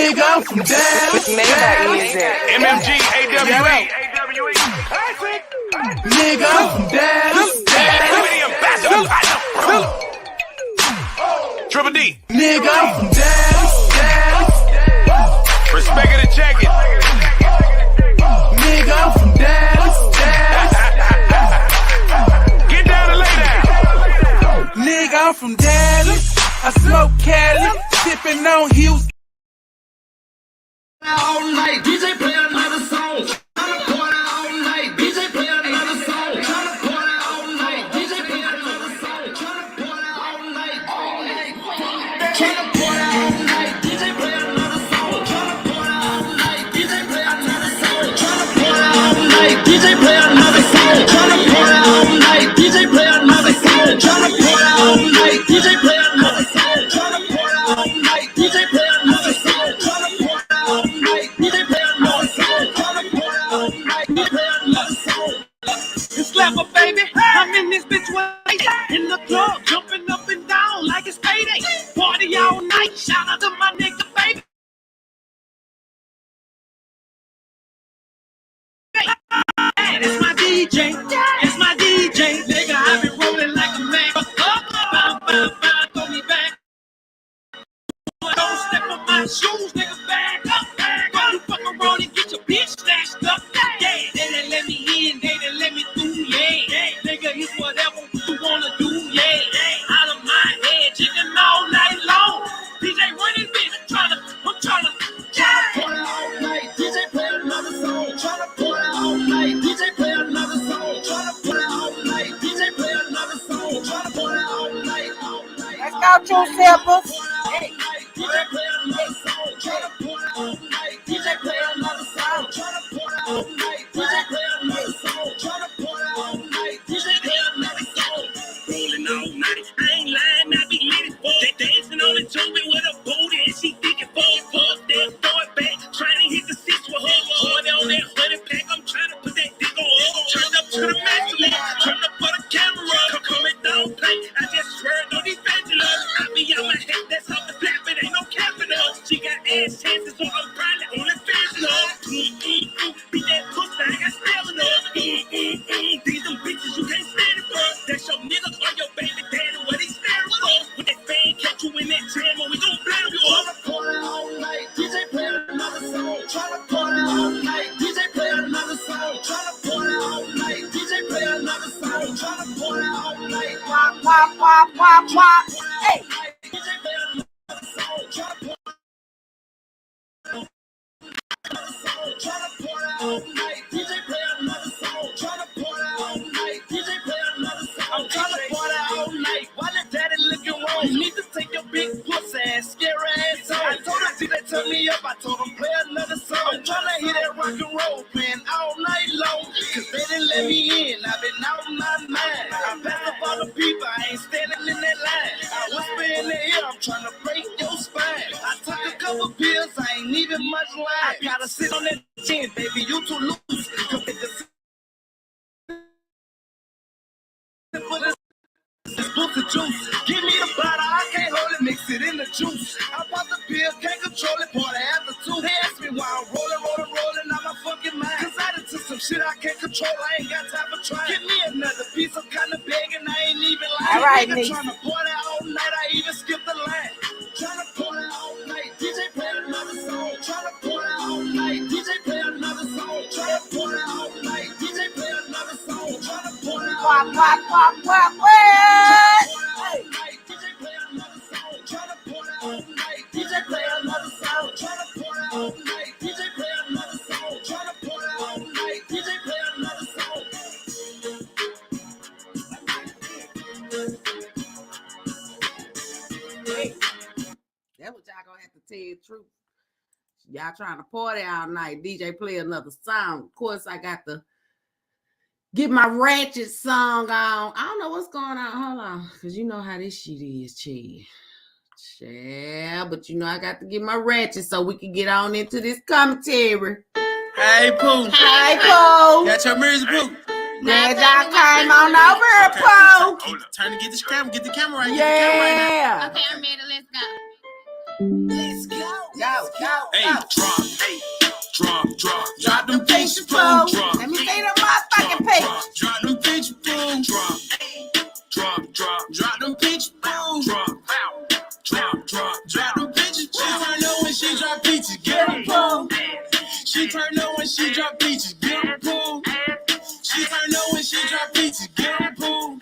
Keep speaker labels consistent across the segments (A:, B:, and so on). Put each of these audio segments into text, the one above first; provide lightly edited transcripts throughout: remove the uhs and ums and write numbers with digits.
A: Nigga, I'm from Dallas.
B: MMG, AWE.
A: Nigga, I'm from Dallas.
B: Triple D.
A: Nigga, I'm from Dallas.
B: Respect it and check it.
A: Nigga, I'm from Dallas.
B: Get down and lay down.
A: Nigga, I'm from Dallas. I smoke Cali, sippin' on Houston.
C: All night, DJ play another song. Tryna party all night, DJ play another song. Tryna party all night, DJ play another song. Tryna party all night, all night. Tryna party all night, DJ play another song. Tryna party all night, DJ play another song. Tryna party all night, DJ play another song. Tryna party all night, DJ play another song. Tryna party all night, DJ play another song. Tryna party all night, DJ play another song. Tryna party all night, DJ play another song. Tryna party all night, DJ play another song.
D: It's Slapper, baby. I'm in this bitch in the club, jumping up and down like it's payday. Party all night, shout out to my nigga, baby. It's my DJ, it's my DJ. Nigga, I been rolling like a man. Throw me back. Don't step on my shoes, nigga, back up. Why you fuck around and get your bitch snatched up? Yeah, they done let me in, they done let me through, yeah. Nigga, it's whatever you wanna do, yeah. Out of my head, chicken all night long. DJ running bitch, I'm tryna
C: Party all night, DJ play another song. Tryna party all night, DJ play another song. Tryna party all night, DJ play another song. Tryna party all night, all night.
E: Let's go, True Steppers.
C: Hey, DJ play another song. Tryna party all night, DJ play another song. Tryna party all night, DJ play another song. Tryna party all night, DJ play another song.
D: rolling all night. I ain't lying, I be lit as fuck. They dancing on the tube with a booty and she thinking fuck. Then throw it back, trying to hit the six with her. Hard on that 100 pack, I'm trying to put that dick on her. Turn up to the master league, turn up for the camera. Come and don't play, I just swear on these bachelors. I be on my head, that's off the flap, it ain't no capping up. She got ass chances, so I'm probably only fancy up. Beat that pussy, I got stamina. These them bitches you can't stand it for. That's your nigga or your baby daddy, what he stand for. When that fan catch you in that jam, we gon' blow you up.
C: Tryna party all night, DJ play another song. Tryna party all night, DJ play another song. Tryna party all night, DJ play another song. Tryna party all night,
E: Wop, wop, wop, wop, wop. Hey.
C: DJ play another song. Tryna party all night, DJ play another song. Tryna party all night, DJ play another song. I'm tryna party all night while the daddy looking wrong. You need to take your big pussy ass, scary ass on. I told her see they turn me up, I told them play another song. I'm tryna hear that rock and roll playing all night long. Cause they didn't let me in, I've been out of my mind. I passed up all the people, I ain't standing in that line. I whisper in the ear, I'm tryna break your spine. I took a couple pills, I ain't even much line. I gotta sit on that chin, baby, you too loose. Come get the for this pussy juice. Give me the bottle, I can't hold it, mix it in the juice. I pop the pill, can't control it, party after two. They ask me why I'm rolling out my fucking mind. Cause I done took some shit I can't control, I ain't got time for trying. Give me another piece, I'm kinda begging, I ain't even lying.
E: All right,
C: nigga
E: Nick.
C: tryna party all night, I even skipped the line. Tryna party all night, DJ play another song. Tryna party all night, DJ play another song. Tryna party all night, DJ play another song. Tryna party all
E: Wop,
C: night.
E: wop, wop, wop, wop. Hey.
C: DJ play another song. Tryna party all night, DJ play another song. Tryna party all night, DJ play another song. Tryna party all night, DJ play another song.
E: Hey. That's what y'all gonna have to tell you the truth. Y'all trying to party all night. DJ play another song. Of course, I got to get my ratchet song on. I don't know what's going on. Hold on. Because you know how this shit is, Chi. Yeah, but you know I got to get my ratchet so we can get on into this commentary.
F: Hey, Pooh.
E: Hey, Pooh.
F: Got your music, Pooh.
E: Glad y'all came on over here, Pooh.
F: Turn to get the camera right.
E: Yeah.
G: Okay, I'm ready. Let's go.
C: Let's go.
E: Go.
F: Hey, drop them pictures, boom,
E: Let me see the motherfucking picture.
F: drop them pictures, boom, drop them pictures, boom, drop them pictures. She turn on when she drop peaches, get them boom. She turn on when she drop peaches, get them boom. She turn on when she drop peaches, get them boom.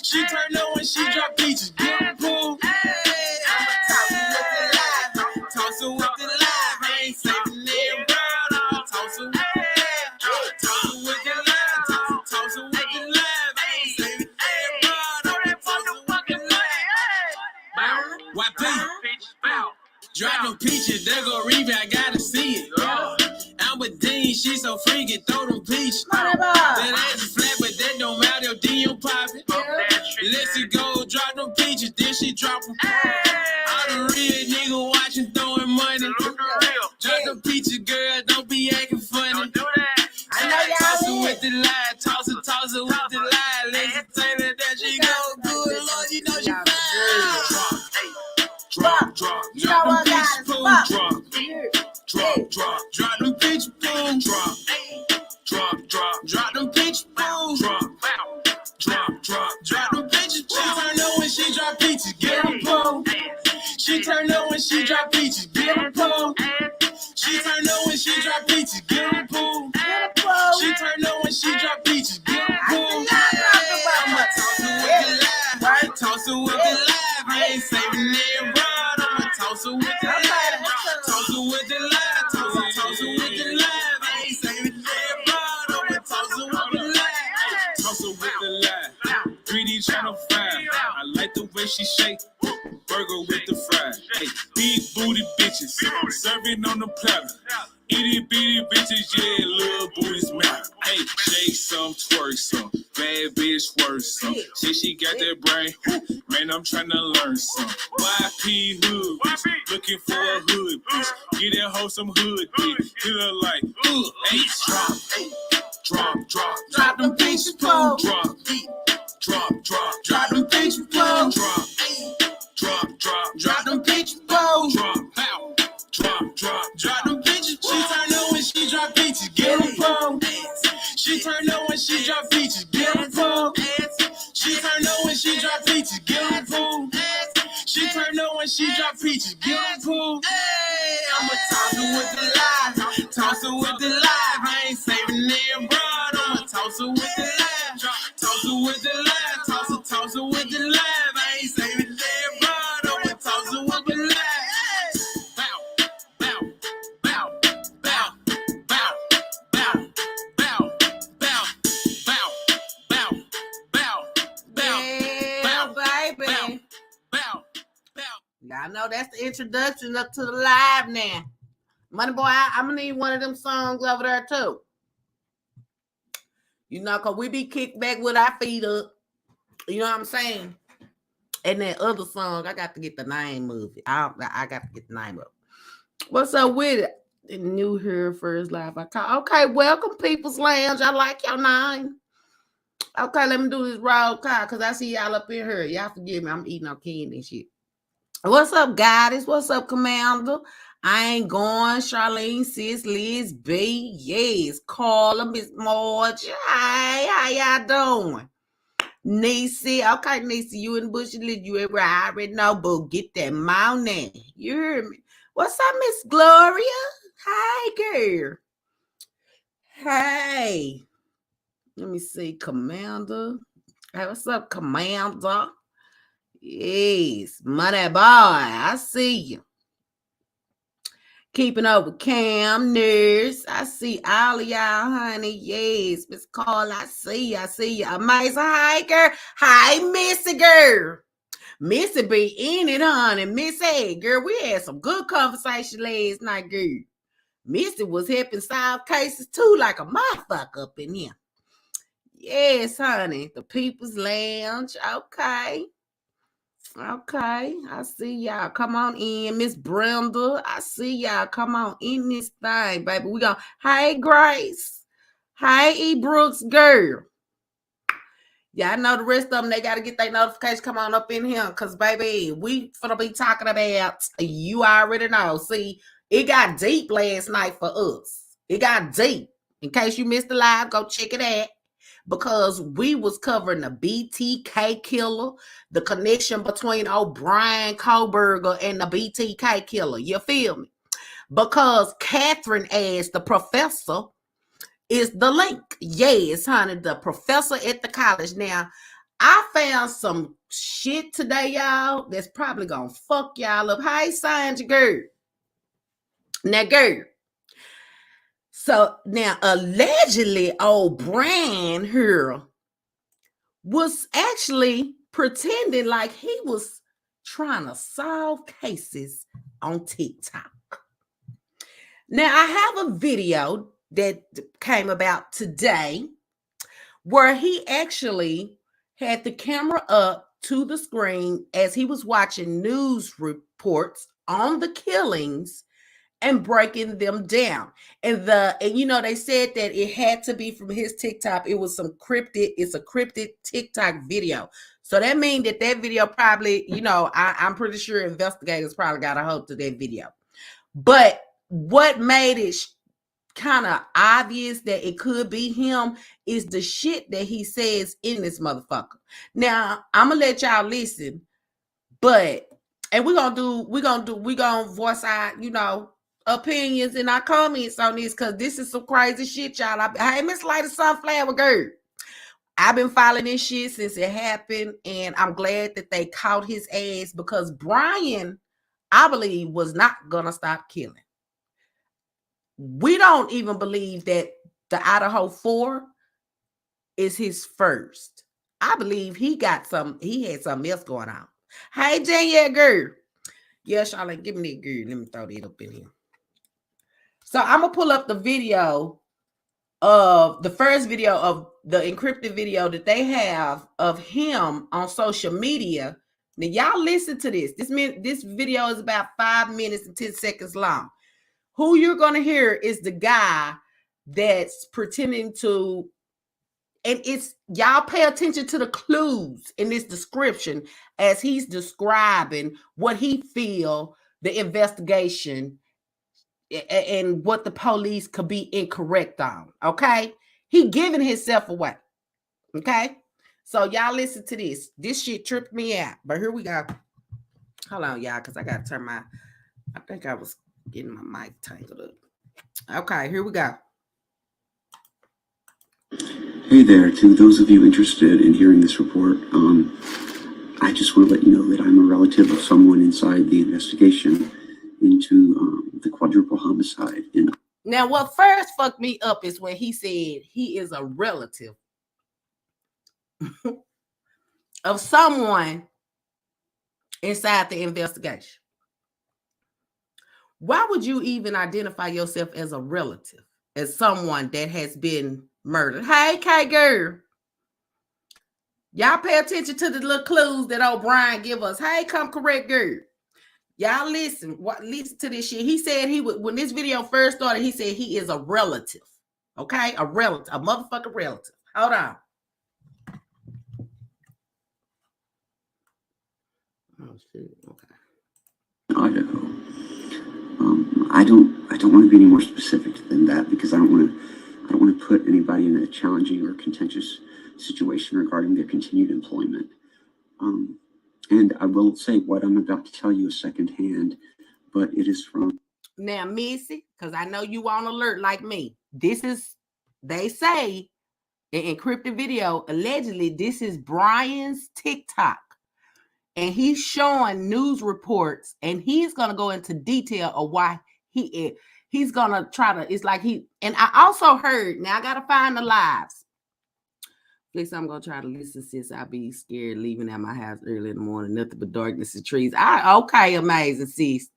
F: She turn on when she drop peaches, get them boom. Tossing with the live, I ain't saving them brown. I'm tossing with the live, tossing with the live, tossing with the live, I ain't saving them brown. I'm tossing with the live. YP, drop them peaches, there go Reeve, I gotta see it. Alberdeen, she so freaky, throw them peaches. That ass is flat, but that don't matter, D, you pop it. Let's go, drop them peaches, then she drop them. All the real nigga watching, throwing money. Drop them peaches, girl, don't be acting funny.
E: I know y'all
F: Tossing
E: is.
F: with the lie, tossing with the lie. Let's tell her that she go good, Lord, you know she fine. Drop.
E: You know what,
F: them
E: guys?
F: peaches, boom,
E: Fuck.
F: drop them peaches, boom, drop them peaches, boom, drop them peaches. She turn on when she drop peaches, get them boom. She turn on when she drop peaches, get them boom. She turn on when she drop peaches, get them boom. She turn on when she drop peaches, get them boom. I'ma tossing with the live, I ain't saving them broad. I'ma tossing with the live, tossing with the live, tossing with the live, I ain't saving them broad. I'ma tossing with the live, tossing with the live. 3D channel 5, I like the way she shake. Burger with the fries, hey, big booty bitches, serving on the platter. Itty bitty bitches, yeah, little booties matter. Hey, shake some, twerk some, bad bitch work some. She got that brain, man, I'm trying to learn some. YP hood, bitch, looking for a hood, bitch. Get that hoe some hood, bitch. Feel her like, hey, drop them bitches, boom, drop them bitches, boom, drop them bitches, boom, drop them bitches. She turn on when she drop peaches, get them boom. She turn on when she drop peaches, get them boom. She turn on when she drop peaches, get them boom. She turn on when she drop peaches, get them boom. I'ma tossing with the live, tossing with the live. I ain't saving them broad. I'ma tossing with the live, tossing with the live, tossing with the live. I ain't saving them broad. I'ma tossing with the live.
E: I know that's the introduction up to the live now. Money Boy, I'm gonna need one of them songs over there too. You know, cause we be kicked back with our feet up. You know what I'm saying? And that other song, I got to get the name of it. I got to get the name of it. What's up with it? New here first live. Okay, welcome People's Lounge. I like your name. Okay, let me do this raw car because I see y'all up in here. Y'all forgive me. I'm eating on candy and shit. What's up, Goddess? What's up, Commander? I ain't going. Charlene, Sis, Liz, B. Yes. Carla, Miss Marge. Hey, how y'all doing? Niecy. Okay, Niecy, you in the bush. You I already know, but get that mountain. You hear me? What's up, Miss Gloria? Hey, girl. Hey. Let me see, Commander. Hey, what's up, Commander? Yes, money boy, I see you. Keeping up with Cam, Nurse. I see all of y'all, honey. Yes, Miss Carl, I see you. Amazing. Hi, girl. Hi, Missy, girl. Missy be in it, honey. Missy, girl, we had some good conversation last night, girl. Missy was helping solve cases, too, like a motherfucker up in here. Yes, honey. The People's Lounge. Okay. I see y'all. Come on in, Miss Brenda. I see y'all. Come on in this thing, baby. We go. Hey, Grace. Hey, E. Brooks, girl. Yeah, I know the rest of them, they got to get their notification. Come on up in here, because, baby, we finna be talking about, you already know. See, it got deep last night for us. It got deep. In case you missed the live, go check it out. Because we was covering the BTK killer, the connection between Brian Koberger and the BTK killer. You feel me? Because Catherine asked the professor, is the link. Yes, honey, the professor at the college. Now, I found some shit today, y'all, that's probably gonna fuck y'all up. Hey, Sandra, girl. Now, girl. So, now, allegedly, Brian here was actually pretending like he was trying to solve cases on TikTok. Now, I have a video that came about today where he actually had the camera up to the screen as he was watching news reports on the killings and breaking them down. And they said that it had to be from his TikTok. It was it's a cryptic TikTok video. So that means that video probably, I'm pretty sure investigators probably got a hold of that video. But what made it kind of obvious that it could be him is the shit that he says in this motherfucker. Now, I'm gonna let y'all listen, and we're gonna voice our, opinions in our comments on this, because this is some crazy shit, y'all. Hey, Miss Lighter Sunflower Girl. I've been following this shit since it happened, and I'm glad that they caught his ass, because Brian, I believe, was not gonna stop killing. We don't even believe that the Idaho 4 is his first. I believe he had something else going on. Hey, Jen, girl. Yeah, Charlotte, give me that girl. Let me throw that up in here. So I'm going to pull up the video of the first video of the encrypted video that they have of him on social media. Now, y'all listen to this. This video is about 5 minutes and 10 seconds long. Who you're going to hear is the guy that's pretending to, and y'all pay attention to the clues in this description as he's describing what he feel the investigation and what the police could be incorrect on. Okay. He giving himself away. Okay. So y'all listen to this. This shit tripped me out, but here we go. Hold on, y'all, because I got to turn I think I was getting my mic tangled up. Okay, here we go.
G: Hey there, to those of you interested in hearing this report, I just want to let you know that I'm a relative of someone inside the investigation into the quadruple homicide.
E: Now, what first fucked me up is when he said he is a relative of someone inside the investigation. Why would you even identify yourself as a relative, as someone that has been murdered? Hey, K girl. Y'all pay attention to the little clues that O'Brien give us. Hey, come correct, girl. Y'all listen. Listen to this shit. He said when this video first started, he said he is a relative. Okay? A relative. A motherfucking relative. Hold on. Oh, shit. Okay.
G: Idaho. I don't want to be any more specific than that, because I don't want to put anybody in a challenging or contentious situation regarding their continued employment. And I will say what I'm about to tell you is secondhand, but it is from.
E: Now, Missy, because I know you on alert like me. They say, an encrypted video, allegedly, this is Brian's TikTok. And he's showing news reports, and he's going to go into detail of why he's going to try to, it's like and I also heard, now I got to find the lives. Please, I'm going to try to listen since I be scared leaving out my house early in the morning, nothing but darkness and trees. Okay, amazing, sis.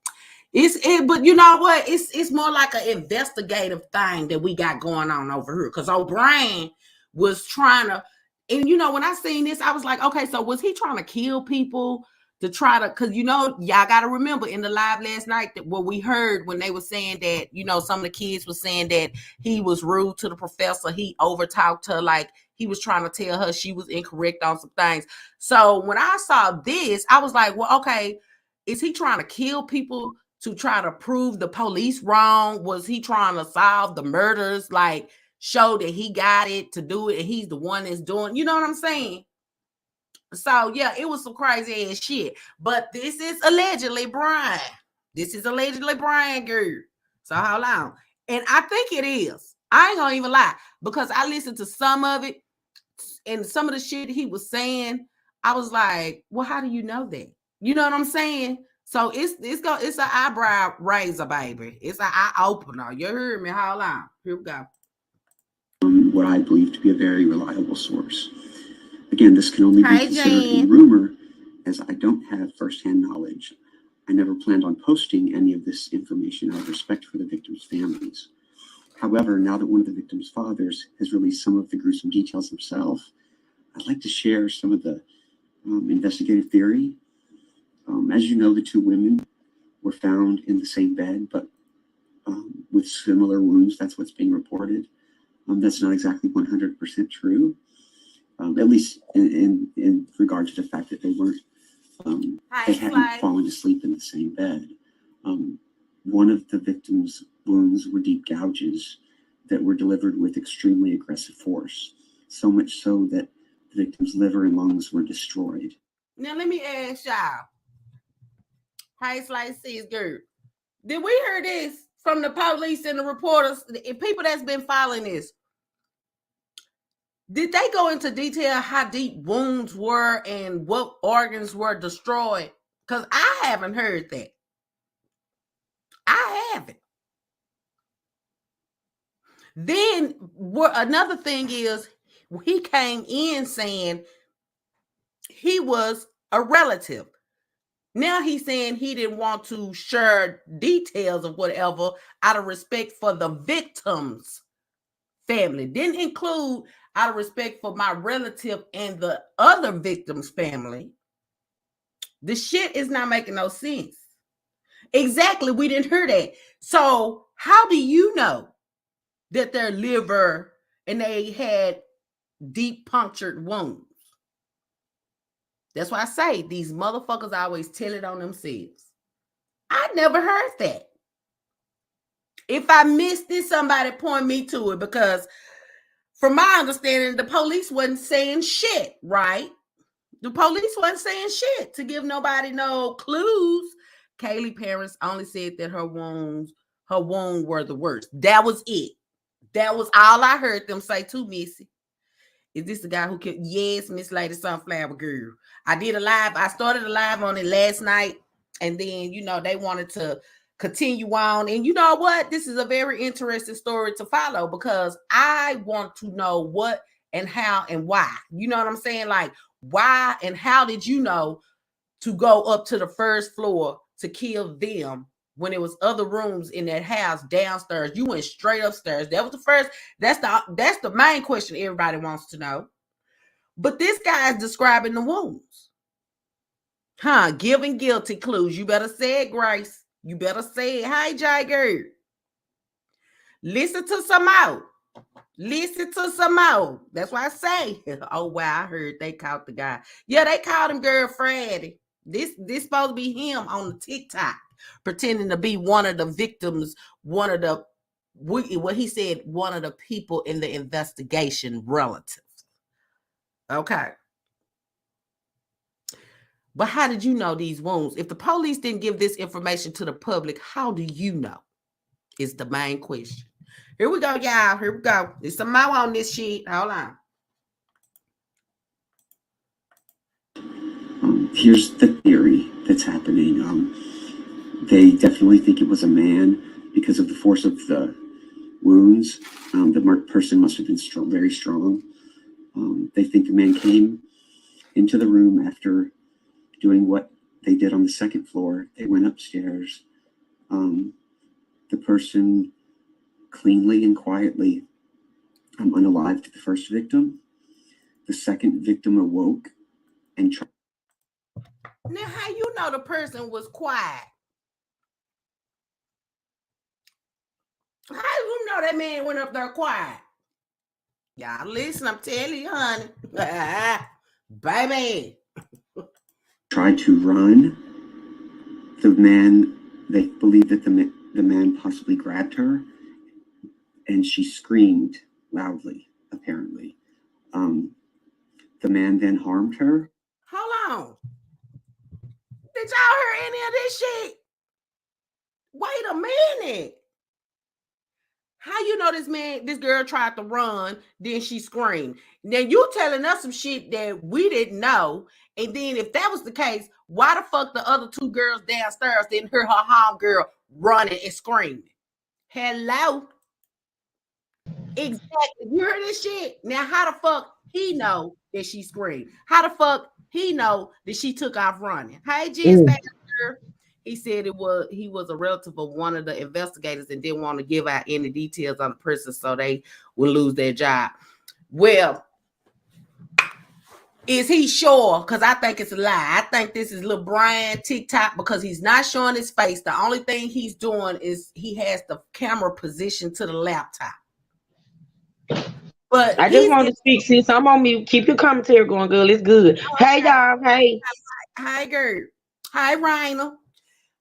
E: But you know what? It's more like an investigative thing that we got going on over here. Because O'Brien was trying to, and when I seen this, I was like, okay, so was he trying to kill people to try to, because y'all got to remember in the live last night that what we heard when they were saying that, some of the kids were saying that he was rude to the professor. He overtalked her, like he was trying to tell her she was incorrect on some things. So when I saw this, I was like, well, okay, is he trying to kill people to try to prove the police wrong? Was he trying to solve the murders, like show that he got it to do it and he's the one that's doing, you know what I'm saying? So yeah, it was some crazy ass shit. But this is allegedly Brian. This is allegedly Brian, girl. So hold on. And I think it is. I ain't gonna even lie, because I listened to some of it and some of the shit he was saying. I was like, well, how do you know that? You know what I'm saying? So it's an eyebrow raiser, baby. It's an eye opener. You heard me? Hold on. Here we go.
G: What I believe to be a very reliable source. Again, this can only be considered a rumor, as I don't have firsthand knowledge. I never planned on posting any of this information out of respect for the victims' families. However, now that one of the victims' fathers has released some of the gruesome details himself, I'd like to share some of the investigative theory. As you know, the two women were found in the same bed, but with similar wounds. That's what's being reported. That's not exactly 100% true. At least in regard to the fact that they weren't, they hadn't fallen asleep in the same bed. One of the victim's wounds were deep gouges that were delivered with extremely aggressive force, so much so that the victim's liver and lungs were destroyed.
E: Now let me ask y'all, hey Slice Sis girl, did we hear this from the police and the reporters, the people that's been following this? Did they go into detail how deep wounds were and what organs were destroyed? Because I haven't heard that. I haven't. Then another thing is, he came in saying he was a relative. Now he's saying he didn't want to share details of whatever out of respect for the victim's family. Didn't include out of respect for my relative and the other victim's family. The shit is not making no sense. Exactly, we didn't hear that. So how do you know that their liver and they had deep punctured wounds? That's why I say these motherfuckers always tell it on themselves. I never heard that. If I missed it, somebody point me to it, because from my understanding, the police wasn't saying shit, right? The police wasn't saying shit to give nobody no clues. Kaylee parents only said that her wounds were the worst. That was it. That was all I heard them say to Missy. Is this the guy who killed? Yes, Miss Lady Sunflower Girl. I did a live. I started a live on it last night. And then, they wanted to continue on. And you know what? This is a very interesting story to follow, because I want to know what and how and why. You know what I'm saying? Like, why and how did you know to go up to the first floor to kill them when there was other rooms in that house downstairs? You went straight upstairs. That was the first. That's the main question everybody wants to know. But this guy is describing the wounds. Giving guilty clues. You better say it, Grace. You better say it. Hey, Jagger. Listen to some more. Listen to some more. That's why I say, oh, wow, I heard they caught the guy. Yeah, they called him Girl Friday. This supposed to be him on the TikTok, pretending to be one of the victims, one of the people in the investigation relatives. Okay. But how did you know these wounds? If the police didn't give this information to the public, how do you know? Is the main question. Here we go, y'all. Here we go. There's some more on this shit. Hold on.
G: Here's the theory that's happening. They definitely think it was a man because of the force of the wounds. The person must have been very strong. They think the man came into the room after doing what they did on the second floor. They went upstairs. The person cleanly and quietly unalived the first victim. The second victim awoke and tried.
E: Now, how you know the person was quiet? How you know that man went up there quiet? Y'all listen, I'm telling you, honey. Baby.
G: Tried to run. The man, they believe that the man possibly grabbed her, and she screamed loudly, apparently. The man then harmed her.
E: Hold on. Did y'all hear any of this shit? Wait a minute. How you know this girl tried to run, then she screamed? Now you telling us some shit that we didn't know. And then if that was the case, why the fuck the other two girls downstairs didn't hear her homegirl running and screaming? Hello? Exactly. You heard this shit? Now how the fuck he know that she screamed? How the fuck he know that she took off running? Hey, Jen Baxter. He said he was a relative of one of the investigators and didn't want to give out any details on the person so they would lose their job. Well, is he sure? Because I think it's a lie. I think this is little Brian TikTok because he's not showing his face. The only thing he's doing is he has the camera positioned to the laptop. But
H: I just want to speak, sis. I'm on mute. Keep your commentary going, girl. It's good. Hey, y'all. Hey.
E: Hi, girl. Hi, Raina.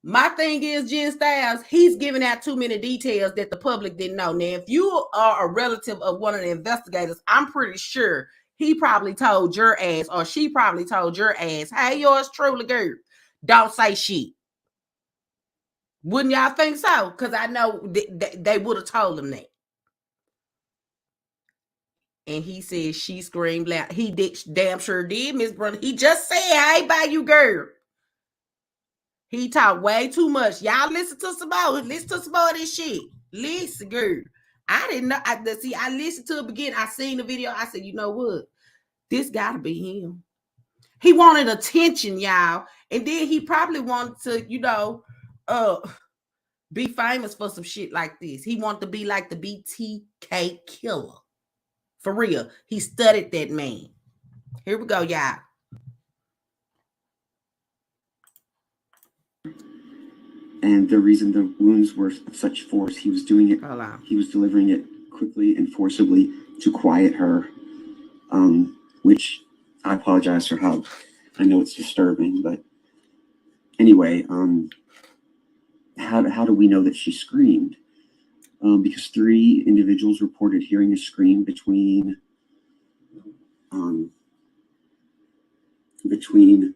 E: My thing is, Jen Styles, he's giving out too many details that the public didn't know. Now, if you are a relative of one of the investigators, I'm pretty sure he probably told your ass or she probably told your ass, hey, yours truly, girl, don't say shit. Wouldn't y'all think so? Because I know they would have told him that. And he said she screamed loud. He did, damn sure did, Miss Brunner. He just said, hey, by you, girl. He talked way too much. Y'all listen to some more. Listen to some more of this shit. Listen, girl. I didn't know. I listened to it begin. I seen the video. I said, you know what? This gotta be him. He wanted attention, y'all. And then he probably wanted to, be famous for some shit like this. He wanted to be like the BTK killer. For real. He studied that man. Here we go, y'all.
G: And the reason the wounds were of such force, he was doing it. He was delivering it quickly and forcibly to quiet her, which I apologize for how I know it's disturbing, but anyway, how do we know that she screamed? Because 3 individuals reported hearing a scream between 3:45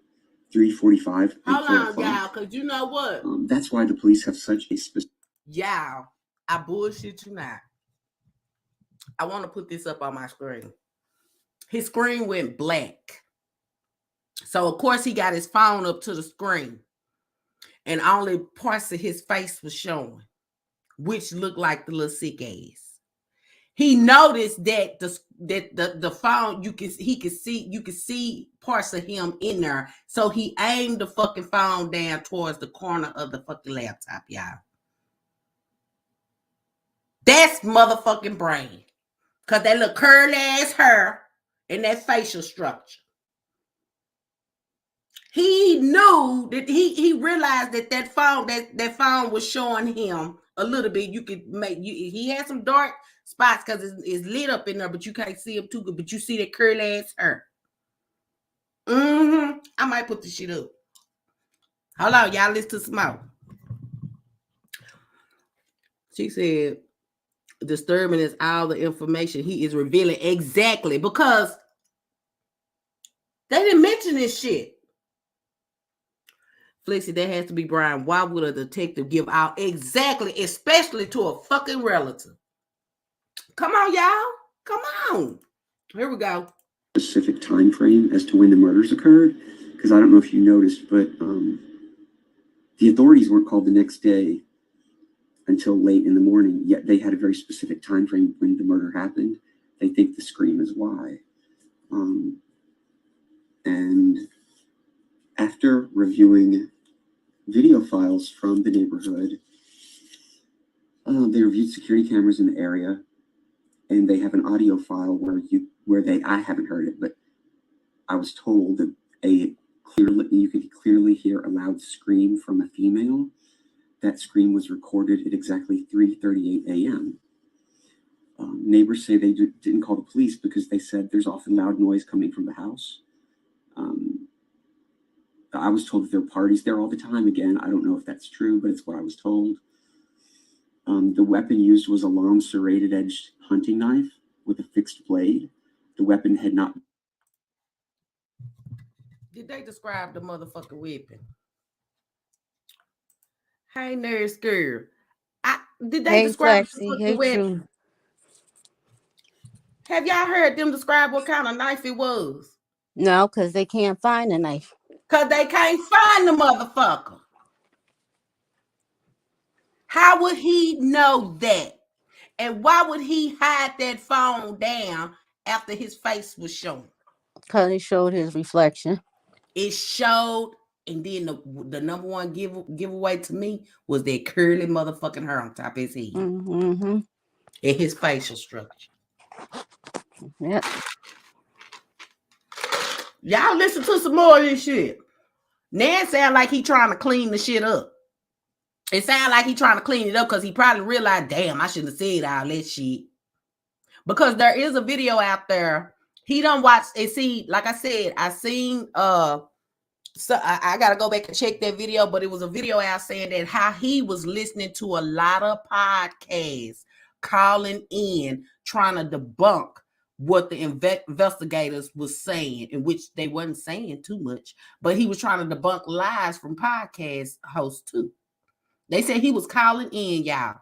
G: and 4 o'clock.
E: Hold on, y'all, because you know what?
G: That's why the police have such a specific...
E: Y'all, I bullshit you not. I want to put this up on my screen. His screen went black. So, of course, he got his phone up to the screen. And only parts of his face was showing, which looked like the little sick ass. He noticed that the phone, you could see parts of him in there. So he aimed the fucking phone down towards the corner of the fucking laptop, y'all. That's motherfucking brain. Because that little curly ass hair and that facial structure. He knew that he realized that phone was showing him a little bit. You could he had some dark spots because it's lit up in there, but you can't see him too good. But you see that curly ass hair. I might put this shit up. Hold on, y'all listen to some more. She said, disturbing is all the information he is revealing. Exactly, because they didn't mention this shit. Flexi, that has to be Brian. Why would a detective give out exactly, especially to a fucking relative? Come on, y'all. Come on. Here we go.
G: Specific time frame as to when the murders occurred, because I don't know if you noticed, but the authorities weren't called the next day until late in the morning, yet they had a very specific time frame when the murder happened. They think the scream is why. And after reviewing video files from the neighborhood, they reviewed security cameras in the area, and they have an audio file where I haven't heard it, but I was told that a clearly hear a loud scream from a female. That scream was recorded at exactly 3:38 a.m. Neighbors say they didn't call the police because they said there's often loud noise coming from the house. I was told that there are parties there all the time. Again, I don't know if that's true, but it's what I was told. The weapon used was a long serrated edged hunting knife with a fixed blade. The weapon had not.
E: Did they describe the motherfucking weapon? Hey, nurse girl. Did they describe the fucking weapon? Have y'all heard them describe what kind of knife it was?
I: No, because they can't find a knife.
E: Because they can't find the motherfucker. How would he know that? And why would he hide that phone down after his face was shown?
I: Because it showed his reflection.
E: It showed, and then the number one giveaway to me was that curly motherfucking hair on top of his head.
I: Mm-hmm.
E: And his facial structure.
I: Yep.
E: Y'all listen to some more of this shit. Now it sound like he trying to clean the shit up. It sound like he trying to clean it up because he probably realized, damn, I shouldn't have said all that shit. Because there is a video out there. He done watched and see, like I said, I seen so I gotta go back and check that video, but it was a video out saying that how he was listening to a lot of podcasts, calling in, trying to debunk what the investigators was saying, in which they wasn't saying too much, but he was trying to debunk lies from podcast hosts too. They said he was calling in, y'all.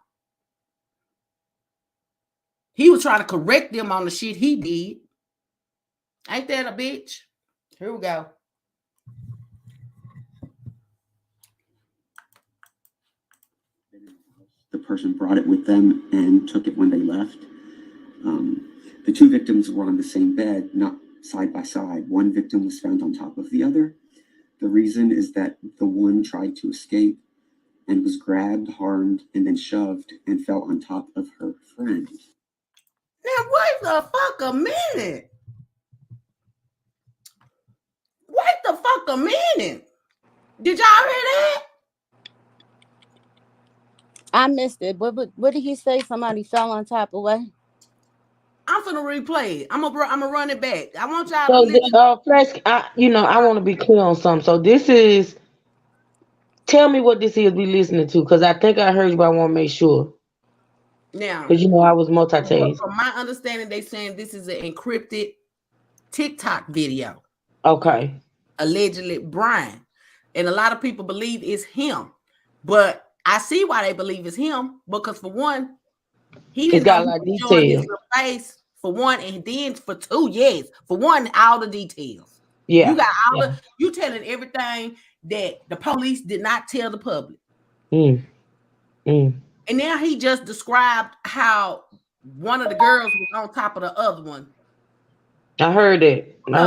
E: He was trying to correct them on the shit he did. Ain't that a bitch? Here we go.
G: The person brought it with them and took it when they left. The two victims were on the same bed, not side by side. One victim was found on top of the other. The reason is that the one tried to escape and was grabbed, harmed, and then shoved and fell on top of her friend.
E: Now, wait the fuck a minute. Wait the fuck a minute. Did y'all hear that?
I: I missed it. What did he say? Somebody fell on top of what?
E: I'm finna replay it. I'm gonna run it back. I want y'all to listen.
H: Flesh, I want to be clear on something. So this is, tell me what this is we listening to, because I think I heard you, but I want to make sure.
E: Now,
H: because I was multitasking.
E: From my understanding, they saying this is an encrypted TikTok video.
H: Okay.
E: Allegedly, Brian, and a lot of people believe it's him, but I see why they believe it's him, because for one, he got a lot of details. Face for one, and then for two, yes, for one, all the details. Yeah, you got all you telling everything that the police did not tell the public. And now he just described how one of the girls was on top of the other one.
H: I heard it.
E: But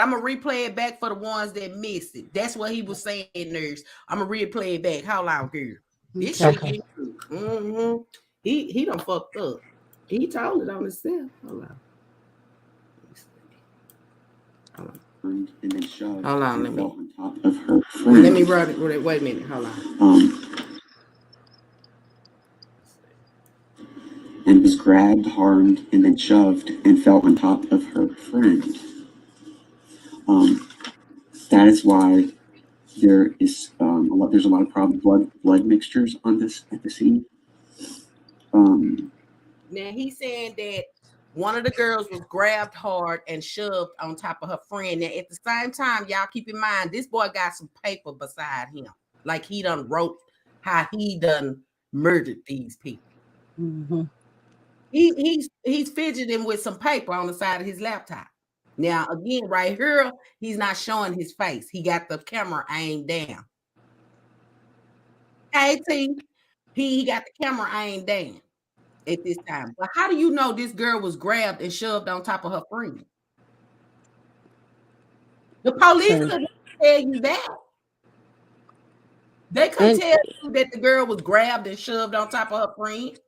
E: I'm gonna replay it back for the ones that missed it. That's what he was saying, nurse. I'm gonna replay it back. How long, girl? This shit ain't true. He done fucked up. He told it on himself. Hold on. Let me run it. Wait a minute. Hold on.
G: And was grabbed, harmed, and then shoved and fell on top of her friend. That is why there is there's a lot of problem blood mixtures on this at the scene.
E: Now he's saying that one of the girls was grabbed hard and shoved on top of her friend. Now at the same time, y'all keep in mind this boy got some paper beside him, like he done wrote how he done murdered these people.
I: Mm-hmm.
E: He's fidgeting with some paper on the side of his laptop. Now again, right here, he's not showing his face. He got the camera aimed down. He got the camera aimed down at this time. But how do you know this girl was grabbed and shoved on top of her friend? The police couldn't tell you that. They couldn't tell you that the girl was grabbed and shoved on top of her friend.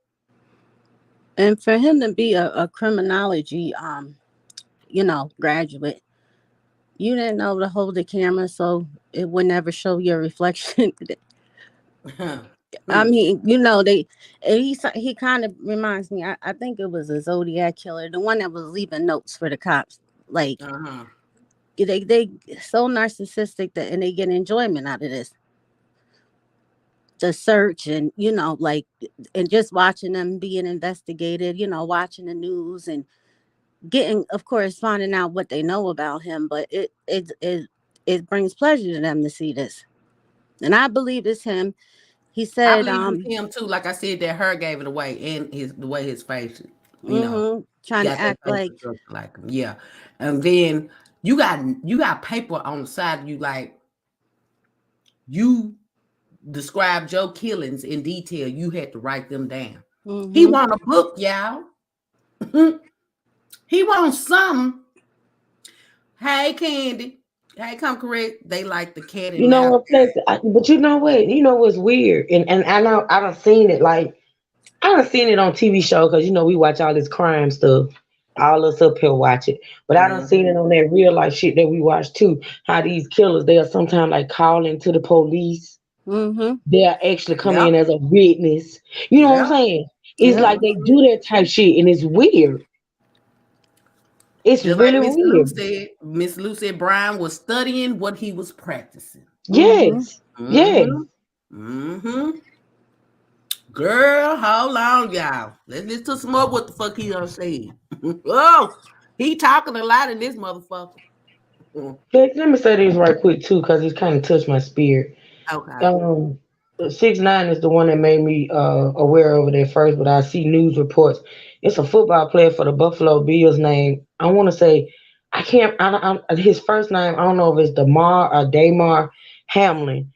I: And for him to be a criminology, graduate, You didn't know to hold the camera so it would never show your reflection. I mean, and he kind of reminds me. I think it was a Zodiac killer, the one that was leaving notes for the cops. Like they so narcissistic that, and they get enjoyment out of this. The search and like, and just watching them being investigated. Watching the news and getting, of course, finding out what they know about him. But it brings pleasure to them to see this, and I believe it's him. He
E: I
I: said,
E: believe it's him too. Like I said, that hair gave it away, and the way his face,
I: trying to act like
E: him. Yeah. And then you got paper on the side of you, like you described your killings in detail. You had to write them down. He want a book, y'all. He wants something. Hey, Candy. Hey, come correct. They like the cat and
H: You know
E: mouse.
H: what, Flex? But you know what? You know what's weird, and I know I done seen it. Like I done seen it on TV show because we watch all this crime stuff. All us up here watch it, but I done seen it on that real life shit that we watch too. How these killers, they'll sometimes like call into the police. They'll actually come in as a witness. You know what I'm saying? It's like they do that type shit, and it's weird. It's
E: Just
H: really
E: like
H: weird.
E: Miss Lou said Brian was studying what he was practicing.
H: Yes. Yes.
E: Girl, hold on, y'all. Let's listen to some more what the fuck he done said. Oh, he talking a lot in this motherfucker.
H: Let me say this right quick too, because it kind of touched my spirit.
E: Okay.
H: 6ix9ine is the one that made me aware of it at first, but I see news reports. It's a football player for the Buffalo Bills name. I want to say, his first name, I don't know if it's Damar Hamlin.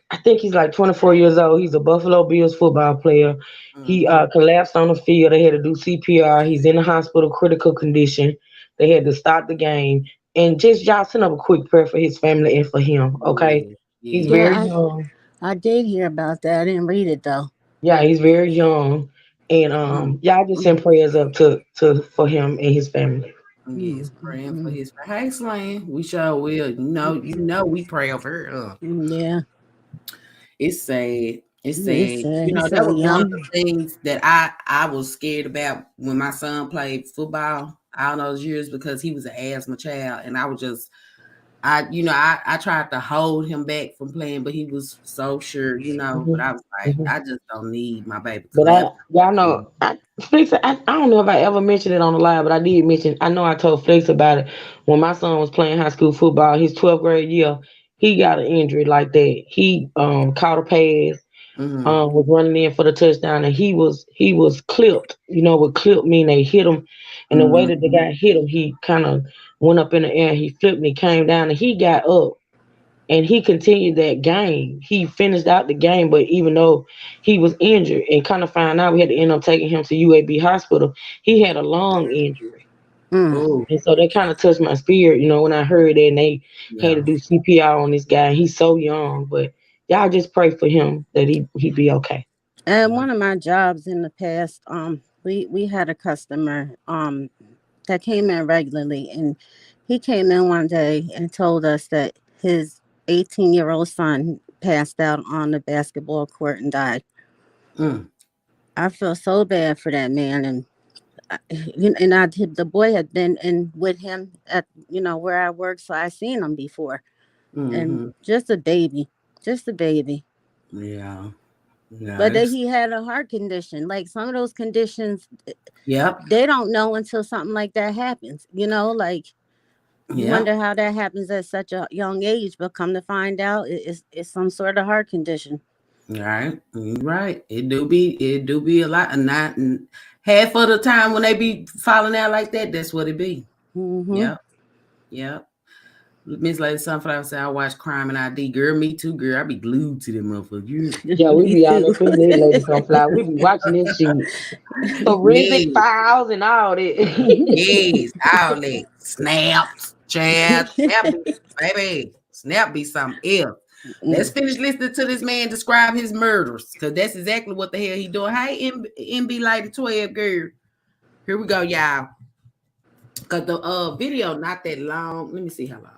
H: I think he's like 24 years old. He's a Buffalo Bills football player. He collapsed on the field. They had to do CPR. He's in the hospital, critical condition. They had to stop the game. And just y'all send up a quick prayer for his family and for him, okay? He's very young.
I: I did hear about that. I didn't read it though.
H: Yeah, he's very young. And y'all just send prayers up to for him and his family.
E: Yes, praying for his. Hey, Slan, we sure will. You know, we pray over her.
I: Yeah.
E: It's sad. It's sad.
I: He's
E: That
I: so
E: was
I: young.
E: one of the things that I was scared about when my son played football all those years, because he was an asthma child, and I was just, I tried to hold him back from playing, but he was so sure, But I was like, I just don't need my baby.
H: But y'all know, Flex, I don't know if I ever mentioned it on the live, but I did mention. I know I told Flex about it when my son was playing high school football. His 12th grade year, he got an injury like that. He caught a pass, was running in for the touchdown, and he was clipped. What clip mean? They hit him, and the way that the guy hit him, he kind of went up in the air. He flipped and he came down, and he got up. And he continued that game. He finished out the game, but even though he was injured and kind of found out we had to end up taking him to UAB hospital, he had a lung injury. And so that kind of touched my spirit, when I heard that, and they had to do CPR on this guy. He's so young, but y'all just pray for him that he be okay.
I: And one of my jobs in the past, we had a customer that came in regularly, and he came in one day and told us that his 18-year-old son passed out on the basketball court and died. I feel so bad for that man, and the boy had been in with him at where I work, so I seen him before, and just a baby.
E: Yeah.
I: But he had a heart condition. Like some of those conditions, they don't know until something like that happens. You wonder how that happens at such a young age, but come to find out, it's some sort of heart condition.
E: Right. It do be a lot, and half of the time when they be falling out like that, that's what it be. Yep. Miss Lady Sunflower said, I watch Crime and ID. Girl, me too, girl. I be glued to them motherfuckers.
H: Yeah, we be all up in there, Lady Sunflower. We be watching this shit. Forensic files and all that.
E: Yes, all that. Snaps, Chad, Snap, baby. Snap be something else. Let's finish listening to this man describe his murders, because that's exactly what the hell he doing. Hey, MB Lady 12, girl. Here we go, y'all. Because the video not that long. Let me see how long.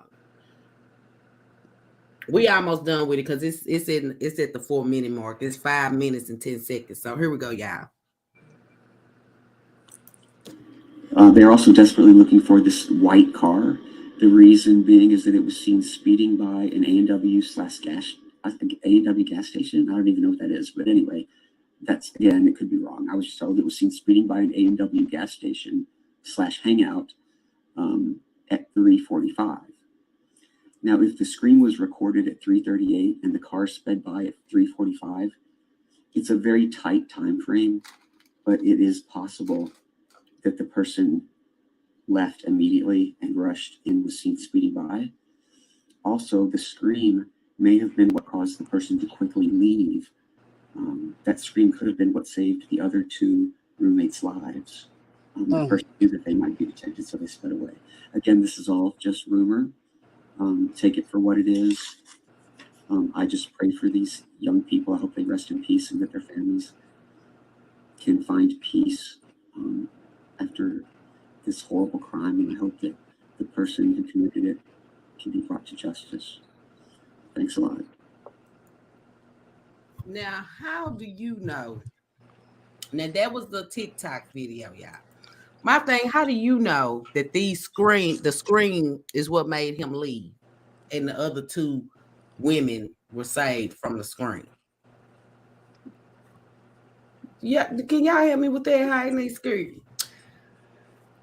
E: We almost done with it because it's at the 4-minute mark. It's 5 minutes and 10 seconds. So here we go, y'all.
G: They're also desperately looking for this white car. The reason being is that it was seen speeding by an A&W gas, I think A&W gas station. I don't even know what that is, but anyway, that's, again, it could be wrong. I was just told it was seen speeding by an A&W gas station / hangout at 3:45. Now, if the screen was recorded at 3:38 and the car sped by at 3:45, it's a very tight time frame, but it is possible that the person left immediately and rushed and was seen speeding by. Also, the scream may have been what caused the person to quickly leave. That scream could have been what saved the other 2 roommates' lives. The person knew that they might be detected, so they sped away. Again, this is all just rumor. Take it for what it is. I just pray for these young people. I hope they rest in peace and that their families can find peace after this horrible crime. And I hope that the person who committed it can be brought to justice. Thanks a lot.
E: Now, how do you know? Now, that was the TikTok video, y'all. My thing, how do you know that the screen is what made him leave and the other 2 women were saved from the screen? Yeah, can y'all help me with that? How in these screen?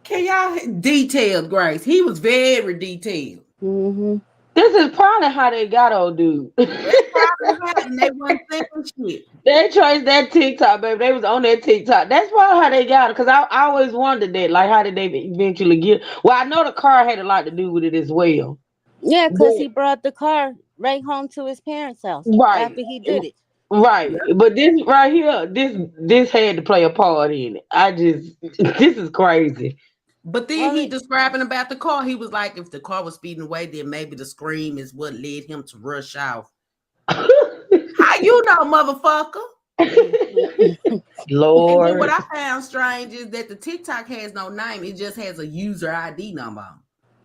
E: Can y'all detailed, Grace? He was very detailed.
I: Mm-hmm.
H: This is probably how they got old dude.
E: That's probably how, and they wasn't thinking shit.
H: They traced that TikTok, baby. They was on that TikTok. That's probably how they got it. Because I always wondered that. Like, how did they eventually get? Well, I know the car had a lot to do with it as well.
I: Yeah, because he brought the car right home to his parents' house after he did it.
H: Right. But this right here, this had to play a part in it. This is crazy.
E: But then he describing about the car. He was like, if the car was speeding away, then maybe the scream is what led him to rush off. How you know, motherfucker?
H: Lord.
E: And then what I found strange is that the TikTok has no name. It just has a user ID number.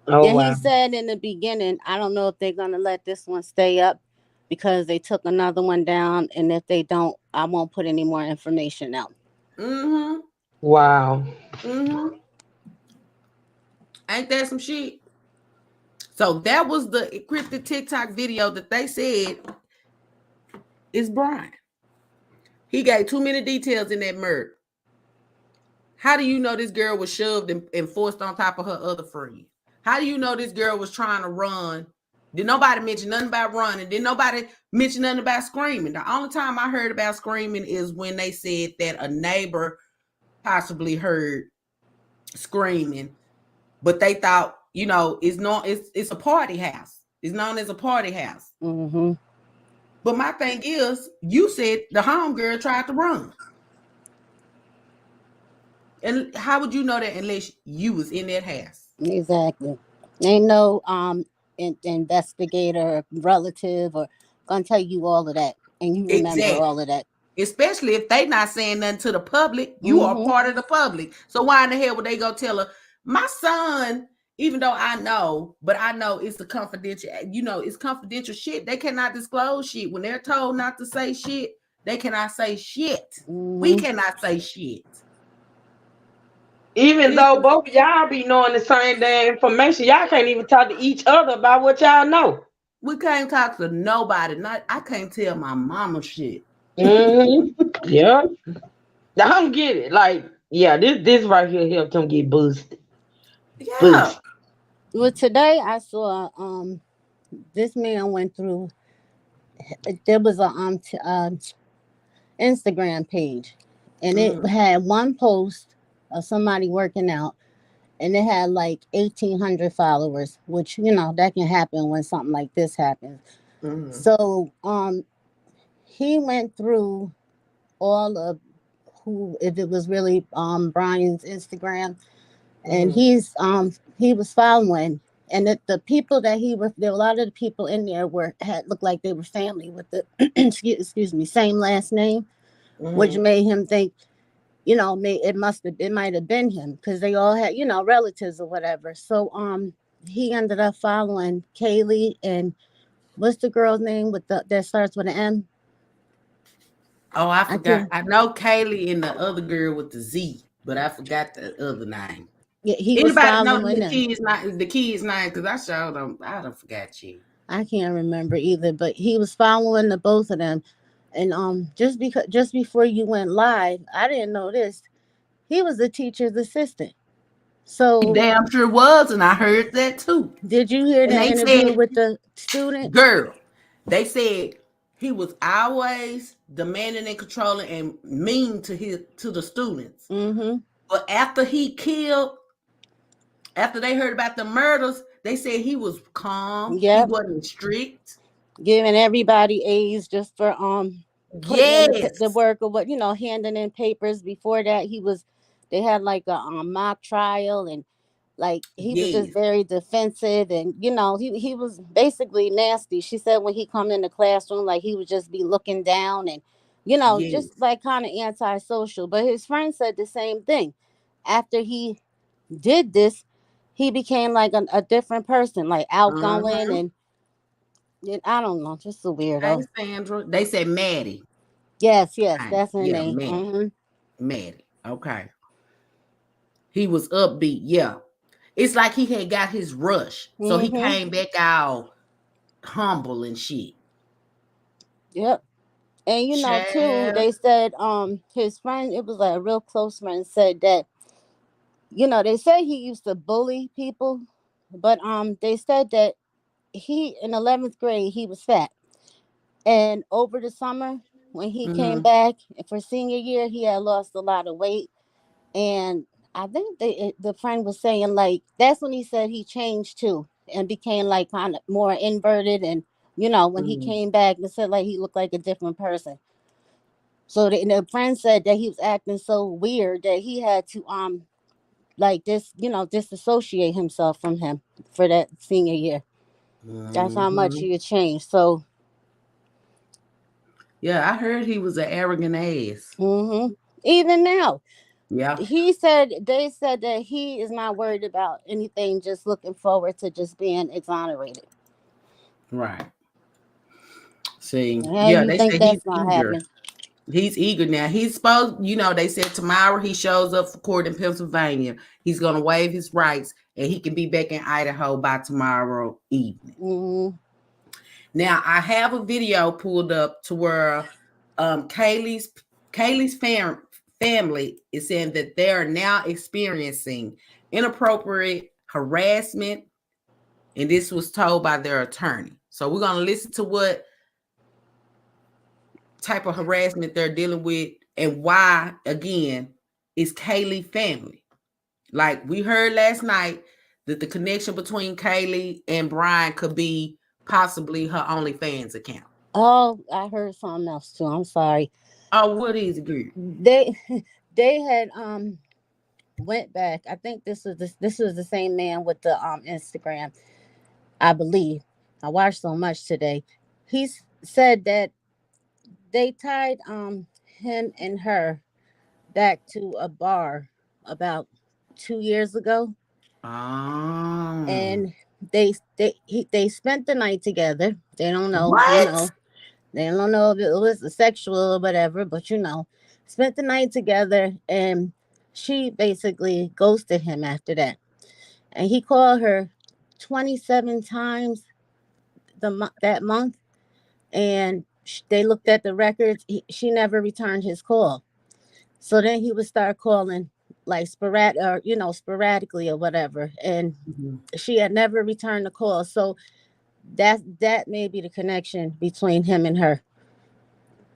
H: Oh,
I: and
H: wow.
I: he said in the beginning, I don't know if they're going to let this one stay up because they took another one down. And if they don't, I won't put any more information out.
E: Mm-hmm.
H: Wow.
E: Mm-hmm. Ain't that some shit? So that was the encrypted TikTok video that they said is Brian. He gave too many details in that murder. How do you know this girl was shoved and forced on top of her other friend? How do you know this girl was trying to run? Did nobody mention nothing about running? Did nobody mention nothing about screaming? The only time I heard about screaming is when they said that a neighbor possibly heard screaming, but they thought, it's a party house. It's known as a party house.
I: Mm-hmm.
E: But my thing is, you said the homegirl tried to run. And how would you know that unless you was in that house?
I: Exactly. Ain't no investigator or relative or gonna tell you all of that. And you remember all of that.
E: Especially if they not saying nothing to the public. You are part of the public. So why in the hell would they go tell her, my son, even though I know it's a confidential, it's confidential shit. They cannot disclose shit. When they're told not to say shit, they cannot say shit.
I: Mm-hmm.
E: We cannot say shit.
H: Even though both of y'all be knowing the same damn information, y'all can't even talk to each other about what y'all know.
E: We can't talk to nobody. I can't tell my mama shit.
H: Mm-hmm. Yeah. I don't get it. Like, yeah, this right here helped him get boosted.
E: Yeah.
H: Boost.
I: Well, today I saw this man went through. There was a Instagram page, and it had one post of somebody working out, and it had like 1,800 followers, which that can happen when something like this happens. Mm-hmm. So he went through all of if it was really Brian's Instagram, and he was following, and the people that there were a lot of the people in there looked like they were family with the excuse me, same last name, which made him think you know, it might have been him because they all had, you know, relatives or whatever. So he ended up following Kaylee and what's the girl's name with that starts with an M?
E: Oh, I forgot. I know Kaylee and the other girl with the Z, but I forgot the other name.
I: Yeah, he was
E: Anybody know
I: following
E: the
I: them.
E: kid's name? Because I don't forgot you.
I: I can't remember either, but he was following the both of them. And just before you went live, I didn't know this. He was the teacher's assistant. So
E: He damn sure was, and I heard that too.
I: Did you hear
E: And
I: the
E: they
I: interview
E: said,
I: with the student?
E: girl, they said he was always demanding and controlling and mean to the students.
I: Mm-hmm.
E: But after they heard about the murders, they said he was calm. He wasn't strict.
I: Giving everybody A's just for putting in the work or what, you know, handing in papers. Before that, they had like a mock trial, and like he was just very defensive, and you know, he was basically nasty. She said when he come in the classroom, like he would just be looking down and, you know, just like kind of antisocial. But his friend said the same thing. After he did this, he became like a different person, like outgoing and I don't know, just a weirdo.
E: Hey, Sandra. They said Maddie.
I: Yes, that's her name.
E: Maddie.
I: Mm-hmm.
E: Maddie. Okay. He was upbeat. Yeah. It's like he had got his rush. So he came back all humble and shit.
I: Yep. And you know, too, they said his friend, it was like a real close friend, said that, you know, they said he used to bully people, but they said that he in 11th grade he was fat. And over the summer when he came back for senior year, he had lost a lot of weight. And I think the friend was saying like that's when he said he changed too and became like kind of more inverted, and you know, when he came back, they said like he looked like a different person. So the friend said that he was acting so weird that he had to like this, you know, disassociate himself from him for that senior year. That's how much he had changed. So
E: yeah, I heard he was an arrogant ass.
I: Even now.
E: Yeah.
I: They said that he is not worried about anything, just looking forward to just being exonerated.
E: Right. See,
I: they say that's not happening.
E: He's eager now. He's supposed, you know, they said tomorrow he shows up for court in Pennsylvania. He's going to waive his rights and he can be back in Idaho by tomorrow evening. Now, I have a video pulled up to where Kaylee's family is saying that they are now experiencing inappropriate harassment, and this was told by their attorney. So we're going to listen to what type of harassment they're dealing with and why, again, is Kaylee family. Like we heard last night that the connection between Kaylee and Brian could be possibly her OnlyFans account.
I: Oh, I heard something else too. I'm sorry.
E: Oh, what is it, girl?
I: They had went back. I think this was the same man with the Instagram. I believe. I watched so much today. He said that they tied him and her back to a bar about 2 years ago. And they spent the night together. They don't know, you know. They don't know if it was sexual or whatever, but you know, spent the night together, and she basically ghosted him after that. And he called her 27 times that month, and they looked at the records. She never returned his call. So then he would start calling like sporadically or whatever, and she had never returned the call. So that may be the connection between him and her,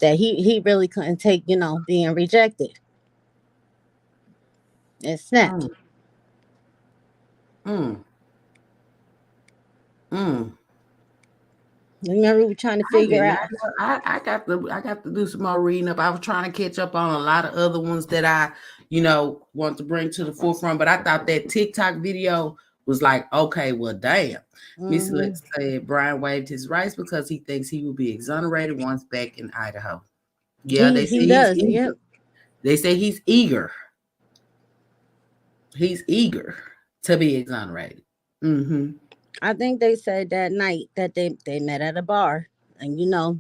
I: that he really couldn't take, you know, being rejected. It snapped. Remember, we were trying to figure out.
E: I got to do some more reading up. I was trying to catch up on a lot of other ones that I, you know, want to bring to the forefront. But I thought that TikTok video was like, okay, well, damn. Miss Lex said Brian waived his rights because he thinks he will be exonerated once back in Idaho. Yeah, he does. They say he's eager. He's eager to be exonerated.
I: I think they said that night that they met at a bar, and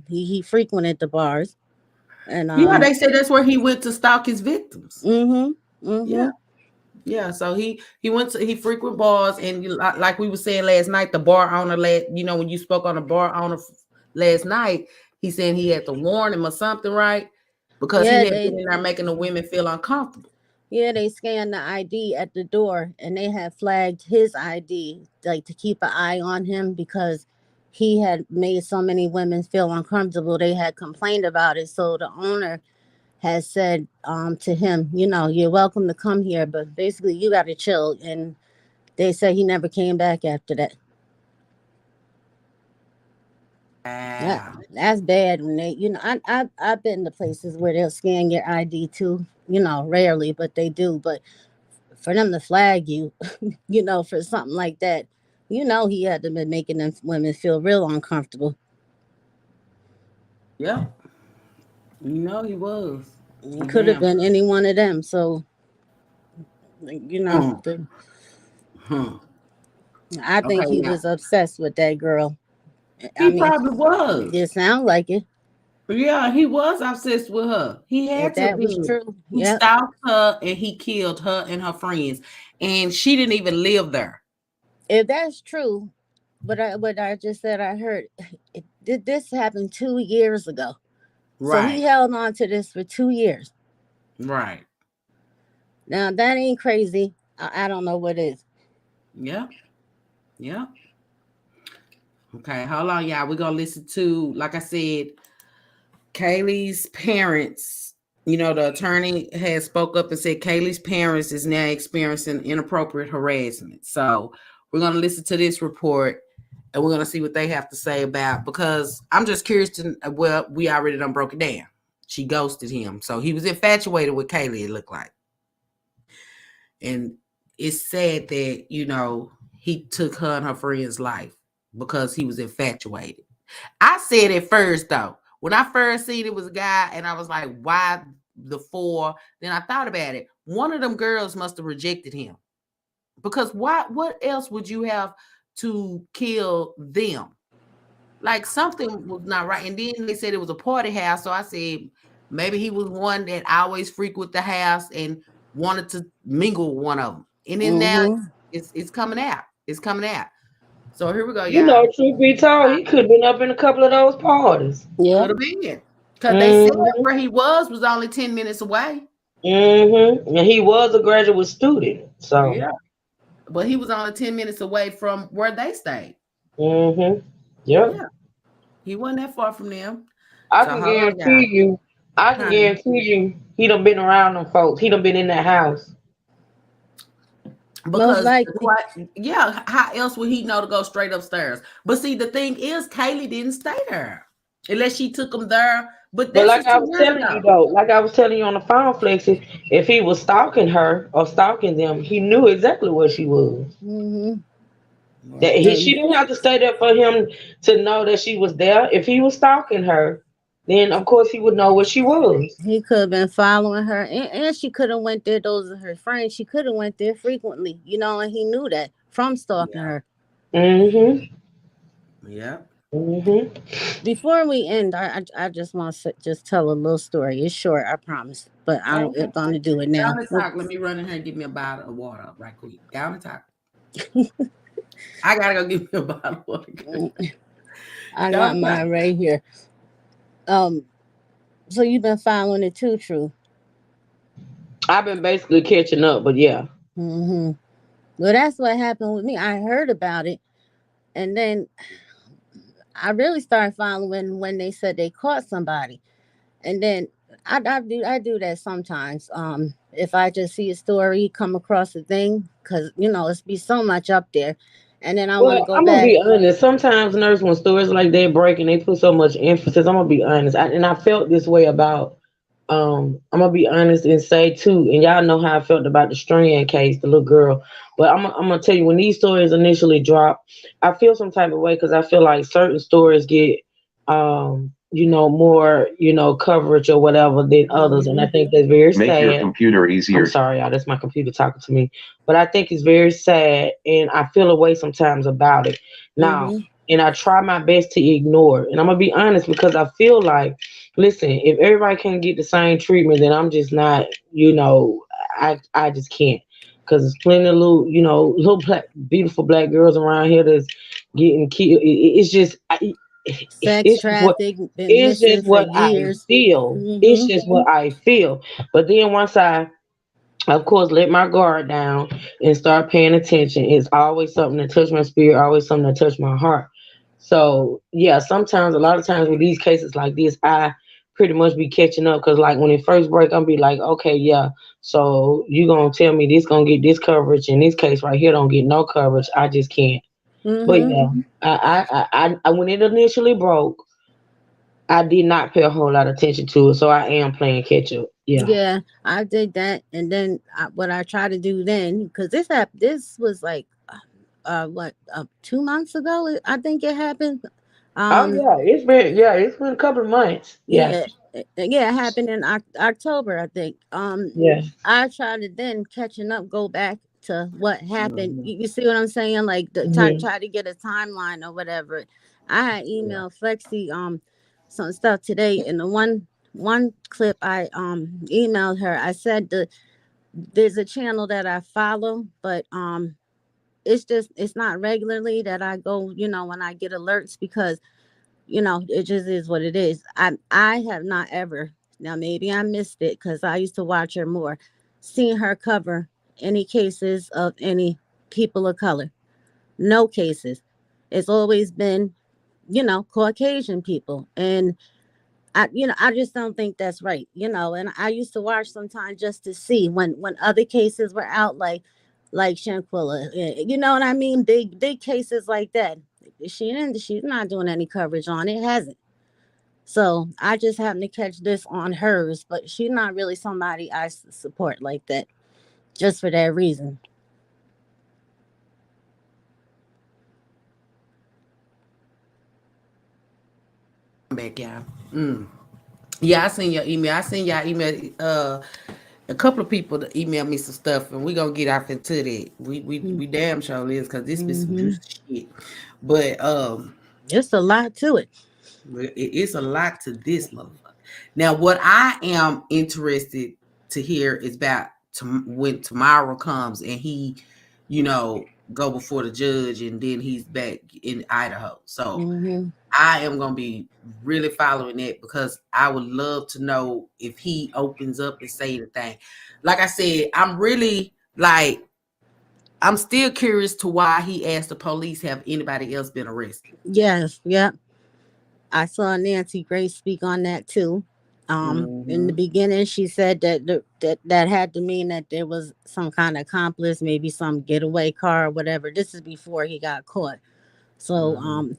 I: he frequented the bars, and
E: yeah, they said that's where he went to stalk his victims. Yeah. So he frequent bars, and like we were saying last night, the bar owner when you spoke on the bar owner last night, he said he had to warn him or something, right? Because he had been in there making the women feel uncomfortable.
I: Yeah, they scanned the ID at the door, and they had flagged his ID, like to keep an eye on him because he had made so many women feel uncomfortable. They had complained about it, so the owner has said to him, you're welcome to come here, but basically you got to chill. And they said he never came back after that. That's bad when they, I've been to places where they'll scan your ID too, rarely, but they do. But for them to flag you, for something like that, he had to be making them women feel real uncomfortable.
E: Yeah. He was.
I: It could have been any one of them. So, I think he was obsessed with that girl.
E: He probably was.
I: It sounds like it.
E: Yeah, he was obsessed with her. He had to
I: that
E: be.
I: Was true.
E: He stalked her and he killed her and her friends, and she didn't even live there.
I: If that's true, what I just said, I heard this happened 2 years ago. Right. So he held on to this for 2 years.
E: Right.
I: Now that ain't crazy. I don't know what is.
E: Yeah. Yeah. Okay, hold on, y'all. We're gonna listen to, like I said, Kaylee's parents. The attorney has spoke up and said Kaylee's parents is now experiencing inappropriate harassment. So we're gonna listen to this report and we're gonna see what they have to say about, because I'm just curious to. Well, we already done broke it down. She ghosted him, so he was infatuated with Kaylee. It looked like, and it's sad that he took her and her friend's life because he was infatuated. I said at first, though, when I first seen it was a guy, and I was like, why the four? Then I thought about it. One of them girls must have rejected him, because what else would you have to kill them? Like, something was not right. And then they said it was a party house, so I said maybe he was one that always frequented the house and wanted to mingle with one of them. And then now it's coming out. It's coming out. So here we go, y'all.
H: Truth be told, he could have been up in a couple of those parties.
E: Yeah. Could have been. Because they said where he was only 10 minutes away.
H: And he was a graduate student. So
E: yeah. But he was only 10 minutes away from where they stayed.
H: Yeah.
E: He wasn't that far from them.
H: I can guarantee you, he done been around them folks. He done been in that house.
E: Because how else would he know to go straight upstairs? But see, the thing is, Kaylee didn't stay there unless she took him there. But
H: like I was telling you though, like I was telling you on the phone, Flexi, if he was stalking her or stalking them, he knew exactly where she was. She didn't have to stay there for him to know that she was there. If he was stalking her, then of course he would know where she was.
I: He could have been following her, and she could have went there. Those are her friends. She could have went there frequently, and he knew that from stalking her.
E: Yeah.
I: Before we end, I just want to just tell a little story. It's short, I promise, but I'm going to do it now.
E: Let me run in here and give me a bottle of water right quick. Down and talk. I gotta go get me a bottle of water.
I: I got mine right here. So you've been following it too, True?
H: I've been basically catching up, but yeah.
I: Well, that's what happened with me. I heard about it, and then I really started following when they said they caught somebody, and then I do that sometimes. If I just see a story, come across a thing, because it's be so much up there. And then I want to go back. I'm
H: gonna be honest. Sometimes, nurse, when stories like that break and they put so much emphasis, I'm gonna be honest. I felt this way about. I'm gonna be honest and say too, and y'all know how I felt about the Strand case, the little girl. But I'm gonna tell you, when these stories initially drop, I feel some type of way because I feel like certain stories get more, coverage or whatever than others. And I think that's very
J: Make
H: sad.
J: your computer easier.
H: I'm sorry, y'all. That's my computer talking to me. But I think it's very sad, and I feel a way sometimes about it. Now, and I try my best to ignore it. And I'm gonna be honest because I feel like, listen, if everybody can get the same treatment, then I'm just not, I just can't. Because there's plenty of little black, beautiful black girls around here that's getting killed. It's just,
I: Sex
H: it's just what
I: traffic, been
H: it's
I: missing
H: just
I: for
H: what I
I: years.
H: feel. It's just what I feel. But then once I, of course, let my guard down and start paying attention, it's always something that touch my spirit, always something that touch my heart. So yeah, sometimes, a lot of times with these cases like this, I pretty much be catching up because like when it first break, I'm be like, okay, yeah, so you gonna tell me this gonna get this coverage and this case right here don't get no coverage. I just can't. But yeah, I when it initially broke, I did not pay a whole lot of attention to it, so I am playing catch up. Yeah.
I: Yeah, I did that, and then what I tried to do then, because this was like, what, 2 months ago, I think it happened.
H: Oh yeah, it's been a couple of months. Yeah.
I: Yeah, yeah, it happened in October, I think.
H: Yeah.
I: I tried to then catching up, go back to what happened. You see what I'm saying? Like
H: Mhm.
I: try to get a timeline or whatever. I had emailed Flexi some stuff today, and the one clip I emailed her. I said there's a channel that I follow, but it's not regularly that I go. When I get alerts because it just is what it is. I have not ever, now maybe I missed it because I used to watch her more, seen her cover any cases of any people of color. No cases. It's always been, Caucasian people. And I just don't think that's right, and I used to watch sometimes just to see when other cases were out, like Shanquilla, you know what I mean? Big cases like that. She's not doing any coverage on it, hasn't. So I just happened to catch this on hers, but she's not really somebody I support like that, just for that reason.
E: Back, y'all. Yeah, I seen your email. I seen y'all email. A couple of people to email me some stuff, and we gonna get off into that. We damn sure is because this be some juicy shit. But
I: Just a lot to it.
E: it's a lot to this motherfucker. Now, what I am interested to hear is about when tomorrow comes and he, go before the judge, and then he's back in Idaho. So I am gonna be really following that because I would love to know if he opens up and say anything. Like I said, I'm still curious to why he asked the police, have anybody else been arrested?
I: Yes, yeah. I saw Nancy Grace speak on that too. In the beginning, she said that had to mean that there was some kind of accomplice, maybe some getaway car or whatever. This is before he got caught. So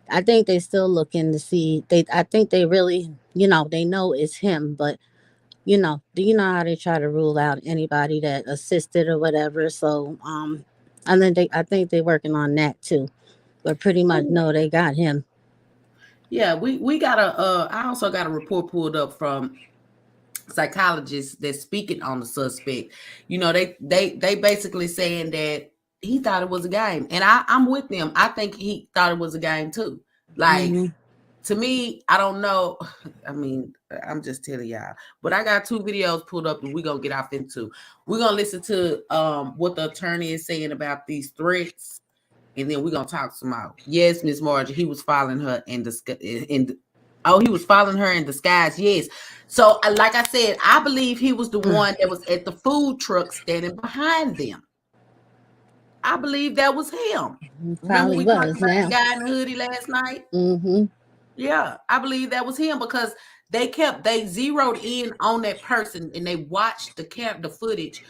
I: I think they still looking to see. I think they really, they know it's him, but do you know how they try to rule out anybody that assisted or whatever? So I think they're working on that too, but pretty much no, they got him.
E: Yeah, we got I also got a report pulled up from psychologists that's speaking on the suspect. They basically saying that he thought it was a game, and I'm with them. I think he thought it was a game too. Like, to me, I don't know. I mean, I'm just telling y'all. But I got 2 videos pulled up, and we're gonna get off into. We're gonna listen to what the attorney is saying about these threats, and then we're gonna talk some more. Yes, Miss Margie, he was following her he was following her in disguise. Yes. So, like I said, I believe he was the one that was at the food truck standing behind them. I believe that was him. Remember we talked about the guy in the hoodie last night? Yeah, I believe that was him because they zeroed in on that person and they watched the footage,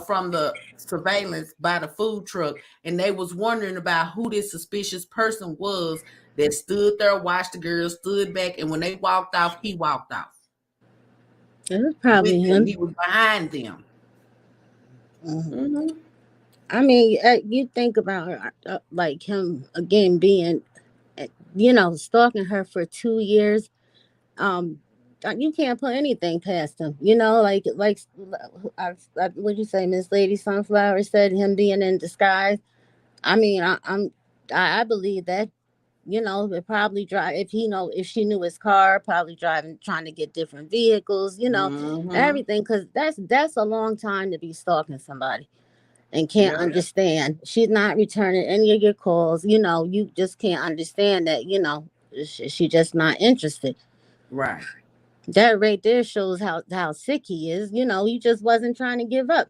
E: from the surveillance by the food truck, and they was wondering about who this suspicious person was that stood there, watched the girls, stood back, and when they walked off, he walked off.
I: It was probably him.
E: He was behind them.
I: I mean, you think about like him again being stalking her for 2 years. You can't put anything past him. What'd you say, Miss Lady Sunflower said him being in disguise. I mean, I believe that. It probably drive if she knew his car, probably driving, trying to get different vehicles, everything. Because that's a long time to be stalking somebody and can't understand. She's not returning any of your calls. You just can't understand that. She just not interested.
E: Right.
I: That right there shows how sick he is. He just wasn't trying to give up.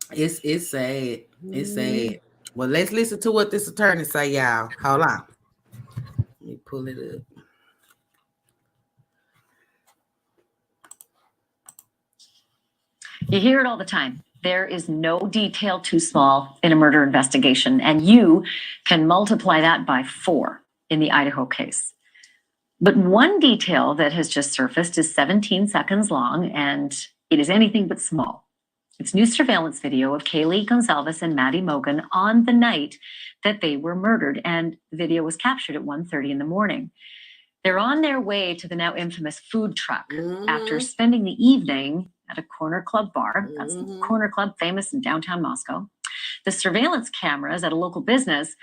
E: It's sad. It's sad. Well, let's listen to what this attorney say, y'all. Hold on. Let me pull it up.
J: You hear it all the time. There is no detail too small in a murder investigation, and you can multiply that by 4 in the Idaho case. But one detail that has just surfaced is 17 seconds long, and it is anything but small. It's new surveillance video of Kaylee Gonzalez and Maddie Mogan on the night that they were murdered, and the video was captured at 1:30 in the morning. They're on their way to the now infamous food truck after spending the evening at a corner club bar. That's the corner club, famous in downtown Moscow. The surveillance cameras at a local business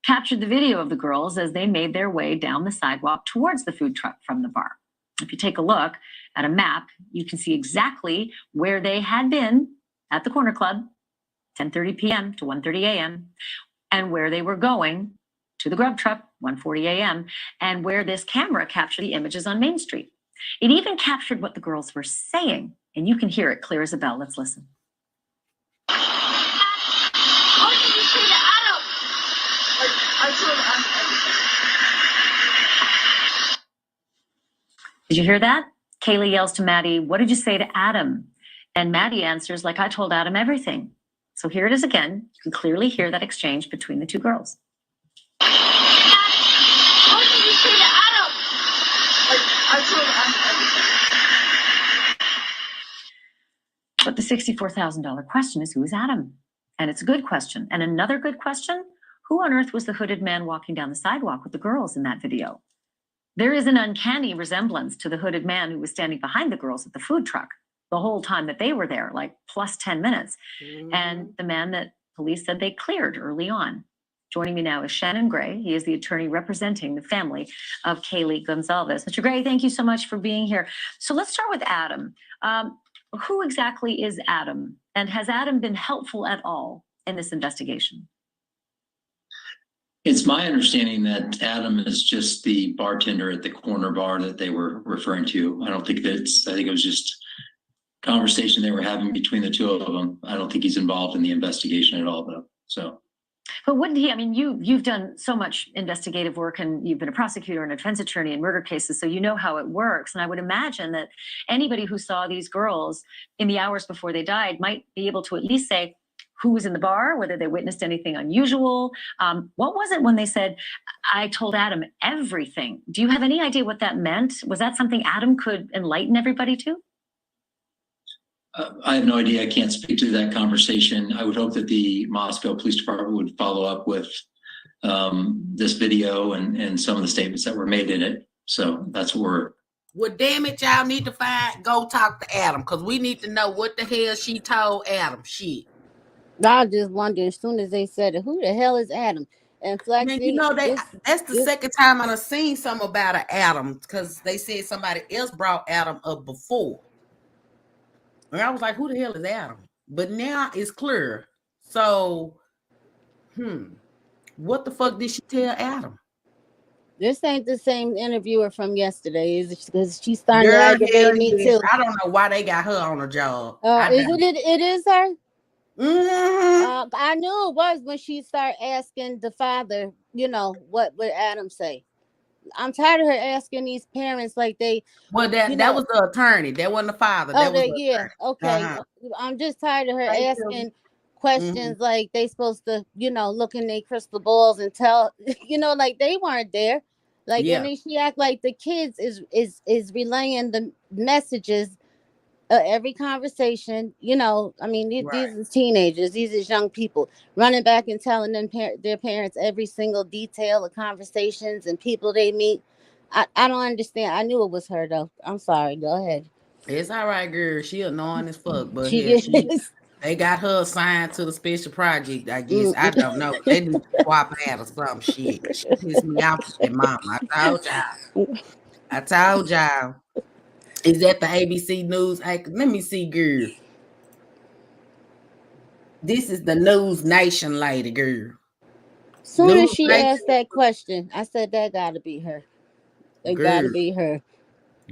J: captured the video of the girls as they made their way down the sidewalk towards the food truck from the bar. If you take a look at a map, you can see exactly where they had been at the corner club, 10:30 p.m. to 1:30 a.m., and where they were going to the grub truck, 1:40 a.m., and where this camera captured the images on Main Street. It even captured what the girls were saying, and you can hear it clear as a bell. Let's listen.
C: What did you say to Adam? I told Adam everything.
J: Did you hear that? Kaylee yells to Maddie, "What did you say to Adam?" And Maddie answers, "Like I told Adam everything." So here it is again. You can clearly hear that exchange between the two girls.
C: What did you say to Adam? I told Adam everything.
J: But the $64,000 question is, who is Adam? And it's a good question. And another good question, who on earth was the hooded man walking down the sidewalk with the girls in that video? There is an uncanny resemblance to the hooded man who was standing behind the girls at the food truck the whole time that they were there, like plus 10 minutes. And the man that police said they cleared early on. Joining me now is Shannon Gray. He is the attorney representing the family of Kaylee Gonzalez. Mr. Gray, thank you so much for being here. So let's start with Adam. Who exactly is Adam? And has Adam been helpful at all in this investigation?
K: It's my understanding that Adam is just the bartender at the corner bar that they were referring to. I think it was just conversation they were having between the two of them. I don't think he's involved in the investigation at all, though. So,
J: but wouldn't he? I mean, you've done so much investigative work, and you've been a prosecutor and a defense attorney in murder cases, so you know how it works. And I would imagine that anybody who saw these girls in the hours before they died might be able to at least say who was in the bar, whether they witnessed anything unusual. What was it when they said, "I told Adam everything"? Do you have any idea what that meant? Was that something Adam could enlighten everybody to?
K: I have no idea. I can't speak to that conversation. I would hope that the Moscow Police Department would follow up with this video and some of the statements that were made in it. So that's what we're.
E: Well, damn it, y'all need to go talk to Adam, because we need to know what the hell she told Adam. Shit.
I: I just wondering, as soon as they said it, who the hell is Adam? And Flex,
E: man, that's the second time I've seen something about an Adam, because they said somebody else brought Adam up before. And I was like, who the hell is Adam? But now it's clear. So, what the fuck did she tell Adam?
I: This ain't the same interviewer from yesterday, is it? Because she's starting to aggravate me too.
E: I don't know why they got her on the job.
I: It is her?
E: Mm-hmm.
I: I knew it was when she started asking the father, what would Adam say? I'm tired of her asking these parents like they.
E: Well, that was the attorney. That wasn't the father.
I: Okay. I'm just tired of her asking questions like they supposed to, look in their crystal balls and tell, like they weren't there. Like, and then she act like the kids is relaying the messages Every conversation, I mean, these
E: Right.
I: are teenagers, these are young people running back and telling their parents every single detail of conversations and people they meet. I don't understand. I knew it was her though. I'm sorry. Go ahead.
E: It's all right, girl. She annoying as fuck, but
I: She
E: here
I: is.
E: they got her assigned to the special project. I guess I
I: Mm-mm.
E: don't know. They need to swap out or some shit. She pissed me off with that mom. I told y'all. Is that the ABC News? Let me see, girl. This is the News Nation lady, girl.
I: Soon as
E: News
I: she
E: Nation,
I: asked that question, I said that gotta be her. It gotta
E: girl,
I: be her.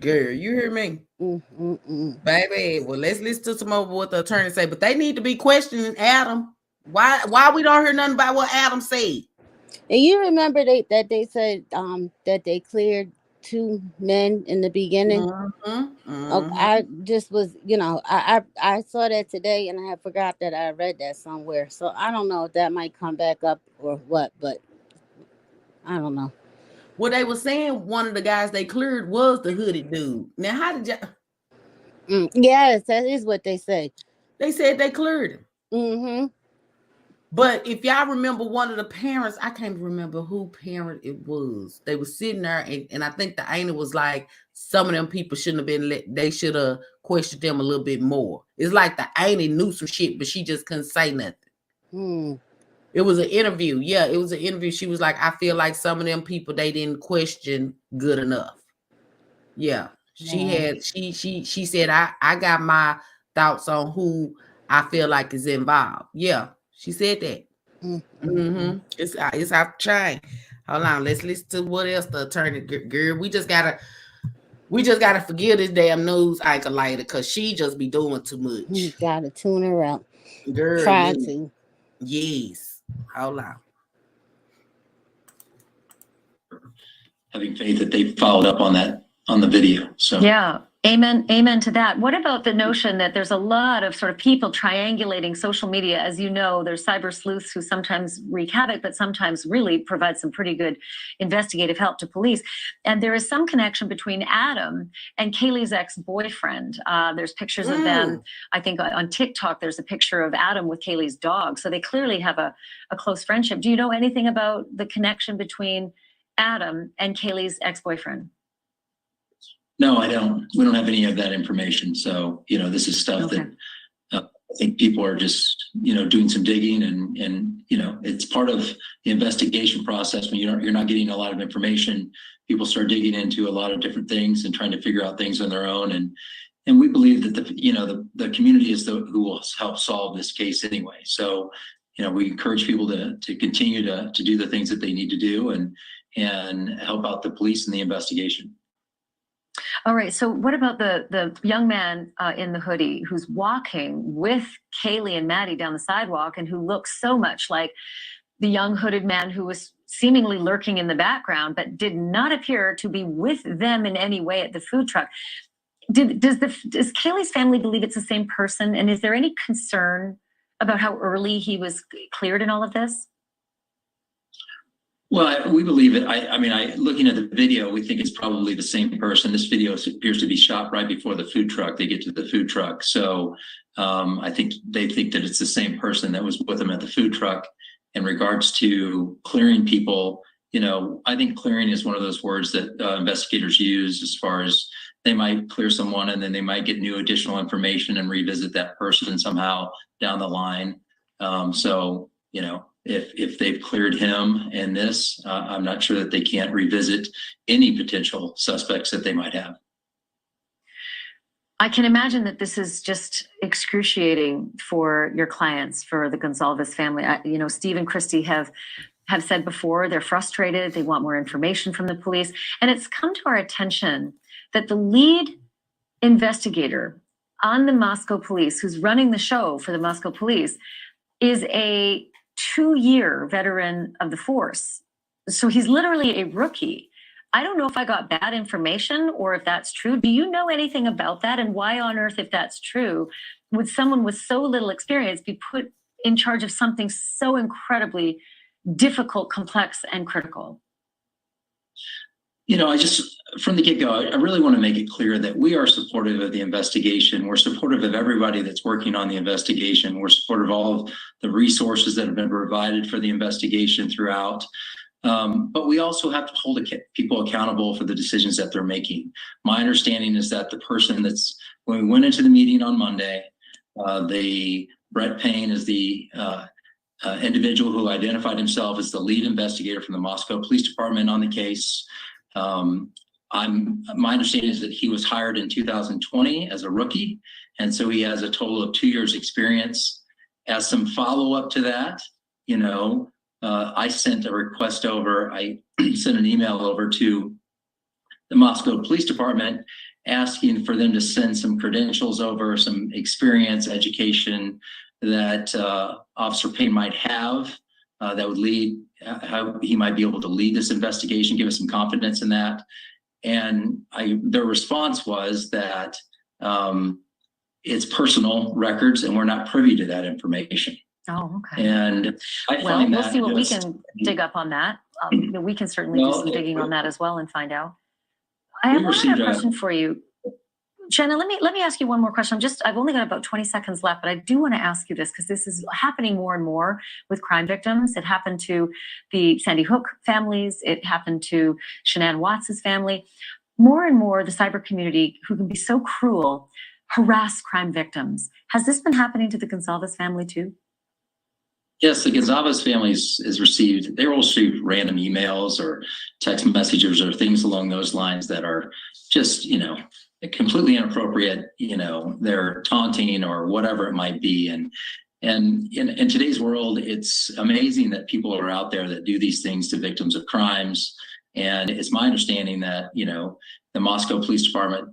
E: girl. You hear me,
I: Mm-mm-mm.
E: baby? Well, let's listen to some of what the attorney say. But they need to be questioning Adam. Why we don't hear nothing about what Adam said?
I: And you remember that they said that they cleared 2 men in the beginning. I just was, I saw that today and I had forgot that I read that somewhere. So I don't know if that might come back up or what, but I don't know.
E: Well, they were saying one of the guys they cleared was the hooded dude. Now, how did y'all?
I: Yes, that is what they say.
E: They said they cleared him.
I: Mm-hmm.
E: But if y'all remember one of the parents, I can't remember who parent it was. They were sitting there, and I think the auntie was like, some of them people shouldn't have been they should have questioned them a little bit more. It's like the auntie knew some shit, but she just couldn't say nothing. It was an interview. Yeah, it was an interview. She was like, I feel like some of them people, they didn't question good enough. Yeah. She said, I got my thoughts on who I feel like is involved. Yeah. She said that. It's out the chain. Hold on, let's listen to what else the attorney girl. We just gotta forgive this damn news anchor later, cause she just be doing too much.
I: You gotta tune her out.
E: Girl,
I: Try to.
E: Yes. Hold on.
K: Having faith that they followed up on the video. So
J: yeah. Amen to that. What about the notion that there's a lot of sort of people triangulating social media? As you know, there's cyber sleuths who sometimes wreak havoc, but sometimes really provide some pretty good investigative help to police. And there is some connection between Adam and Kaylee's ex-boyfriend. There's pictures of them. I think on TikTok, there's a picture of Adam with Kaylee's dog. So they clearly have a close friendship. Do you know anything about the connection between Adam and Kaylee's ex-boyfriend?
K: No, I don't. We don't have any of that information. So, this is stuff that I think people are just, doing some digging and it's part of the investigation process. When you're not getting a lot of information, people start digging into a lot of different things and trying to figure out things on their own. And we believe that the community is who will help solve this case anyway. So, we encourage people to continue to do the things that they need to do and help out the police in the investigation.
J: All right. So what about the young man in the hoodie who's walking with Kaylee and Maddie down the sidewalk and who looks so much like the young hooded man who was seemingly lurking in the background, but did not appear to be with them in any way at the food truck? Does Kaylee's family believe it's the same person? And is there any concern about how early he was cleared in all of this?
K: Well, we believe it. Looking at the video, we think it's probably the same person. This video appears to be shot right before the food truck. They get to the food truck. So I think they think that it's the same person that was with them at the food truck. In regards to clearing people, I think clearing is one of those words that investigators use as far as they might clear someone and then they might get new additional information and revisit that person somehow down the line. If they've cleared him in this, I'm not sure that they can't revisit any potential suspects that they might have.
J: I can imagine that this is just excruciating for your clients, for the Gonzalez family. Steve and Christy have said before, they're frustrated. They want more information from the police. And it's come to our attention that the lead investigator on the Moscow police, who's running the show for the Moscow police, is a 2-year veteran of the force. So he's literally a rookie. I don't know if I got bad information or if that's true. Do you know anything about that? And why on earth, if that's true, would someone with so little experience be put in charge of something so incredibly difficult, complex, and critical?
K: I just, from the get-go, I really want to make it clear that we are supportive of the investigation. We're supportive of everybody that's working on the investigation. We're supportive of all of the resources that have been provided for the investigation throughout. But we also have to hold people accountable for the decisions that they're making. My understanding is that the person when we went into the meeting on Monday, Brett Payne is the individual who identified himself as the lead investigator from the Moscow Police Department on the case. My understanding is that he was hired in 2020 as a rookie, and so he has a total of 2 years experience. As some follow-up to that, I sent a request over. I sent an email over to the Moscow Police Department asking for them to send some credentials over, some experience, education that Officer Payne might have that would lead, how he might be able to lead this investigation, give us some confidence in that. And their response was that it's personal records and we're not privy to that information.
J: Oh, okay.
K: And
J: we'll see what we can dig up on that. We can certainly do some digging on that as well and find out. I have one other question for you. Jenna, let me ask you one more question. I've only got about 20 seconds left, but I do want to ask you this because this is happening more and more with crime victims. It happened to the Sandy Hook families. It happened to Shanann Watts' family. More and more, the cyber community, who can be so cruel, harass crime victims. Has this been happening to the Gonzalez family too?
K: Yes, the Gonzalez family they will receive random emails or text messages or things along those lines that are just, completely inappropriate. They're taunting or whatever it might be. And in today's world, it's amazing that people are out there that do these things to victims of crimes. And it's my understanding that, the Moscow Police Department,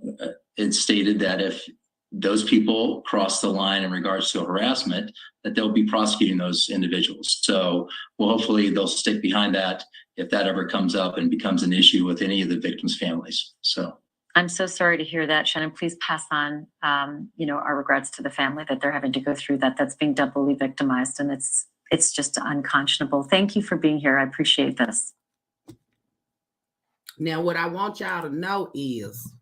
K: it stated that if those people cross the line in regards to harassment, that they'll be prosecuting those individuals. So hopefully they'll stick behind that if that ever comes up and becomes an issue with any of the victims' families. So
J: I'm so sorry to hear that, Shannon. Please pass on, our regrets to the family that they're having to go through that. That's being doubly victimized, and it's just unconscionable. Thank you for being here. I appreciate this.
E: Now, what I want y'all to know is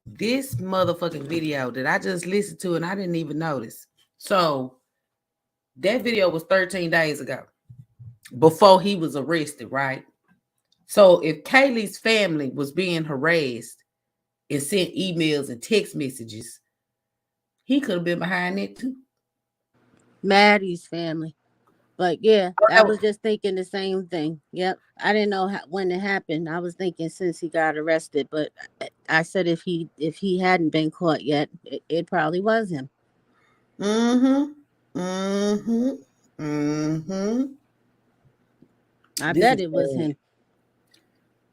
E: this motherfucking video that I just listened to and I didn't even notice. So that video was 13 days ago before he was arrested, right? So if Kaylee's family was being harassed and sent emails and text messages, he could have been behind it too.
I: Maddie's family. But yeah, I was just thinking the same thing. Yep. I didn't know when it happened. I was thinking since he got arrested, but I said if he hadn't been caught yet, it probably was him. I bet it was him.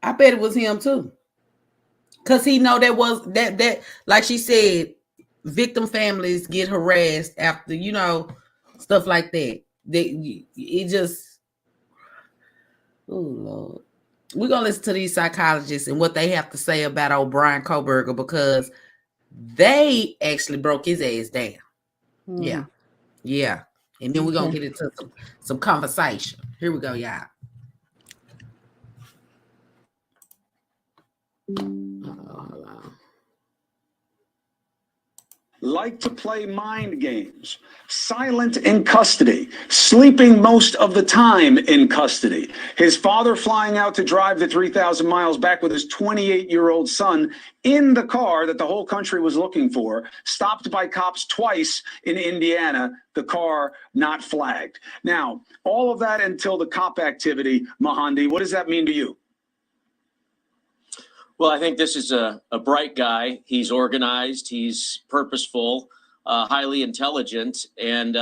E: I bet it was him too. Cause he know that was that like she said, victim families get harassed after, stuff like that. Oh Lord. We're gonna listen to these psychologists and what they have to say about old Brian Koberger because they actually broke his ass down. Yeah. And then we're gonna get into some conversation. Here we go, y'all. Hold on.
L: Like to play mind games, silent in custody, sleeping most of the time in custody. His father flying out to drive the 3,000 miles back with his 28-year-old son in the car that the whole country was looking for, stopped by cops twice in Indiana, the car not flagged. Now, all of that until the cop activity, Mahandi, what does that mean to you?
M: Well, I think this is a bright guy. He's organized. He's purposeful, highly intelligent, and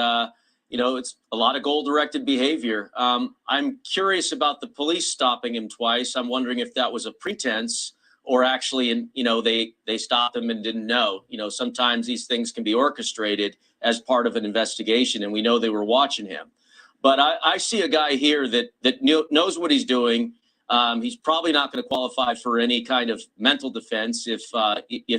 M: it's a lot of goal-directed behavior. I'm curious about the police stopping him twice. I'm wondering if that was a pretense or actually, they stopped him and didn't know. Sometimes these things can be orchestrated as part of an investigation, and we know they were watching him. But I see a guy here that knows what he's doing. He's probably not going to qualify for any kind of mental defense if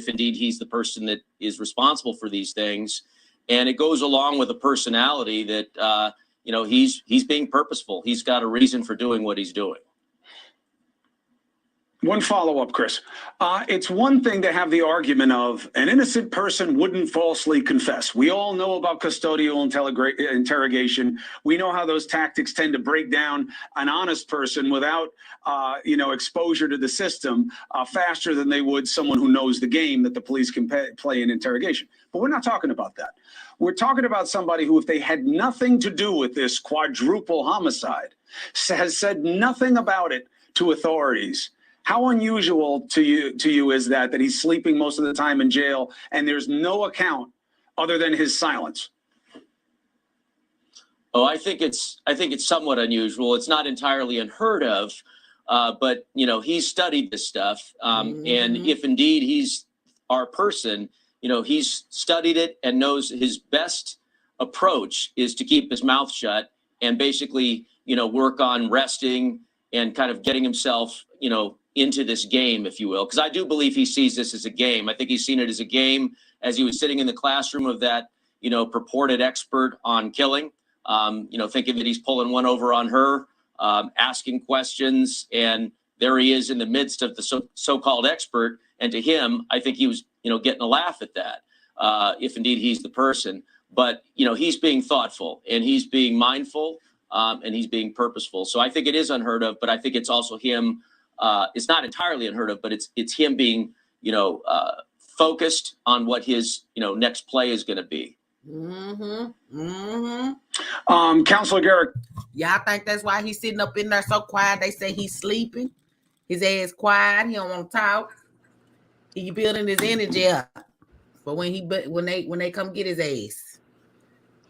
M: indeed he's the person that is responsible for these things. And it goes along with a personality that, he's being purposeful. He's got a reason for doing what he's doing.
L: One follow-up, Chris. It's one thing to have the argument of an innocent person wouldn't falsely confess. We all know about custodial interrogation. We know how those tactics tend to break down an honest person without, exposure to the system faster than they would someone who knows the game that the police can play in interrogation. But we're not talking about that. We're talking about somebody who, if they had nothing to do with this quadruple homicide, has said nothing about it to authorities. How unusual to you is that he's sleeping most of the time in jail and there's no account other than his silence?
M: Oh, I think it's somewhat unusual. It's not entirely unheard of, but he's studied this stuff, and if indeed he's our person, he's studied it and knows his best approach is to keep his mouth shut and basically work on resting and kind of getting himself into this game, if you will, because I do believe he sees this as a game. I think he's seen it as a game as he was sitting in the classroom of that, purported expert on killing. Think of it, he's pulling one over on her, asking questions, and there he is in the midst of the so-called expert. And to him, I think he was, getting a laugh at that, if indeed he's the person. But, he's being thoughtful and he's being mindful, and he's being purposeful. So I think it is unheard of, but I think it's also him. It's not entirely unheard of, but it's him being, focused on what his, next play is going to be.
L: Counselor Garrett.
E: Y'all think that's why he's sitting up in there so quiet? They say he's sleeping. His ass quiet. He don't want to talk. He building his energy up for when they come get his ass.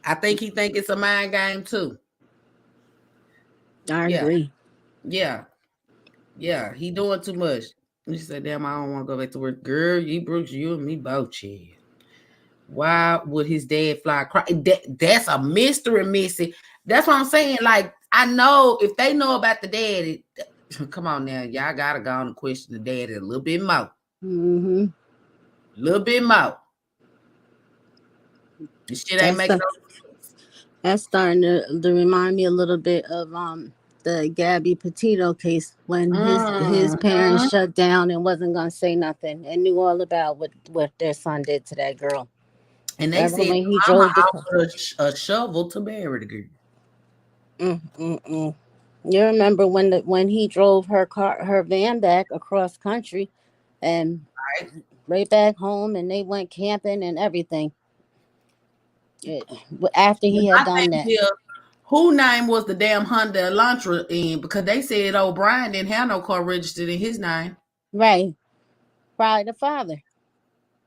E: I think he think it's a mind game too.
I: I agree.
E: Yeah, he doing too much. He said, "Damn, I don't want to go back to work." Girl, Brooks, you and me both, shit. Why would his dad fly across? That's a mystery, Missy. That's what I'm saying. Like, I know if they know about the daddy, come on now, y'all gotta go on and question the daddy a little bit more. A little bit more. This shit ain't making no sense.
I: That's starting to remind me a little bit of the Gabby Petito case when his parents shut down and wasn't gonna say nothing and knew all about what their son did to that girl.
E: And they said he drove a shovel to bury the girl.
I: You remember when he drove her van back across country and right back home, and they went camping and everything. After he had done that.
E: Who name was the damn Honda Elantra in? Because they said O'Brien didn't have no car registered in his name.
I: Right. Probably the father.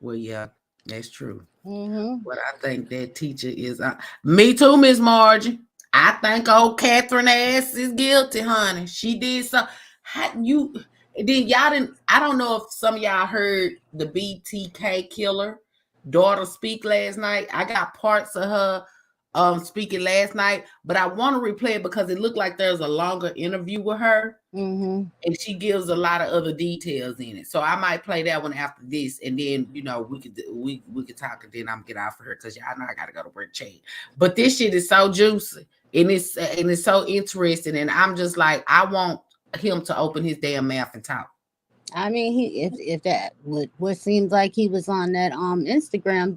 E: Well, yeah, that's true. But I think that teacher is me too, Miss Margie. I think old Catherine ass is guilty, honey. She did so. I don't know if some of y'all heard the BTK killer daughter speak last night. I got parts of her speaking last night, but I want to replay it because it looked like there's a longer interview with her, and she gives a lot of other details in it. So I might play that one after this, and then we could talk, and then I'm get off of her because y'all know I gotta go to work. But this shit is so juicy and it's so interesting, and I'm just like, I want him to open his damn mouth and talk.
I: I mean, if that what seems like he was on that Instagram,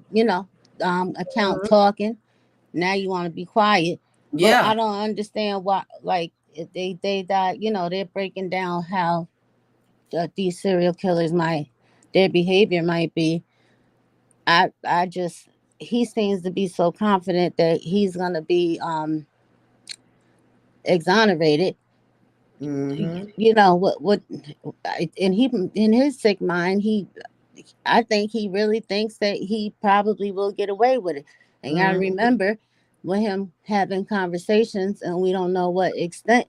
I: account talking. Now you want to be quiet.
E: Yeah.
I: But I don't understand why, like, if they died, they're breaking down how these serial killers their behavior might be. He seems to be so confident that he's going to be exonerated. What and he, in his sick mind, I think he really thinks that he probably will get away with it. And you gotta remember, with him having conversations, and we don't know what extent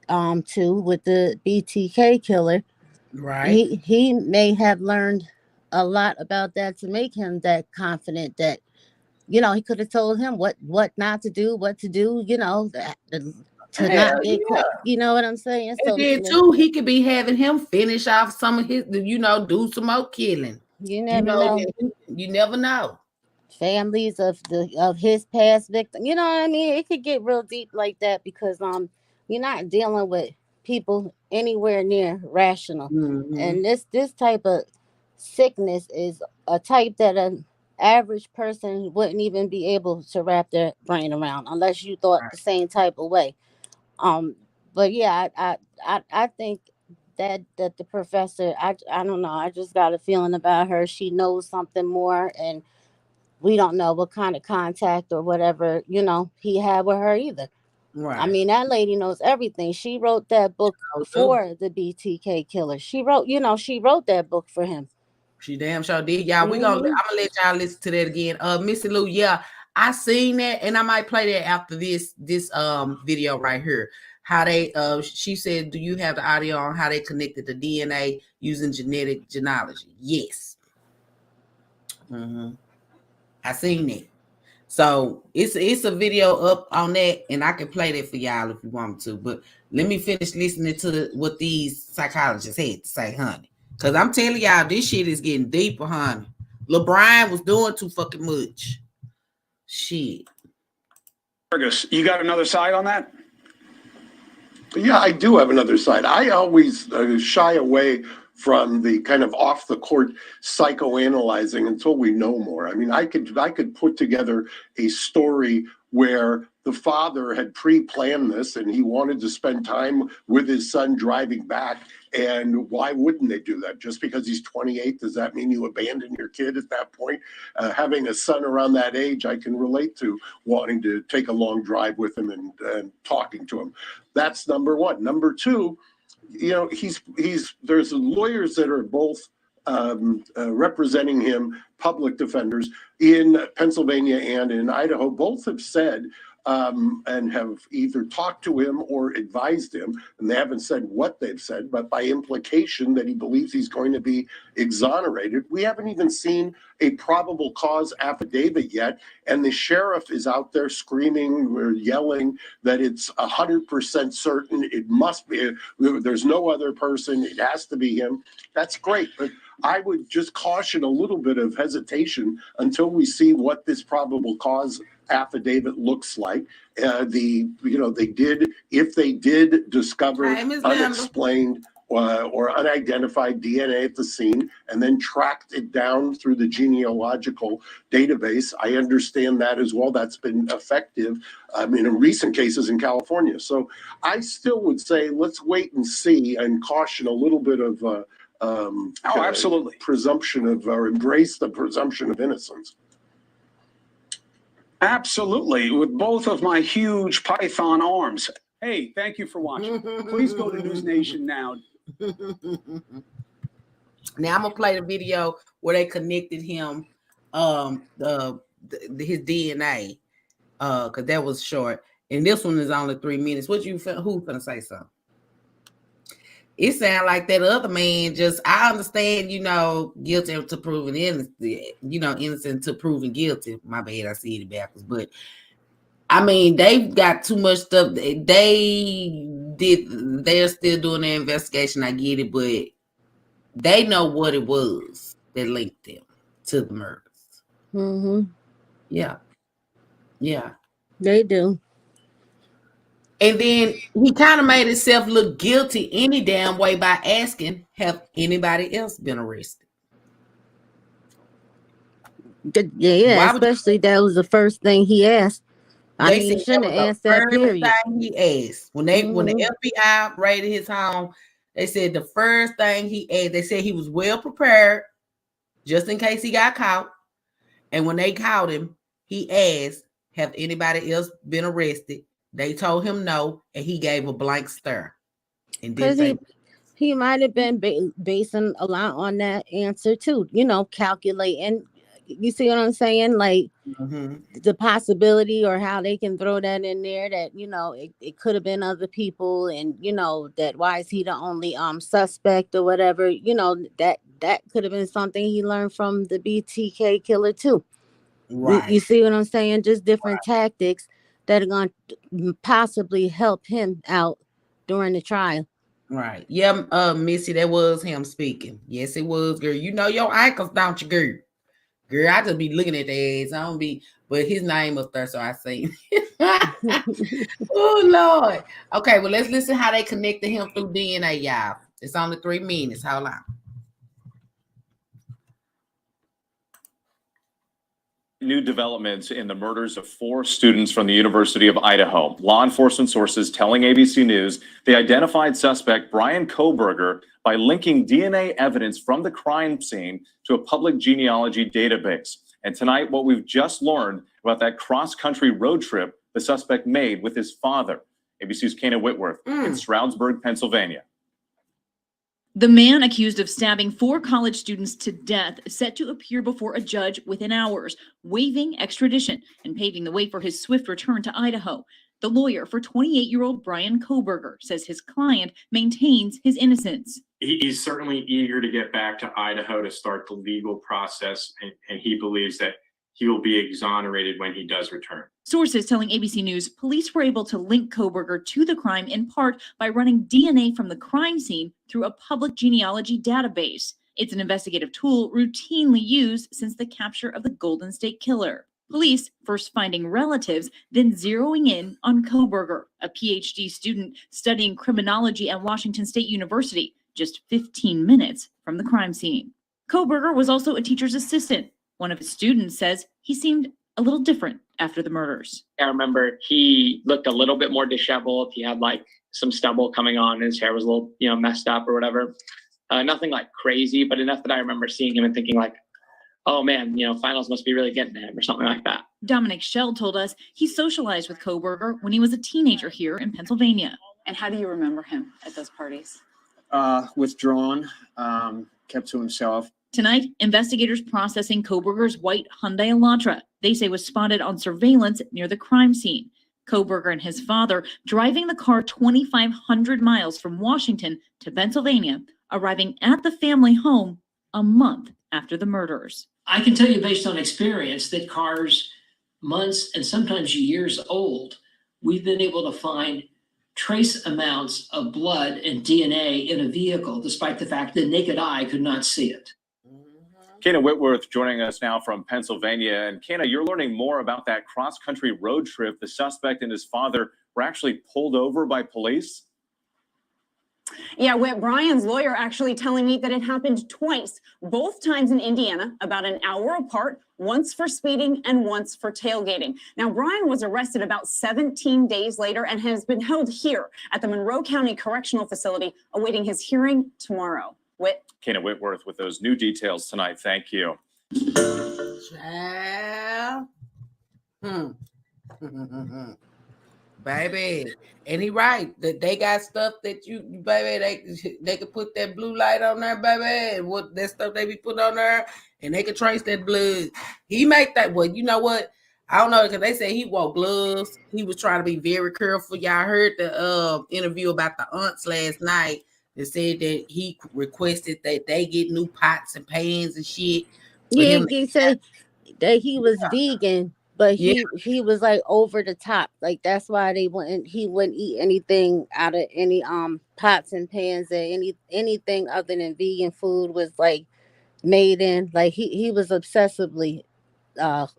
I: with the BTK killer,
E: right?
I: He may have learned a lot about that to make him that confident that he could have told him what not to do, what to do, to not get caught. You know what I'm saying?
E: And then too, he could be having him finish off some of his, do some more killing.
I: You never know.
E: You never know.
I: Families of his past victim. You know what I mean? It could get real deep like that because you're not dealing with people anywhere near rational.
E: Mhm.
I: And this type of sickness is a type that an average person wouldn't even be able to wrap their brain around unless you thought the same type of way. Um, but yeah, I think that the professor, I don't know, I just got a feeling about her. She knows something more, and we don't know what kind of contact or whatever he had with her either.
E: Right.
I: I mean, that lady knows everything. She wrote that book for the BTK killer. She wrote that book for him.
E: She damn sure did, y'all. I'm gonna let y'all listen to that again. Missy Lou, yeah, I seen that, and I might play that after this video right here. How they she said, do you have the audio on how they connected the DNA using genetic genealogy? Yes. I seen that. So it's a video up on that, and I can play that for y'all if you want me to. But let me finish listening to what these psychologists had to say, honey. Because I'm telling y'all, this shit is getting deeper, honey. LeBron was doing too fucking much. Shit.
L: Fergus, you got another side on that?
N: Yeah, I do have another side. I always shy away from the kind of off the court psychoanalyzing until we know more. I mean, I could put together a story where the father had pre-planned this and he wanted to spend time with his son driving back. And why wouldn't they do that? Just because he's 28, does that mean you abandon your kid at that point? Having a son around that age, I can relate to wanting to take a long drive with him and talking to him. That's number one. Number two, there's lawyers that are both representing him, public defenders in Pennsylvania and in Idaho. Both have said and have either talked to him or advised him, and they haven't said what they've said, but by implication that he believes he's going to be exonerated. We haven't even seen a probable cause affidavit yet, and the sheriff is out there screaming or yelling that it's 100% certain it must be, there's no other person, it has to be him. That's great, but I would just caution a little bit of hesitation until we see what this probable cause affidavit looks like. If they did discover unexplained or unidentified DNA at the scene and then tracked it down through the genealogical database, I understand that as well. That's been effective in recent cases in California. So I still would say let's wait and see and caution a little bit of
L: absolutely.
N: Presumption of, or embrace the presumption of innocence.
L: Absolutely, with both of my huge python arms. Hey, thank you for watching. Please go to News Nation now.
E: Now I'm gonna play the video where they connected him, his DNA, because that was short, and this one is only 3 minutes. Who's gonna say something? It sounds like that other man I understand, guilty to proving innocent, innocent to proving guilty. My bad, I see it backwards. But I mean, they've got too much stuff. They're still doing their investigation. I get it, but they know what it was that linked them to the murders.
I: Mm-hmm.
E: Yeah. Yeah.
I: They do.
E: And then he kind of made himself look guilty any damn way by asking, have anybody else been arrested?
I: Yeah, especially that was the first thing he asked. I mean, he shouldn't have asked that, period.
E: Thing he asked. When the FBI raided his home, they said the first thing he asked, they said he was well prepared just in case he got caught. And when they caught him, he asked, have anybody else been arrested? They told him no, and he gave a blank stare.
I: Because he might have been basing a lot on that answer too. Calculating. You see what I'm saying? Like the possibility or how they can throw that in there that it could have been other people, and that why is he the only suspect or whatever. That could have been something he learned from the BTK killer too.
E: Right.
I: You see what I'm saying? Just different tactics that are going to possibly help him out during the trial.
E: Right. Yeah, Missy, that was him speaking. Yes, it was, girl. You know your ankles, don't you, girl? Girl, I just be looking at the ads. I don't be, but his name up there, so I see. Oh Lord. Okay, well let's listen how they connected him through DNA, y'all. It's only 3 minutes. Hold on.
O: New developments in the murders of 4 students from the University of Idaho. Law enforcement sources telling ABC News they identified suspect Brian Kohberger by linking DNA evidence from the crime scene to a public genealogy database. And tonight, what we've just learned about that cross-country road trip the suspect made with his father. ABC's Kana Whitworth in Stroudsburg, Pennsylvania.
P: The man accused of stabbing 4 college students to death is set to appear before a judge within hours, waiving extradition and paving the way for his swift return to Idaho. The lawyer for 28-year-old Brian Kohberger says his client maintains his innocence.
Q: He's certainly eager to get back to Idaho to start the legal process, and he believes that he will be exonerated when he does return.
P: Sources telling ABC News police were able to link Kohberger to the crime in part by running DNA from the crime scene through a public genealogy database. It's an investigative tool routinely used since the capture of the Golden State Killer. Police first finding relatives, then zeroing in on Kohberger, a PhD student studying criminology at Washington State University, just 15 minutes from the crime scene. Kohberger was also a teacher's assistant. One of his students says he seemed a little different after the murders.
R: I remember he looked a little bit more disheveled. He had like some stubble coming on. His hair was a little, messed up or whatever. Nothing like crazy, but enough that I remember seeing him and thinking like, oh man, finals must be really getting to him or something like that.
P: Dominic Schell told us he socialized with Kohberger when he was a teenager here in Pennsylvania.
S: And how do you remember him at those parties?
T: Withdrawn, kept to himself.
P: Tonight, investigators processing Kohberger's white Hyundai Elantra, they say was spotted on surveillance near the crime scene. Kohberger and his father driving the car 2,500 miles from Washington to Pennsylvania, arriving at the family home a month after the murders.
U: I can tell you based on experience that cars months and sometimes years old, we've been able to find trace amounts of blood and DNA in a vehicle, despite the fact that naked eye could not see it.
O: Kana Whitworth joining us now from Pennsylvania. And Kana, you're learning more about that cross-country road trip. The suspect and his father were actually pulled over by police.
V: Yeah, with Brian's lawyer actually telling me that it happened twice, both times in Indiana, about an hour apart, once for speeding and once for tailgating. Now, Brian was arrested about 17 days later and has been held here at the Monroe County Correctional Facility, awaiting his hearing tomorrow.
O: Kana Whitworth with those new details tonight. Thank you.
E: Child. Baby, and he right that they got stuff that they could put that blue light on there, baby, and what that stuff they be putting on there, and they could trace that blood. He make that. Well, you know what? I don't know, because they say he wore gloves. He was trying to be very careful. Y'all heard the interview about the aunts last night. They said that he requested that they get new pots and pans and shit.
I: Yeah, he said that he was vegan, but he was like over the top. Like that's why he wouldn't eat anything out of any pots and pans or anything other than vegan food was like made in. Like he was obsessive with the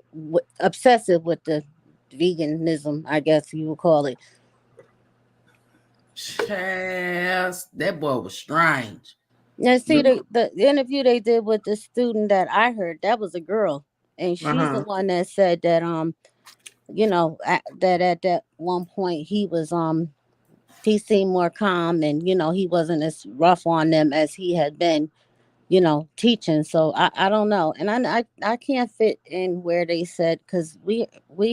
I: veganism, I guess you would call it.
E: That boy was strange.
I: Now, see, the interview they did with the student that I heard, that was a girl, and she's the one that said that that at that one point he was he seemed more calm, and he wasn't as rough on them as he had been teaching. So I don't know, and I can't fit in where they said, because we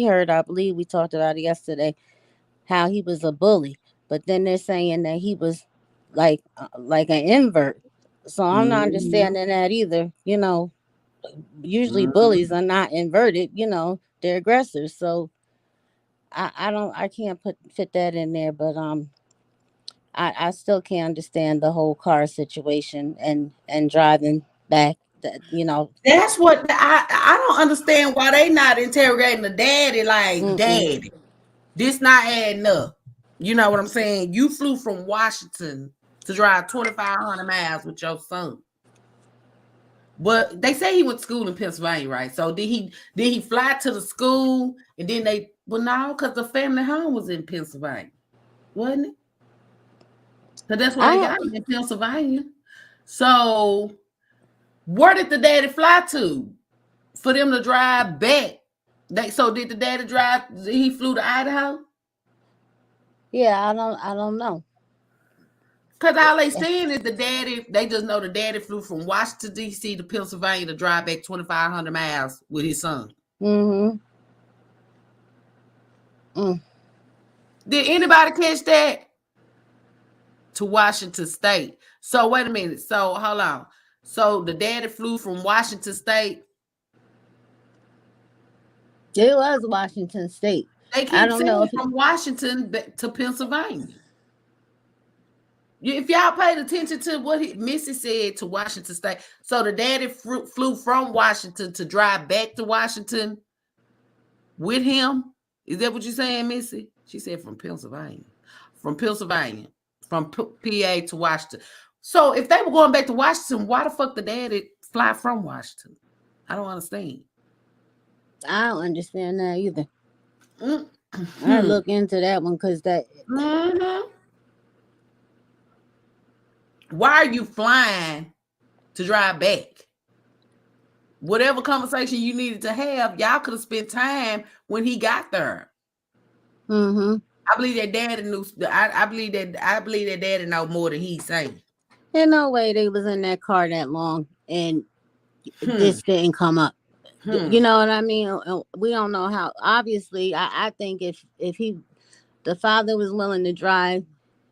I: heard, I believe we talked about it yesterday, how he was a bully. But then they're saying that he was like an invert. So I'm not understanding that either. Usually bullies are not inverted, they're aggressors. So I can't fit that in there, but I still can't understand the whole car situation and driving back.
E: That's what I don't understand, why they not interrogating the daddy like daddy. This not adding up. You know what I'm saying? You flew from Washington to drive 2,500 miles with your son. But they say he went to school in Pennsylvania, right? So did he fly to the school and then no, because the family home was in Pennsylvania, wasn't it? So that's where they got him, in Pennsylvania. So where did the daddy fly to for them to drive back? So did the daddy drive? He flew to Idaho?
I: Yeah, I don't know.
E: Because all they saying is they just know the daddy flew from Washington, D.C. to Pennsylvania to drive back 2,500 miles with his son.
I: Mm-hmm.
E: Did anybody catch that? To Washington State. So wait a minute. So hold on. So the daddy flew from Washington State.
I: It was Washington State.
E: They keep saying from Washington to Pennsylvania. If y'all paid attention to what Missy said to Washington State, so the daddy flew from Washington to drive back to Washington with him. Is that what you're saying, Missy? She said from Pennsylvania. From Pennsylvania. From PA to Washington. So if they were going back to Washington, why the fuck the daddy fly from Washington? I don't understand.
I: I don't understand that either. I look into that one because that.
E: Why are you flying to drive back? Whatever conversation you needed to have, y'all could have spent time when he got there.
I: Mm-hmm.
E: I believe that daddy knew. I believe that daddy know more than he's saying.
I: There's no way they was in that car that long and this didn't come up. You know what I mean? We don't know how. Obviously, I think if the father was willing to drive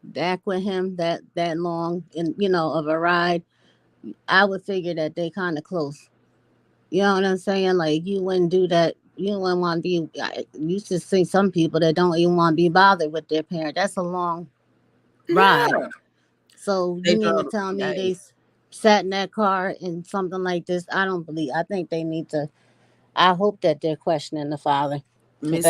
I: back with him that long and of a ride, I would figure that they kind of close. You know what I'm saying? Like you wouldn't do that. You wouldn't want to be. I used to see some people that don't even want to be bothered with their parent. That's a long ride.
E: Yeah.
I: So you mean to tell me they sat in that car in something like this? I don't believe. I think they need to. I hope that they're questioning the father.
E: Miss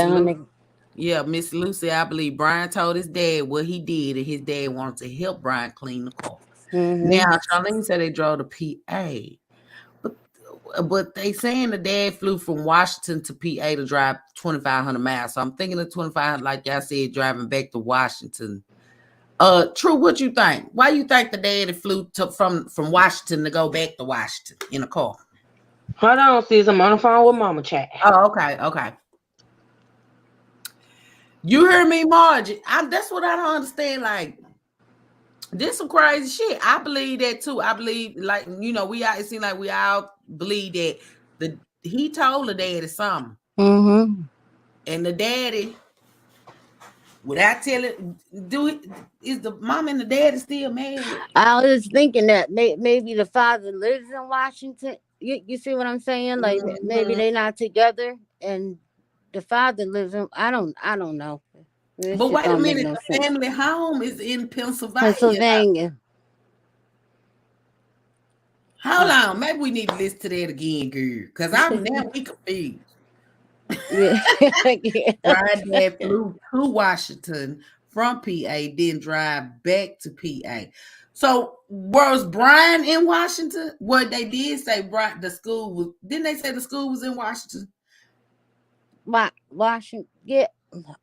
E: Lucy, I believe Brian told his dad what he did, and his dad wanted to help Brian clean the car.
I: Mm-hmm.
E: Now, Charlene said they drove to PA, but they saying the dad flew from Washington to PA to drive 2,500 miles. So I'm thinking of 2,500, like y'all said, driving back to Washington. True, what you think? Why you think the daddy flew from Washington to go back to Washington in a car?
H: Hold on, sis. I'm on the phone with Mama Chat.
E: Oh, okay. You hear me, Margie? That's what I don't understand. Like, this some crazy shit. I believe that too. I believe, like, it seems like we all believe that he told the daddy something.
I: Mm-hmm.
E: And the daddy, without telling, is the mom and the daddy still married?
I: I was thinking that maybe the father lives in Washington. You see what I'm saying? Like maybe they're not together, and the father lives in. I don't know.
E: But wait a minute, the family home is in Pennsylvania. Hold on, maybe we need to listen to that again, girl, because I'm now we confused.
I: Yeah.
E: Brian dad flew to Washington from PA, then drive back to PA. So was Brian in Washington? Well, they did say the school was. Didn't they say the school was in Washington?
I: Washington, yeah.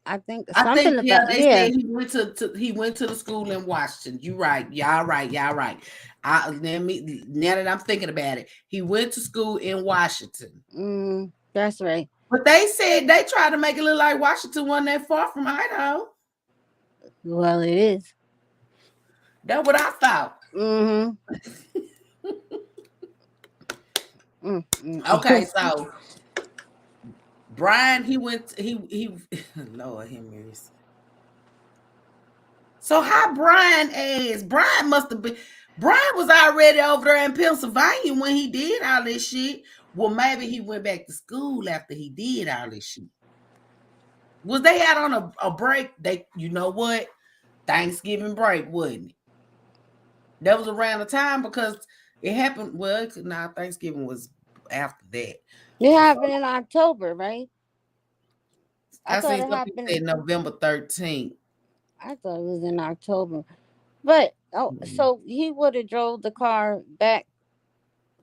I: I think
E: they said he went to the school in Washington. You right. Y'all right. Now that I'm thinking about it, he went to school in Washington.
I: That's right.
E: But they said they tried to make it look like Washington wasn't that far from Idaho.
I: Well, it is.
E: That's what I thought. Okay, so Brian, he Lord have mercy. So how Brian must have been. Brian was already over there in Pennsylvania when he did all this shit. Well, maybe he went back to school after he did all this shit. Was they out on a break? You know what? Thanksgiving break, wasn't it? That was around the time because it happened. Well, Thanksgiving was after that.
I: It happened in October, right?
E: I seen something said November 13th.
I: I thought it was in October. But so he would have drove the car back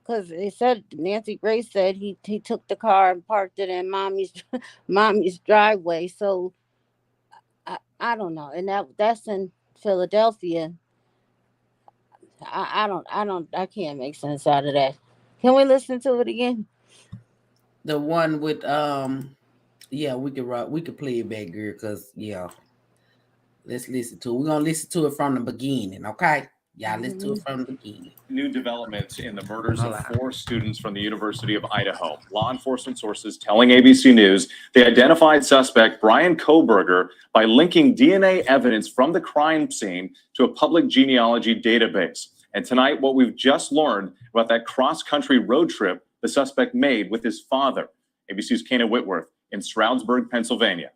I: because it said Nancy Grace said he took the car and parked it in mommy's driveway. So I don't know, and that's in Philadelphia. I can't make sense out of that. Can we listen to it again?
E: The one with yeah, we could play it back, girl, because yeah. Let's listen to it. We're gonna listen to it from the beginning, okay? Y'all listen to it from the beginning.
O: New developments in the murders of 4 students from the University of Idaho. Law enforcement sources telling ABC News they identified suspect Brian Kohberger by linking DNA evidence from the crime scene to a public genealogy database. And tonight, what we've just learned about that cross-country road trip the suspect made with his father. ABC's Kana Whitworth in Stroudsburg, Pennsylvania.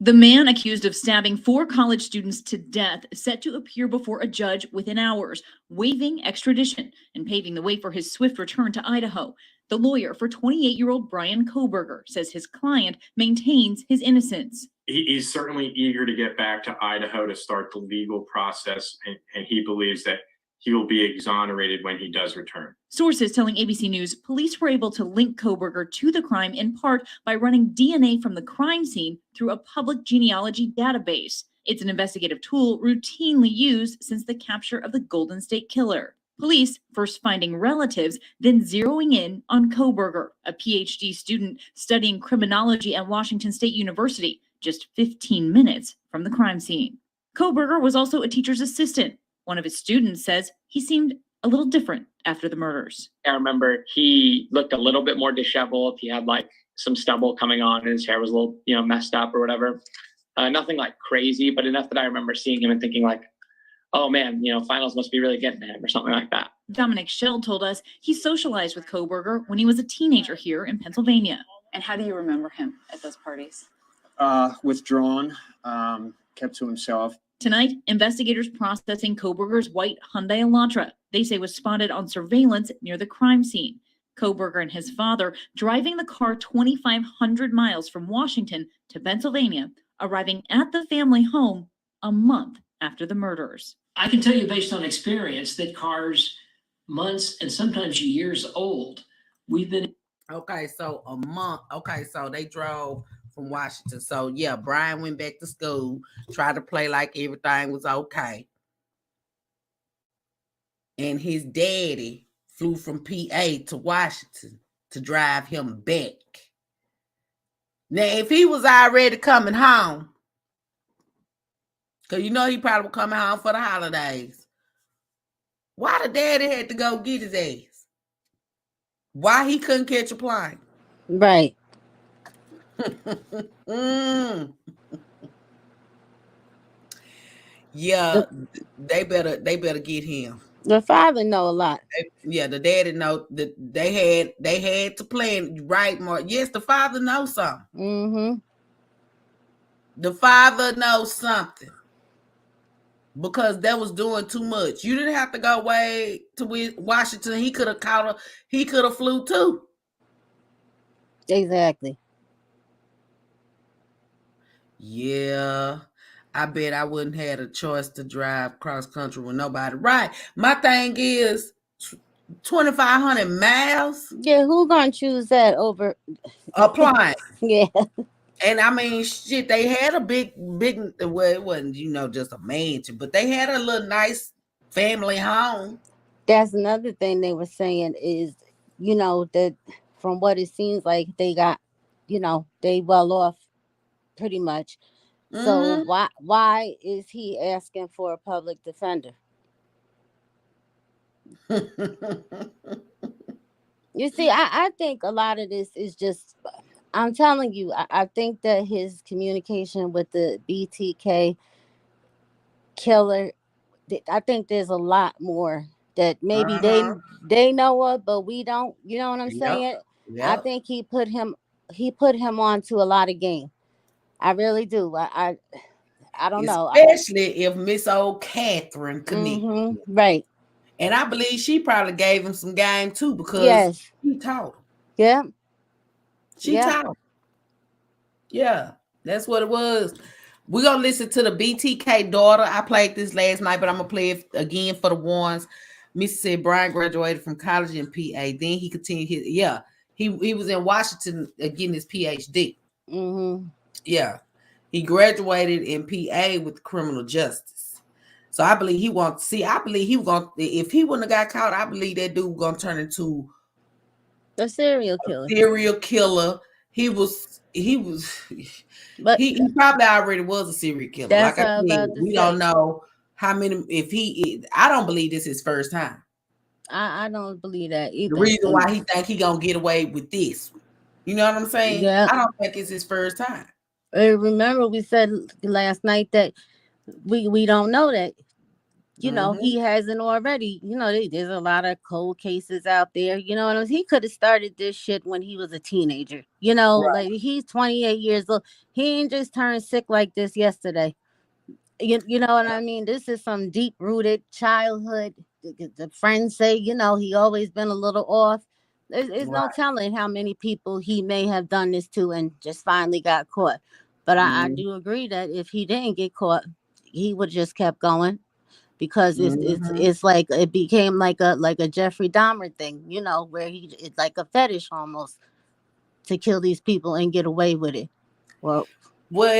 P: The man accused of stabbing 4 college students to death is set to appear before a judge within hours, waiving extradition and paving the way for his swift return to Idaho. The lawyer for 28-year-old Brian Kohberger says his client maintains his innocence.
Q: He's certainly eager to get back to Idaho to start the legal process, and he believes that he will be exonerated when he does return.
P: Sources telling ABC News police were able to link Kohberger to the crime in part by running DNA from the crime scene through a public genealogy database. It's an investigative tool routinely used since the capture of the Golden State Killer. Police first finding relatives, then zeroing in on Kohberger, a PhD student studying criminology at Washington State University, just 15 minutes from the crime scene. Kohberger was also a teacher's assistant. One of his students says he seemed a little different after the murders.
R: I remember he looked a little bit more disheveled. He had like some stubble coming on and his hair was a little, messed up or whatever. Nothing like crazy, but enough that I remember seeing him and thinking like, oh man, finals must be really getting to him or something like that.
P: Dominic Schell told us he socialized with Kohberger when he was a teenager here in Pennsylvania.
S: And how do you remember him at those parties?
T: Withdrawn, kept to himself.
P: Tonight, investigators processing Kohberger's white Hyundai Elantra, they say was spotted on surveillance near the crime scene. Kohberger and his father driving the car 2,500 miles from Washington to Pennsylvania, arriving at the family home a month after the murders.
U: I can tell you based on experience that cars months and sometimes years old, we've been...
E: Okay, so a month. Okay, so they drove from Washington. So yeah, Brian went back to school, tried to play like everything was okay. And his daddy flew from PA to Washington to drive him back. Now, if he was already coming home, because he probably was coming home for the holidays, why the daddy had to go get his ass? Why he couldn't catch a plane?
I: Right.
E: Yeah, they better get him.
I: The father know a lot.
E: Yeah, the daddy know that they had to plan right more. Yes, the father knows something.
I: Mm-hmm.
E: The father knows something because that was doing too much. You didn't have to go way to Washington. He could have flew too.
I: Exactly.
E: Yeah, I bet I wouldn't have a choice to drive cross country with nobody. Right. My thing is 2,500 miles.
I: Yeah, who gonna choose that over
E: applying?
I: Yeah.
E: And I mean, shit, they had a big, well, it wasn't, just a mansion, but they had a little nice family home.
I: That's another thing they were saying is, that from what it seems like they got, they well off pretty much. So why is he asking for a public defender? You see, I think a lot of this is just, I'm telling you, I think that his communication with the BTK killer, I think there's a lot more that maybe they know of, but we don't. You know what I'm saying? Yep. I think he put him on to a lot of game. I really do. I don't know.
E: Especially if Miss Old Catherine connected.
I: Right.
E: And I believe she probably gave him some game too because she taught him.
I: Yeah.
E: She taught him. Yeah, that's what it was. We're going to listen to the BTK daughter. I played this last night, but I'm going to play it again for the ones Missy said Brian graduated from college in PA. Then he continued his he was in Washington getting his PhD. Yeah, he graduated in PA with criminal justice. So I believe he wants. See, I believe he was going. If he wouldn't have got caught, I believe that dude was going to turn into
I: a serial killer.
E: He probably already was a serial killer. Like I said, we don't know how many. I don't believe this is his first time.
I: I don't believe that either.
E: The reason why he think he gonna get away with this, you know what I'm saying?
I: Yeah.
E: I don't think it's his first time.
I: Remember, we said last night that we don't know that. You know, he hasn't already. You know, there's a lot of cold cases out there. You know what I mean? He could have started this shit when he was a teenager. You know, like he's 28 years old. He ain't just turned sick like this yesterday. You know what I mean? This is some deep rooted childhood. The friends say, you know, he always been a little off. There's no telling how many people he may have done this to and just finally got caught. But I do agree that if he didn't get caught, he would just kept going. Because it's like it became like a Jeffrey Dahmer thing, you know, where it's like a fetish almost to kill these people and get away with it. Well,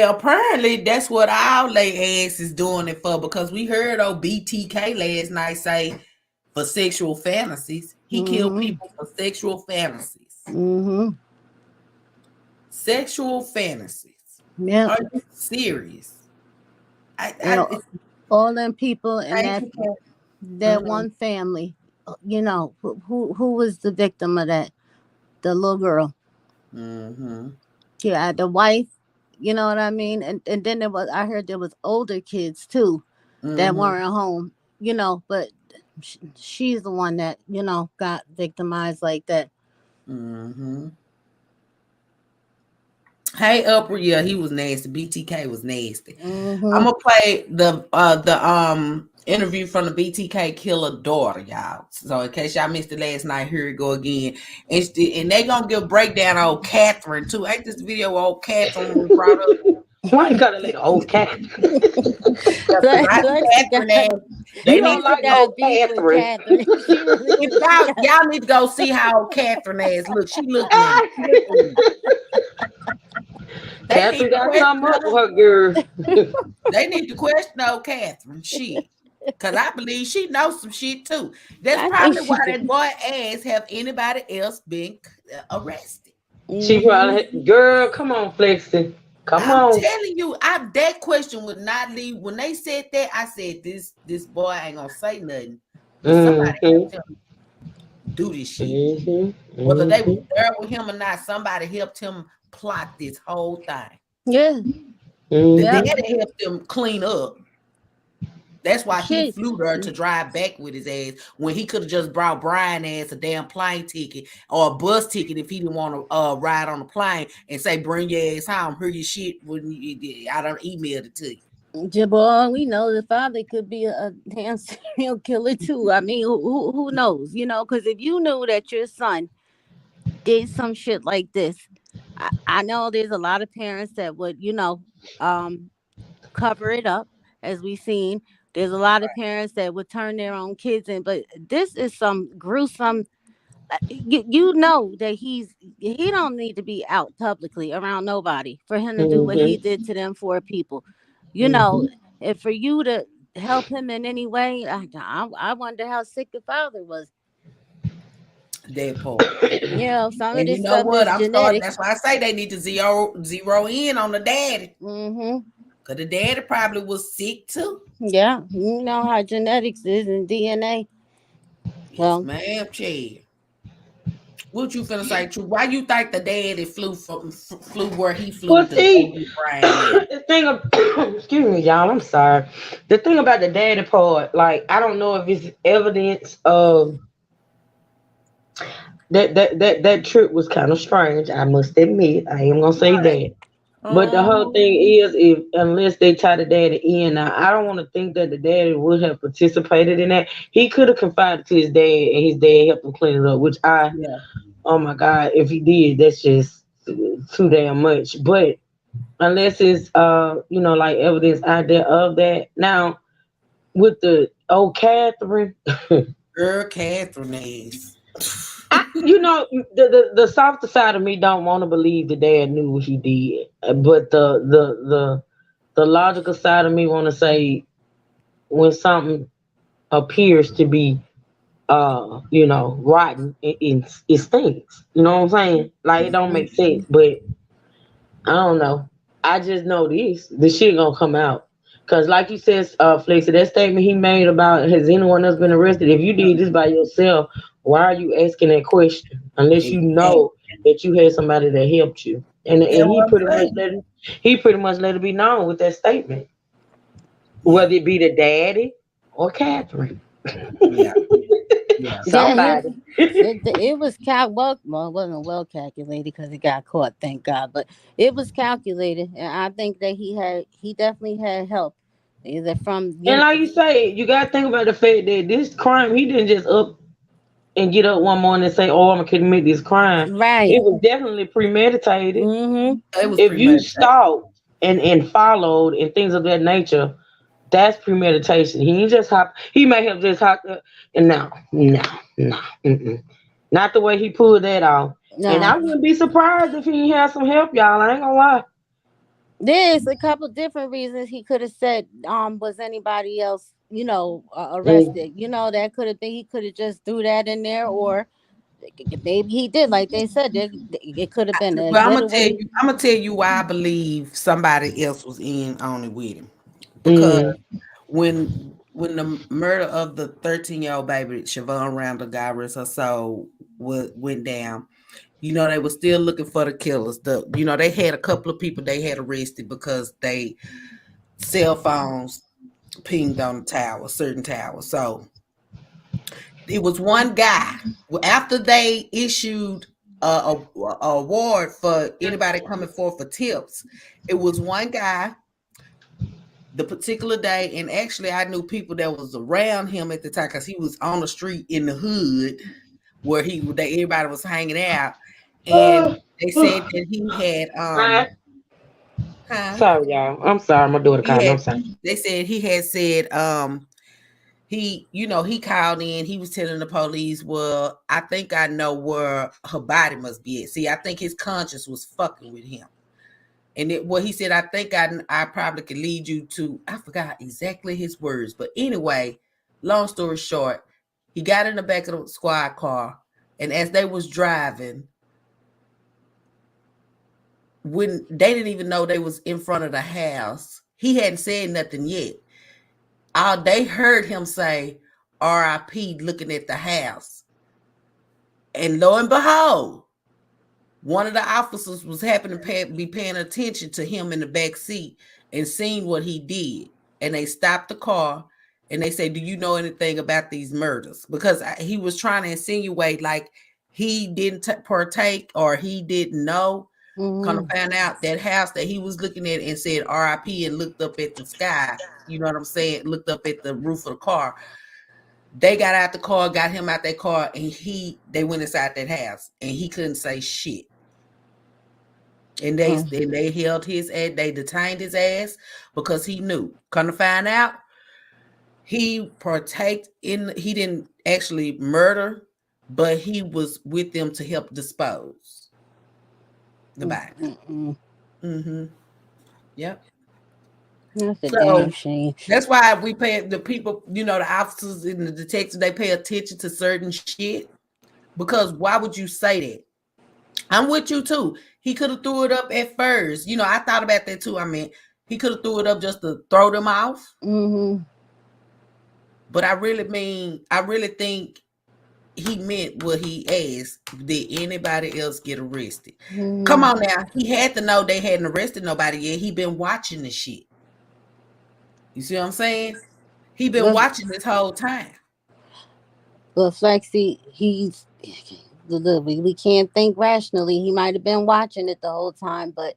E: apparently that's what our lay ass is doing it for, because we heard BTK last night say for sexual fantasies. He killed people for sexual fantasies. Sexual fantasies.
I: Yeah.
E: Are you serious?
I: All them people in that one family, you know, who was the victim of that? The little girl. Yeah, the wife, you know what I mean? And then I heard there was older kids too that weren't home, you know, but she's the one that, you know, got victimized like that.
E: Hey, Upper, yeah, he was nasty. BTK was nasty. I'm gonna play the interview from the BTK killer daughter, y'all. So in case y'all missed it last night, here we go again. And they gonna give a breakdown on old Catherine too. Ain't this video old Catherine was brought up?
H: Why you gotta let old Catherine?
E: They don't like old Catherine. Y'all need to go see how old Catherine ass look. She look
H: Catherine got something up with her, girl.
E: They need to question old Catherine shit. Because I believe she knows some shit too. That's probably why that boy asked, have anybody else been arrested?
H: She probably, girl, come on, Flexi.
E: I'm telling you, that question would not leave. When they said that, I said, this boy ain't gonna say nothing. Somebody helped him do this shit. Whether they were there with him or not, somebody helped him plot this whole thing.
I: Yeah.
E: The daddy helped him clean up. That's why he flew there to drive back with his ass when he could have just brought Brian ass a damn plane ticket or a bus ticket if he didn't want to ride on the plane and say, bring your ass home. Hear your shit when I don't email it to you.
I: Jabal, we know the father could be a damn serial killer too. I mean, who knows? You know, because if you knew that your son did some shit like this, I know there's a lot of parents that would, you know, cover it up, as we've seen. There's a lot of parents that would turn their own kids in, but this is some gruesome. You know that he don't need to be out publicly around nobody for him to do what he did to them four people. You know, and for you to help him in any way, I wonder how sick the father was.
E: That part.
I: Yeah, some of this
E: you know
I: stuff
E: what?
I: is genetic.
E: That's why I say they need to zero in on the daddy. Because the daddy probably was sick too.
I: Yeah, you know how genetics is in DNA.
E: Yes, ma'am, Chad. What you finna say, True? Why you think the daddy flew where he flew?
H: Well, see, the thing of, excuse me, y'all, I'm sorry. The thing about the daddy part, like, I don't know if it's evidence of that trip was kind of strange. I must admit, I am gonna say that. But the whole thing is, unless they tie the daddy in, now I don't want to think that the daddy would have participated in that. He could have confided to his dad, and his dad helped him clean it up. Which oh my God, if he did, that's just too damn much. But unless it's you know, like evidence out there of that. Now with the old Catherine,
E: Girl, Catherine is.
H: You know, the softer side of me don't want to believe the dad knew what he did, but the logical side of me want to say when something appears to be rotten, it stinks. You know what I'm saying? Like it don't make sense, but I don't know. I just know the shit gonna come out. Cause like you said, Flexi, that statement he made about has anyone else been arrested? If you did this by yourself, why are you asking that question? Unless you know that you had somebody that helped you. And he pretty much let it be known with that statement. Whether it be the daddy or Catherine.
E: Yeah.
H: Somebody.
I: It was it wasn't well calculated because he got caught, thank God. But it was calculated, and I think that he definitely had help, either from
H: And like you say, you gotta think about the fact that this crime, he didn't just up and get up one morning and say, "Oh, I'm gonna commit this crime."
I: Right.
H: It was definitely premeditated.
I: Mm-hmm.
E: It was
H: If you
E: premeditated.
H: stalked and followed and things of that nature, that's premeditation. He ain't just hop. He may have just hopped up and no, not the way he pulled that off.
I: No.
H: And I wouldn't be surprised if he had some help, y'all. I ain't gonna lie.
I: There's a couple different reasons he could have said, was anybody else, arrested? That could have been, he could have just threw that in there, or maybe he did, like they said, it could have been.
E: Well, I'm gonna tell you why I believe somebody else was in on it with him. Because when the murder of the 13-year-old baby, Siobhan Randall, God rest her soul, went down, they were still looking for the killers. They had a couple of people they had arrested because they cell phones pinged on the tower, certain tower. So it was one guy. After they issued a award for anybody coming forth for tips, it was one guy the particular day, and actually I knew people that was around him at the time because he was on the street in the hood where everybody was hanging out, and they said that he had
H: Sorry, y'all. I'm sorry, my daughter called. I'm sorry.
E: They said he had said he called in, he was telling the police, well, I think I know where her body must be at. See, I think his conscience was fucking with him. And he said, I think I probably could lead you to, I forgot exactly his words. But anyway, long story short, he got in the back of the squad car. And as they was driving, when they didn't even know they was in front of the house, he hadn't said nothing yet. They heard him say, R.I.P. looking at the house. And lo and behold, one of the officers was happening to be paying attention to him in the back seat and seeing what he did. And they stopped the car and they say, do you know anything about these murders? Because he was trying to insinuate like he didn't partake or he didn't know. Kind of found out that house that he was looking at and said RIP and looked up at the sky. You know what I'm saying? Looked up at the roof of the car. They got out the car, got him out that car, and they went inside that house and he couldn't say shit. And they held his ass, they detained his ass because he knew. Come to find out, he he didn't actually murder, but he was with them to help dispose the body. Yep.
I: That's a damn shame.
E: That's why we pay the people, the officers and the detectives, they pay attention to certain shit. Because why would you say that? I'm with you too. He could have threw it up at first. I thought about that too. I mean, he could have threw it up just to throw them off. But I really think he meant what he asked. Did anybody else get arrested? Come on now. He had to know they hadn't arrested nobody yet. He been watching the shit. You see what I'm saying? He been watching this whole time.
I: Well, Flexi, we can't think rationally. He might have been watching it the whole time, but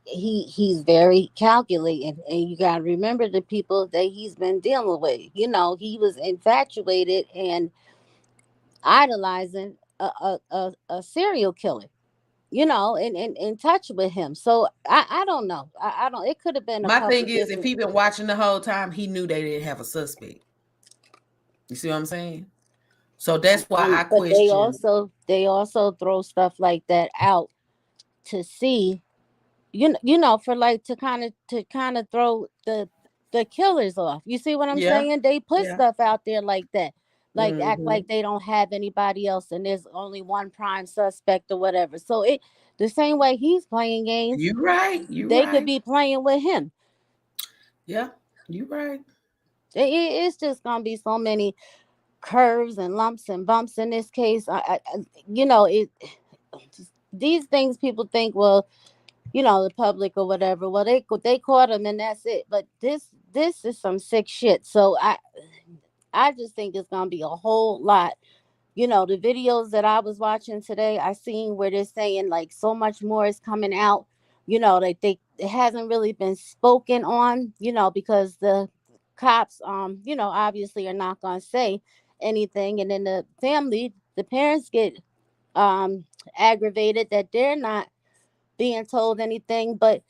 I: he's very calculated, and you got to remember the people that he's been dealing with. He was infatuated and idolizing a serial killer, and in touch with him. So I don't know. I don't. It could have been.
E: My thing is, if he been watching the whole time, he knew they didn't have a suspect. You see what I'm saying? So that's why I
I: But
E: question.
I: they also throw stuff like that out to see, you know, for like to kind of throw the killers off. You see what I'm
E: Yeah,
I: saying? They put
E: yeah.
I: stuff out there like that, like act
E: Mhm.
I: like they don't have anybody else, and there's only one prime suspect or whatever. So it the same way he's playing games,
E: You right. You
I: they could
E: right.
I: be playing with him.
E: Yeah, you right.
I: It's just gonna be so many curves and lumps and bumps in this case. You know, these things people think, well, you know, the public or whatever. Well, they caught him and that's it. But this is some sick shit. So I just think it's gonna be a whole lot. You know, the videos that I was watching today, I seen where they're saying like so much more is coming out. You know, it hasn't really been spoken on. You know, because the cops, you know, obviously are not gonna say anything, and then the family, the parents get aggravated that they're not being told anything. But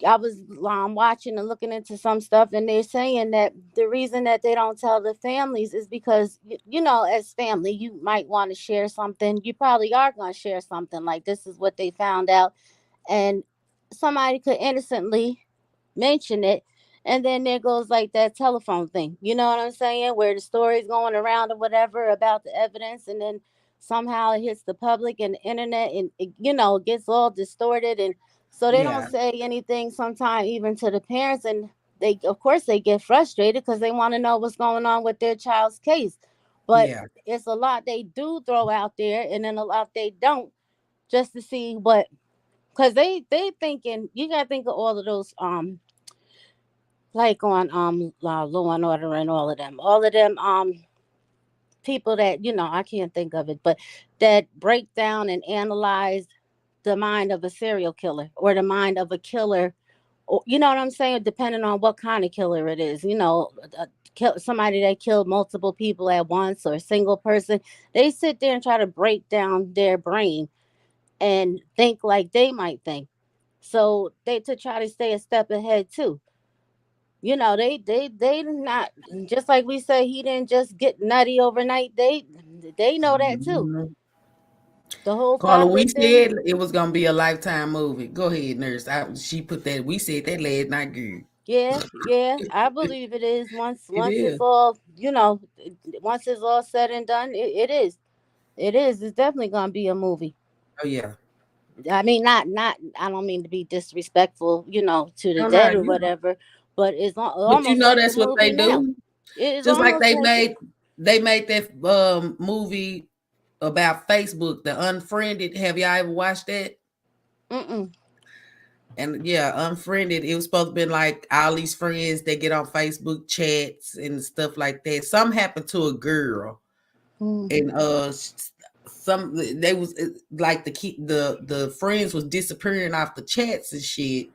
I: I was watching and looking into some stuff, and they're saying that the reason that they don't tell the families is because, you know, as family, you might want to share something. You probably are going to share something like this is what they found out, and somebody could innocently mention it, and then there goes like that telephone thing. You know what I'm saying? Where the story's going around or whatever about the evidence, and then somehow it hits the public and the internet, and it, you know, it gets all distorted, and so they don't
E: Yeah,
I: say anything sometimes even to the parents, and they of course they get frustrated because they want to know what's going on with their child's case. But
E: yeah,
I: it's a lot they do throw out there, and then a lot they don't, just to see what, because they thinking, you gotta think of all of those like on Law and Order and all of them people that, you know, I can't think of it, but that break down and analyze the mind of a serial killer or the mind of a killer, or you know what I'm saying, depending on what kind of killer it is. You know, somebody that killed multiple people at once or a single person, they sit there and try to break down their brain and think like they might think, so they to try to stay a step ahead too. You know, they not, just like we say he didn't just get nutty overnight. They know that too.
E: Mhm.
I: The whole
E: Carla, we
I: father thing.
E: said it was gonna be a Lifetime movie. Go ahead, nurse. She put that. We said that last night, girl.
I: Yeah, I believe it is.
E: It
I: Once it's
E: is.
I: all, you know, once it's all said and done, it is. It is. It's definitely gonna be a movie.
E: Oh yeah.
I: I mean, not. I don't mean to be disrespectful, you know, to the
E: No, no,
I: dead or
E: you.
I: whatever, but it's
E: But you
I: almost
E: know
I: like a
E: that's what
I: movie
E: they
I: now.
E: do.
I: It is
E: Just like
I: almost like it.
E: they made that movie about Facebook, the Unfriended. Have y'all ever watched that?
I: Mm-mm.
E: And yeah, Unfriended. It was supposed to be like all these friends that get on Facebook chats and stuff like that. Something happened to a girl, and some they was like the friends was disappearing off the chats and shit.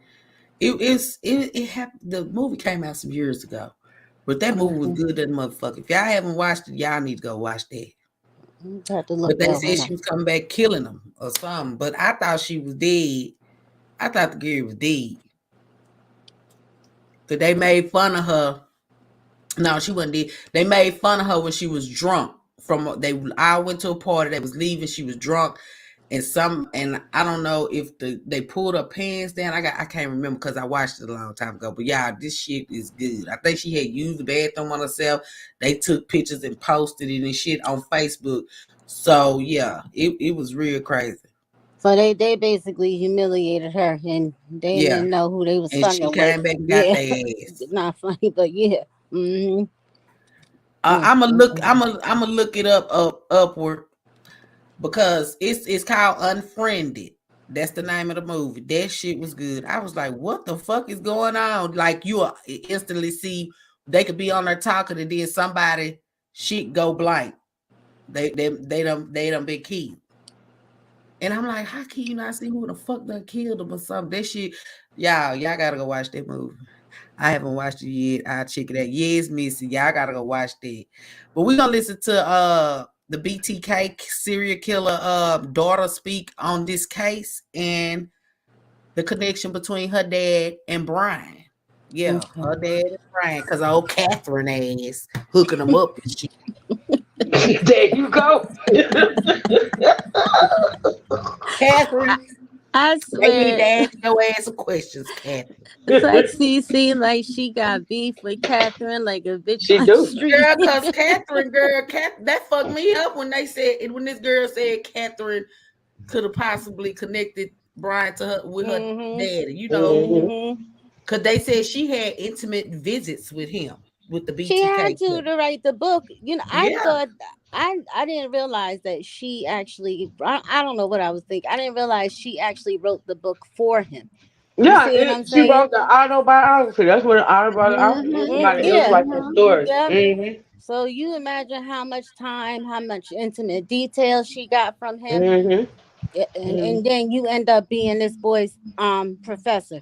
E: It happened. The movie came out some years ago, but that movie was good. That motherfucker. If y'all haven't watched it, y'all need to go watch that.
I: Have to look
E: But they
I: that
E: said
I: one up.
E: she was coming back killing them or something. But I thought she was dead. I thought the girl was dead. But they made fun of her. No, she wasn't dead. They made fun of her when she was drunk. I went to a party that was leaving. She was drunk, and I don't know if they pulled her pants down. I can't remember because I watched it a long time ago. But yeah, this shit is good. I think she had used the bathroom on herself. They took pictures and posted it and shit on Facebook. So yeah, it was real crazy.
I: So they basically humiliated her, and they
E: Yeah,
I: didn't know who they was
E: and she
I: fucking with.
E: came back and got
I: Yeah,
E: their ass.
I: not funny, but yeah. Mm-hmm.
E: I'm gonna look. I'm gonna look it up upward because it's called Unfriended. That's the name of the movie. That shit was good. I was like, what the fuck is going on? Like you instantly see they could be on there talking and then somebody shit go blank. They done been killed. And I'm like, how can you not see who the fuck done killed them or something? That shit, y'all gotta go watch that movie. I haven't watched it yet. I'll check it out. Yes, Missy. Y'all gotta go watch that. But we're gonna listen to the BTK serial killer daughter speak on this case and the connection between her dad and Brian. Yeah, her dad and Brian, because old Catherine ass hooking them up and shit.
H: There you go.
E: Catherine,
I: I
E: they need to
I: swear.
E: ask your ass some questions, Catherine.
I: Sexy seemed like she got beef with Catherine like a bitch
H: She
I: on the
H: do.
I: street.
E: Girl, cause Catherine, girl, that fucked me up when they said when this girl said Catherine could have possibly connected Brian to her with her daddy, you know, because they said she had intimate visits with him with the
I: She had
E: BTK.
I: to write the book. You know, I
E: Yeah.
I: thought I didn't realize that she actually. I don't know what I was thinking. I didn't realize she actually wrote the book for him. You
H: Yeah,
I: see what I'm
H: she
I: saying?
H: wrote the autobiography. That's what an autobiography is. It was
I: Yeah.
H: like a story.
I: Yep. So you imagine how much time, how much intimate detail she got from him, and then you end up being this boy's professor.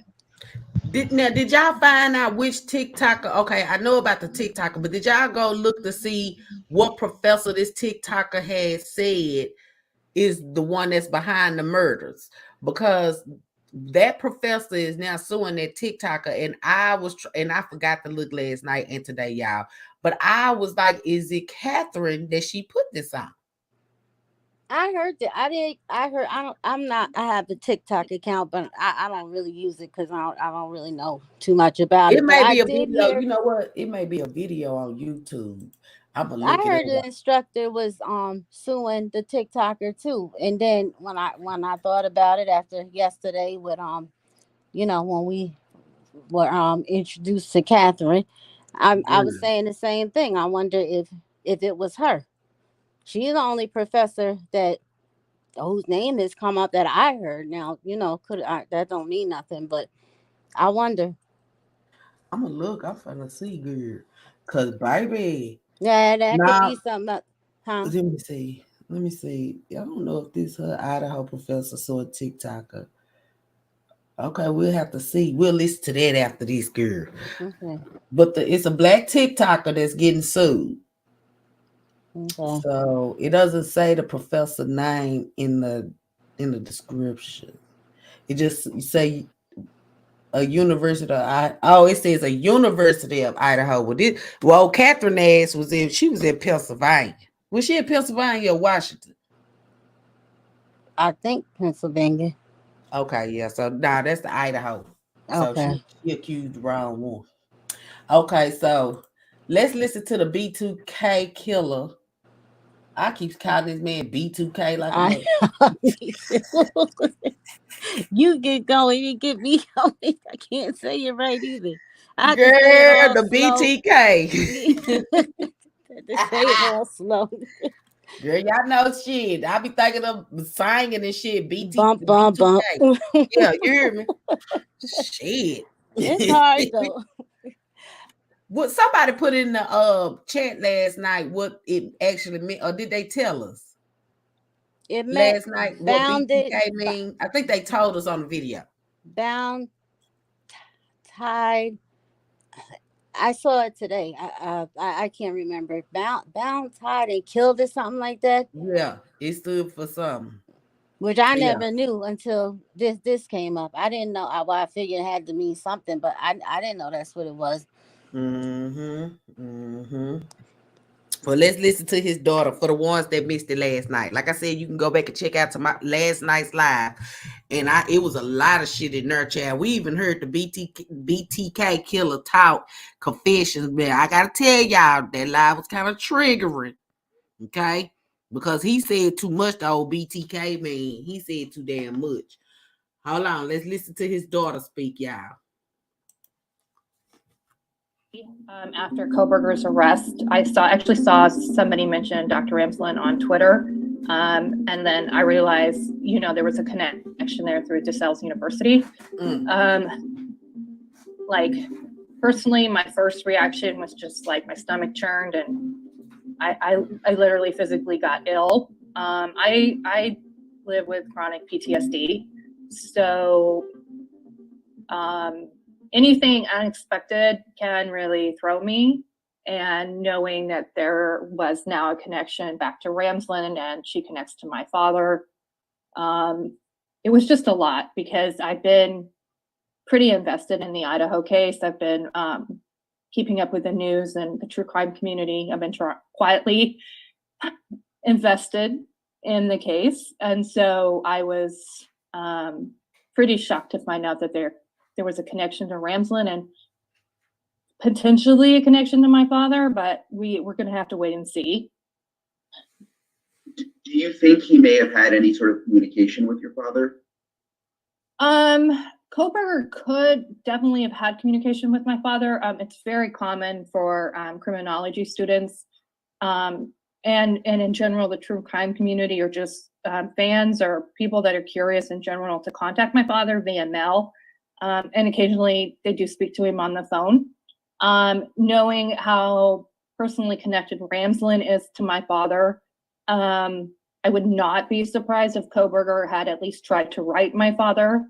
E: Did y'all find out which TikToker? Okay, I know about the TikToker, but did y'all go look to see what professor this TikToker has said is the one that's behind the murders? Because that professor is now suing that TikToker, and I forgot to look last night and today, y'all. But I was like, is it Catherine that she put this on?
I: I heard that. I heard. I don't. I'm not. I have the TikTok account, but I don't really use it because I don't really know too much about
E: It
I: it. But
E: may
I: I
E: be a
I: did
E: video.
I: hear.
E: You know what? It may be a video on YouTube. I'm gonna
I: I
E: look it
I: heard the
E: up.
I: instructor was suing the TikToker too. And then when I thought about it after yesterday with you know, when we were introduced to Catherine, I was saying the same thing. I wonder if it was her. She's the only professor that whose name has come up that I heard. Now, you know, that don't mean nothing, but I wonder.
E: I'm gonna look. I'm finna see, girl. Cause baby,
I: Yeah, that could
E: now
I: be something. Huh?
E: let me see. Let me see. I don't know if this her Idaho professor saw a TikToker. Okay, we'll have to see. We'll listen to that after this, girl.
I: Okay.
E: But it's a black TikToker that's getting sued.
I: Okay.
E: So it doesn't say the professor name in the description. It just say a university. It says a University of Idaho. Well, Catherine ass she was in Pennsylvania. Was she in Pennsylvania or Washington?
I: I think Pennsylvania.
E: Okay, yeah. So that's the Idaho. So
I: Okay.
E: she accused the wrong one. Okay, so let's listen to the B2K killer. I keep calling this man B2K like a mother.
I: You get going, you get me going. I can't say it right either. I have
E: Girl,
I: to say it all
E: the
I: slow.
E: BTK.
I: To say it all slow.
E: Girl, y'all know shit. I be thinking of singing and shit.
I: Bump, bump, bump.
E: Yeah, you hear me? Shit.
I: It's hard though.
E: What somebody put in the chat last night what it actually meant, or did they tell us?
I: It meant
E: Last night what
I: bounded.
E: BTK mean? I think they told us on the video.
I: Bound, tied. I saw it today. I can't remember. Bound, tied, and killed or something like that.
E: Yeah, it stood for something.
I: Which I
E: Yeah.
I: never knew until this came up. I didn't know. I figured it had to mean something, but I didn't know that's what it was.
E: Well, let's listen to his daughter for the ones that missed it last night. Like I said, you can go back and check out to my last night's live, and it was a lot of shit in there, Chad. We even heard the BTK killer talk confessions, man. I gotta tell y'all that live was kind of triggering, okay? Because he said too much. The old BTK man, he said too damn much. Hold on, let's listen to his daughter speak, y'all.
A: After Koberger's arrest, I actually saw somebody mention Dr. Ramsland on Twitter. And then I realized, there was a connection there through DeSales University. Like, personally, my first reaction was just like my stomach churned and I literally physically got ill. I live with chronic PTSD. So, anything unexpected can really throw me, and knowing that there was now a connection back to Ramsland and she connects to my father, it was just a lot because I've been pretty invested in the Idaho case. I've been keeping up with the news and the true crime community. I've been quietly invested in the case, and so I was pretty shocked to find out that there was a connection to Ramsland and potentially a connection to my father, but we're going to have to wait and see.
G: Do you think he may have had any sort of communication with your father?
A: Kohlberger could definitely have had communication with my father. It's very common for criminology students and in general the true crime community, or just fans or people that are curious in general, to contact my father via mail. And occasionally they do speak to him on the phone. Knowing how personally connected Ramsland is to my father, I would not be surprised if Kohlberger had at least tried to write my father.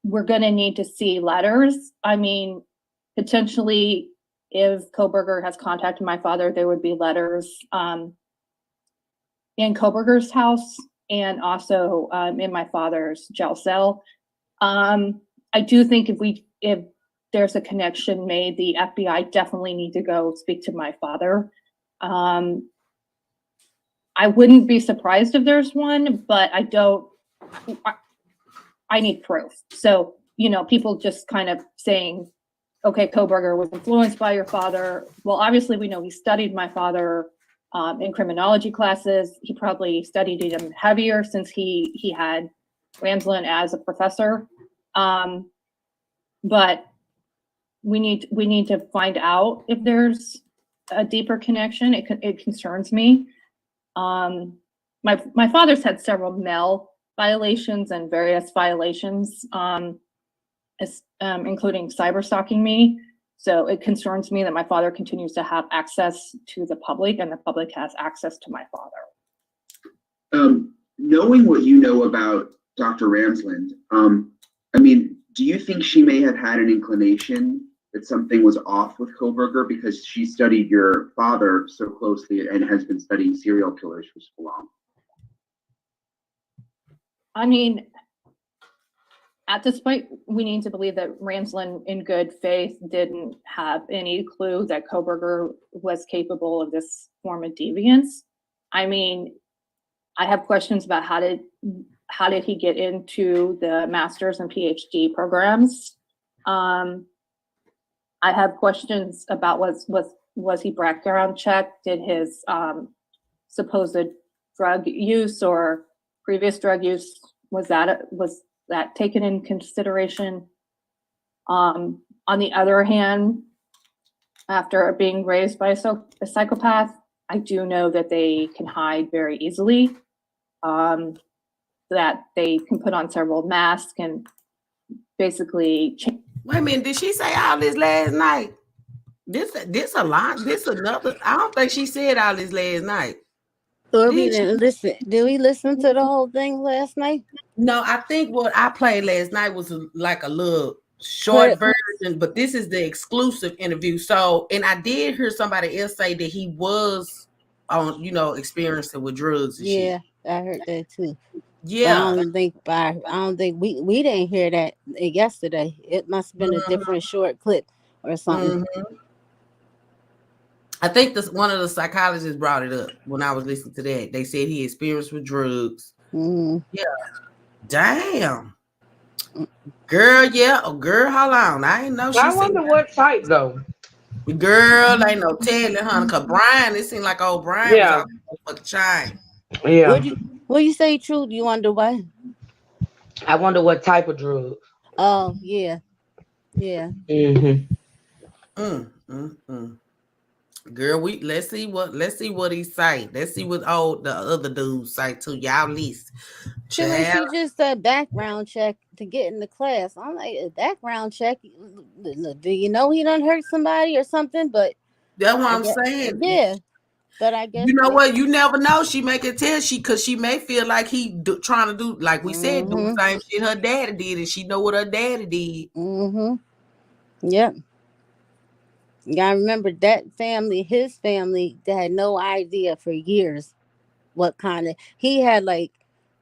A: We're going to need to see letters. I mean, potentially, if Kohlberger has contacted my father, there would be letters in Kohlberger's house and also in my father's jail cell. I do think if there's a connection made, the FBI definitely need to go speak to my father. I wouldn't be surprised if there's one, but I need proof. So, people just kind of saying, okay, Kohlberger was influenced by your father. Well, obviously we know he studied my father in criminology classes. He probably studied him heavier since he had Ramsland as a professor. But we need to find out if there's a deeper connection. It concerns me. My father's had several mail violations and various violations, including cyber stalking me. So it concerns me that my father continues to have access to the public, and the public has access to my father.
G: Knowing what you know about Dr. Ramsland, do you think she may have had an inclination that something was off with Kohlberger because she studied your father so closely and has been studying serial killers for so long?
A: I mean, at this point, we need to believe that Ramsland, in good faith, didn't have any clue that Kohlberger was capable of this form of deviance. I mean, I have questions about how did he get into the master's and PhD programs. I have questions about was he background checked? Did his supposed drug use or previous drug use, was that taken in consideration? On the other hand, after being raised by a psychopath, I do know that they can hide very easily, that they can put on several masks and basically change.
E: Wait a minute, did she say all this last night? This a lot. This another. I don't think she said all this last night.
I: Or we didn't listen. Did we listen to the whole thing last night?
E: No, I think what I played last night was like a little short version, but this is the exclusive interview. So, and I did hear somebody else say that he was on, experiencing with drugs and shit.
I: I heard that too.
E: Yeah,
I: I don't think we didn't hear that yesterday. It must have been a different short clip or something.
E: I think one of the psychologists brought it up when I was listening to that. They said he experienced with drugs. Yeah. Damn. Girl, girl, hold on. I ain't know.
H: I wonder what type though.
E: Girl, ain't no telling, honey. Cause Brian, it seemed like old Brian was off the fucking chain.
H: Yeah.
I: What you say, True? You wonder what?
H: I wonder what type of drug.
I: Oh, yeah. Yeah.
E: Girl, let's see what he say. Let's see what the other dudes say too. Y'all list.
I: She just said background check to get in the class. I'm like, a background check. Do you know he done hurt somebody or something? But
E: that's what I'm saying.
I: Yeah. But I guess
E: you know what? You never know. She may can tell because she may feel like he trying to do, like we said, do the same shit her daddy did, and she know what her daddy did.
I: Yep. You gotta remember that family, his family, they had no idea for years what kind of, he had like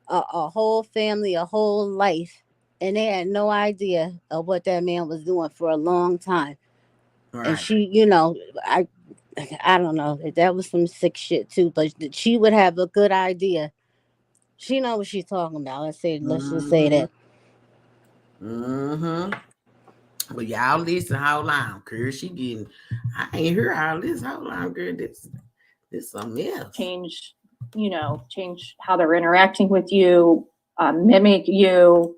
I: a whole family, a whole life, and they had no idea of what that man was doing for a long time. Right. And she, I don't know. That was some sick shit too. But she would have a good idea. She know what she's talking about. Let's just say that.
E: But y'all listen, hold on, girl. She getting. I ain't hear all this. Hold on, girl. This something else.
A: Change how they're interacting with you, mimic you.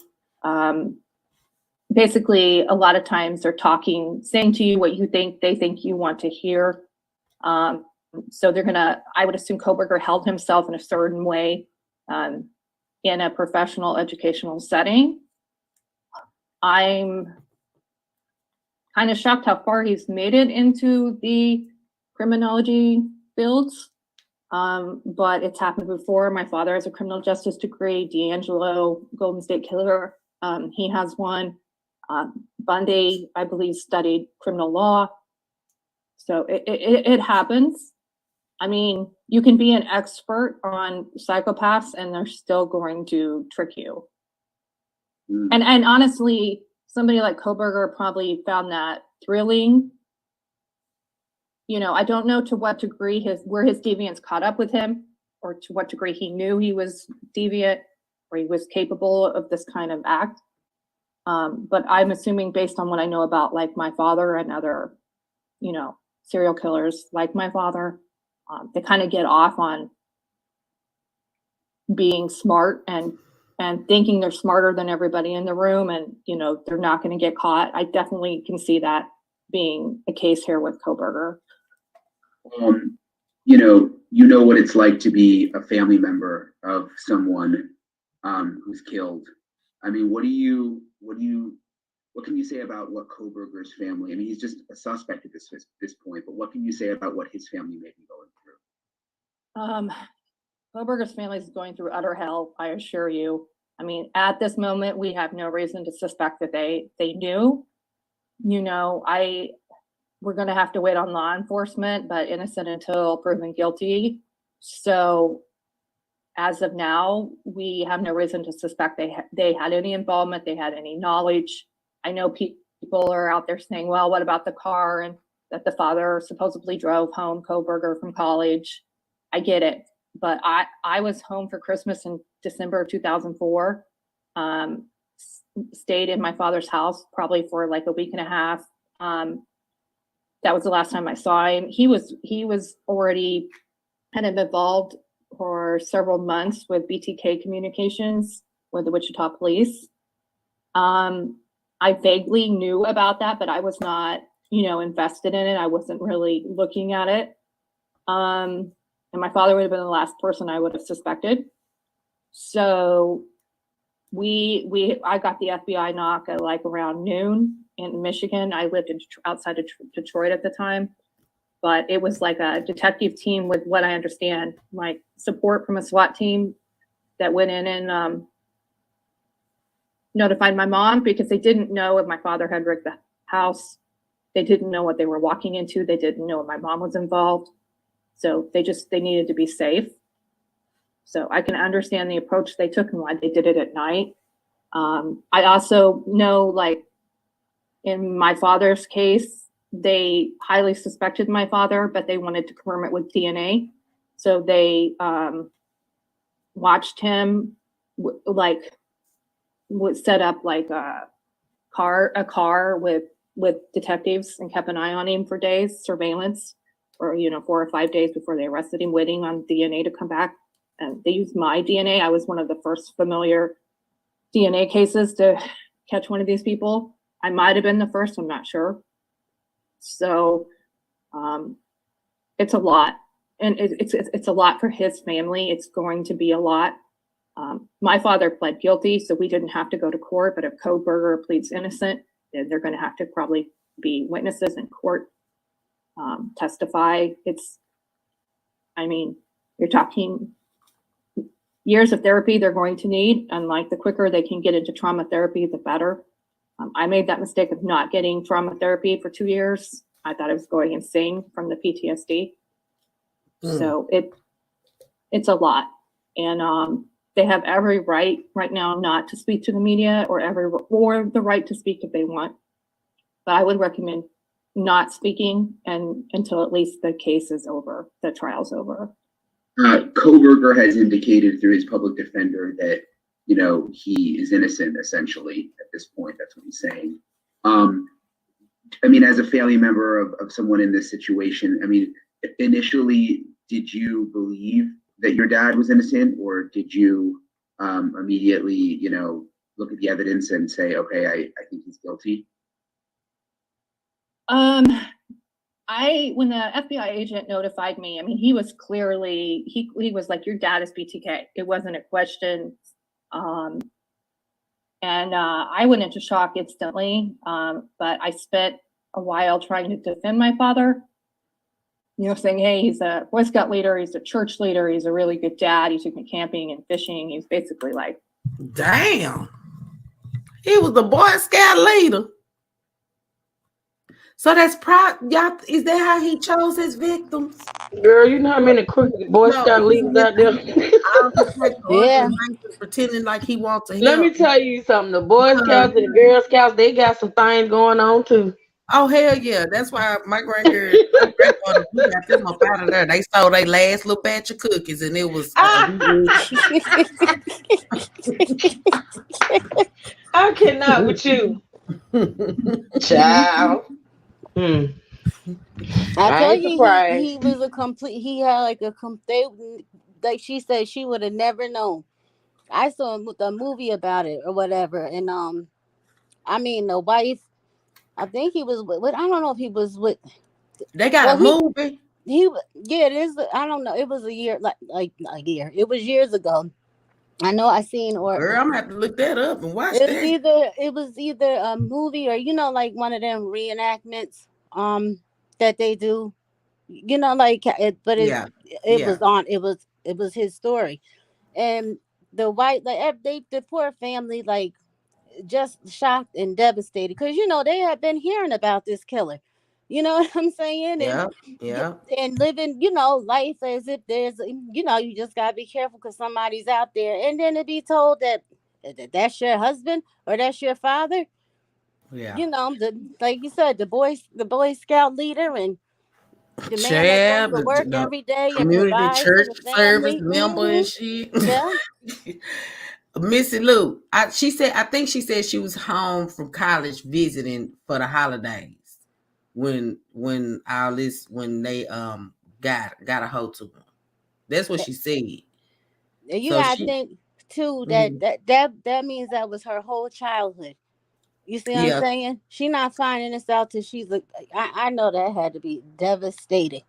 A: Basically, a lot of times they're saying to you what they think you want to hear. So I would assume Kohberger held himself in a certain way in a professional educational setting. I'm kind of shocked how far he's made it into the criminology fields. But it's happened before. My father has a criminal justice degree. D'Angelo, Golden State Killer, he has one. Bundy, I believe, studied criminal law. So it happens. I mean, you can be an expert on psychopaths and they're still going to trick you. And honestly, somebody like Kohberger probably found that thrilling. I don't know to what degree where his deviance caught up with him, or to what degree he knew he was deviant or he was capable of this kind of act. But I'm assuming, based on what I know about like my father and other, serial killers like my father, they kind of get off on being smart and thinking they're smarter than everybody in the room, and they're not going to get caught. I definitely can see that being a case here with Kohberger.
G: You know what it's like to be a family member of someone who's killed. I mean, what can you say about what Kohberger's family? I mean, he's just a suspect at this point, but what can you say about what his family may be going through?
A: Kohberger's family is going through utter hell, I assure you. I mean, at this moment, we have no reason to suspect that they knew. We're going to have to wait on law enforcement, but innocent until proven guilty. So as of now, we have no reason to suspect they had any involvement, they had any knowledge. I know people are out there saying, well, what about the car, and that the father supposedly drove home Kohberger from college. I get it. But I was home for Christmas in December of 2004, stayed in my father's house probably for like a week and a half. That was the last time I saw him. He was already kind of involved for several months with BTK Communications with the Wichita Police. I vaguely knew about that, but I was not, invested in it. I wasn't really looking at it. And my father would have been the last person I would have suspected. So I got the FBI knock at like around noon in Michigan. I lived outside of Detroit at the time, but it was like a detective team with, what I understand, like support from a SWAT team that went in and notified my mom, because they didn't know if my father had rigged the house. They didn't know what they were walking into. They didn't know if my mom was involved. So they needed to be safe. So I can understand the approach they took and why they did it at night. I also know, like in my father's case, they highly suspected my father, but they wanted to confirm it with DNA. So they watched him, would set up like a car with detectives and kept an eye on him for days, surveillance, or 4 or 5 days before they arrested him, waiting on DNA to come back. And they used my DNA. I was one of the first familiar DNA cases to catch one of these people. I might have been the first, I'm not sure. So it's a lot, and it's a lot for his family. It's going to be a lot. My father pled guilty, so we didn't have to go to court. But if Kohberger pleads innocent, then they're going to have to probably be witnesses in court, testify. You're talking years of therapy they're going to need, and like the quicker they can get into trauma therapy, the better. I made that mistake of not getting trauma therapy for 2 years. I thought I was going insane from the PTSD. So it's a lot, and they have every right now not to speak to the media, or the right to speak if they want. But I would recommend not speaking and until at least the case is over, the trial's over.
G: Koberger has indicated through his public defender that, you know, he is innocent essentially at this point. That's what he's saying. I mean, as a family member of someone in this situation, I mean, initially, did you believe that your dad was innocent, or did you immediately, you know, look at the evidence and say, okay, I think he's guilty?
A: When the FBI agent notified me, I mean, he was clearly, he was like, your dad is BTK. It wasn't a question. And I went into shock instantly, but I spent a while trying to defend my father, you know, saying, hey, he's a Boy Scout leader, he's a church leader, he's a really good dad, he took me camping and fishing. He's basically like,
E: damn, he was the Boy Scout leader. So that's y'all. Is that how he chose his victims?
H: Girl, you know how many crooked Boy Scout leaders out there?
E: Yeah, pretending like he wants to help.
H: Let me tell you something. The Boy Scouts and the Girl Scouts, they got some things going on too.
E: Oh hell yeah! That's why my grandmother got them up out of there. They stole their last little batch of cookies, and it was.
H: I cannot with you, child.
I: I tell you, he was a complete. He had like a like she said, she would have never known. I saw the movie about it or whatever, and I mean the wife. I think he was with. I don't know if he was with.
E: They got a movie.
I: Yeah, it is. I don't know. It was a year, like a year. It was years ago. I know I seen or.
E: Girl, I'm gonna have to look that up and watch
I: it
E: that.
I: It was either a movie or like one of them reenactments that they do, like it. But it was his story, and the white the poor family just shocked and devastated because they had been hearing about this killer. You know what I'm saying?
E: Yeah.
I: And living, life as if there's, you just gotta be careful because somebody's out there. And then to be told that that's your husband or that's your father.
E: Yeah.
I: Like you said, the Boy Scout leader and the man that goes to work every day and
E: community
I: provides
E: church
I: for the
E: service
I: family.
E: member and shit.
I: Yeah.
E: Missy Lou, I think she said she was home from college visiting for the holidays when they got a hold to him. That's what she said.
I: I think too that means that was her whole childhood. You see what I'm saying? She not finding this out till she's I know that had to be devastating.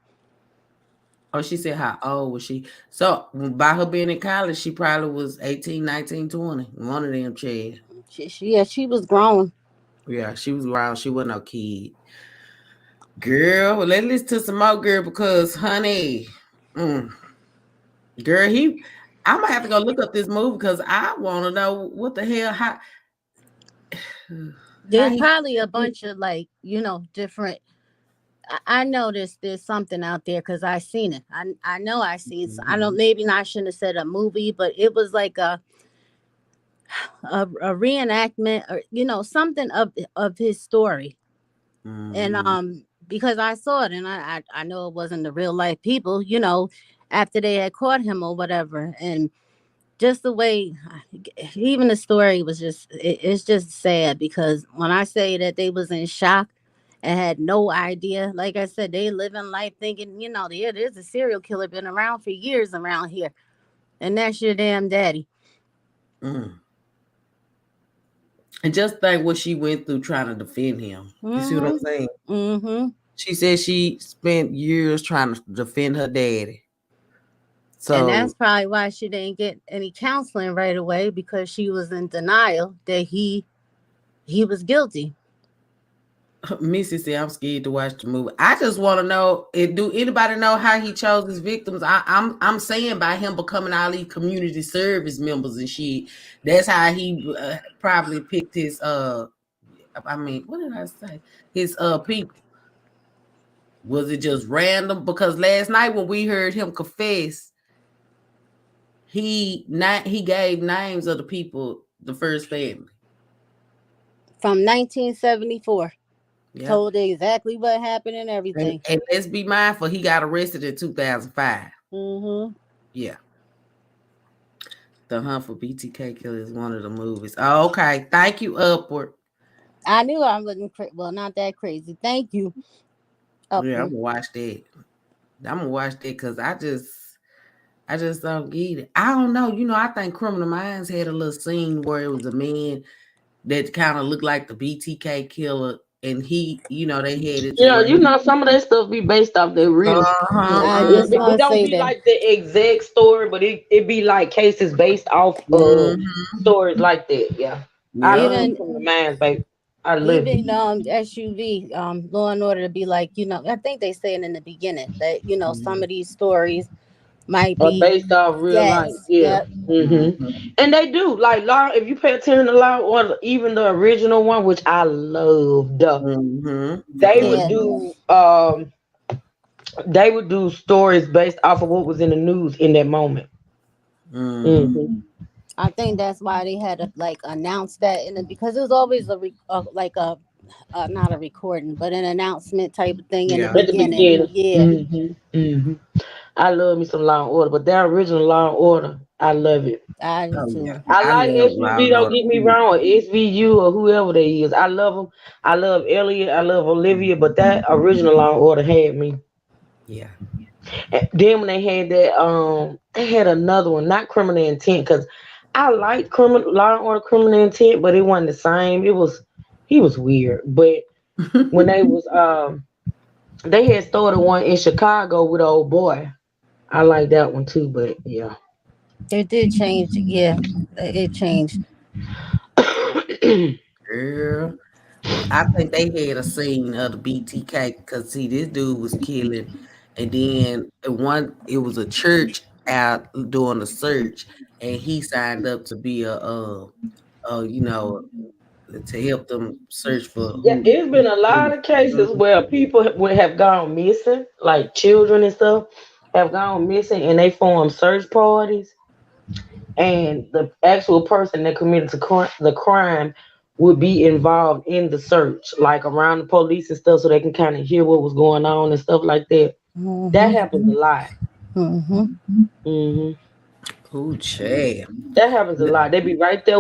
E: Oh, she said, how old was she? So by her being in college, she probably was 18, 19, 20. One of them, Chad.
I: She was grown.
E: Yeah, she was grown. She wasn't no kid. Girl, well, let's listen to some more, girl, because, honey, girl, I'm going to have to go look up this movie because I want to know what the hell,
I: There's probably a bunch of different. I noticed there's something out there because I seen it. I know I seen. I don't. Maybe I shouldn't have said a movie, but it was like a reenactment or something of his story. And because I saw it and I know it wasn't the real life people. After they had caught him or whatever, and just the way, even the story was it's just sad because when I say that they was in shock. And had no idea. Like I said, they live in life thinking, there's a serial killer been around for years around here. And that's your damn daddy.
E: And just think what she went through trying to defend him. You see what I'm saying?
I: Mm-hmm.
E: She said she spent years trying to defend her daddy. So,
I: and that's probably why she didn't get any counseling right away because she was in denial that he was guilty.
E: Missy said, I'm scared to watch the movie. I just want to know, do anybody know how he chose his victims? I'm saying by him becoming all these community service members and shit. That's how he probably picked his, what did I say? His people. Was it just random? Because last night when we heard him confess, he gave names of the people, the first family.
I: From 1974. Told exactly what happened and everything.
E: And let's be mindful, he got arrested in 2005.
I: Mm-hmm.
E: Yeah. The Hunt for BTK Killer is one of the movies. Oh, okay. Thank you, Upward.
I: I knew I wasn't well, not that crazy. Thank you. Upward.
E: Yeah, I'm gonna watch that. I'm gonna watch that because I just don't get it. I don't know. I think Criminal Minds had a little scene where it was a man that kind of looked like the BTK killer, and he, they had it.
H: Yeah, some of that stuff be based off the real.
I: I
H: It,
I: just want
H: it
I: to
H: don't
I: say
H: be
I: that.
H: like the exact story, but it be like cases based off of stories like that. Yeah, I love Criminal Minds, baby. I love it.
I: Even SUV, Law and Order to be like, I think they said in the beginning that some of these stories might
H: Or
I: be
H: based off real life. Yeah.
I: Yep.
H: And they do like Law. If you pay attention to Law or even the original one, which I loved, they would do stories based off of what was in the news in that moment.
I: I think that's why they had to announce that because it was always not a recording, but an announcement type of thing in the beginning. Yeah.
H: I love me some Law and Order, but that original Law and Order, I love it.
I: I do too.
H: I like SVU, don't get me wrong, or SVU or whoever they is. I love them. I love Elliot. I love Olivia, but that original Law and Order had me.
E: Yeah.
H: And then when they had that, they had another one, not Criminal Intent, because I liked Law and Order Criminal Intent, but it wasn't the same. He was weird. But when they had started one in Chicago with Old Boy. I like that one too, but yeah.
I: It did change. Yeah, it changed.
E: Girl, I think they had a scene of the BTK because this dude was killing, and then it was a church out doing the search, and he signed up to be to help them search for who.
H: Yeah, it's been a lot of cases where people would have gone missing, like children and stuff, have gone missing, and they form search parties, and the actual person that committed the crime would be involved in the search, like around the police and stuff, so they can kind of hear what was going on and stuff like that. That happens a lot.
E: Oh, Chad.
H: That happens a lot. They be right there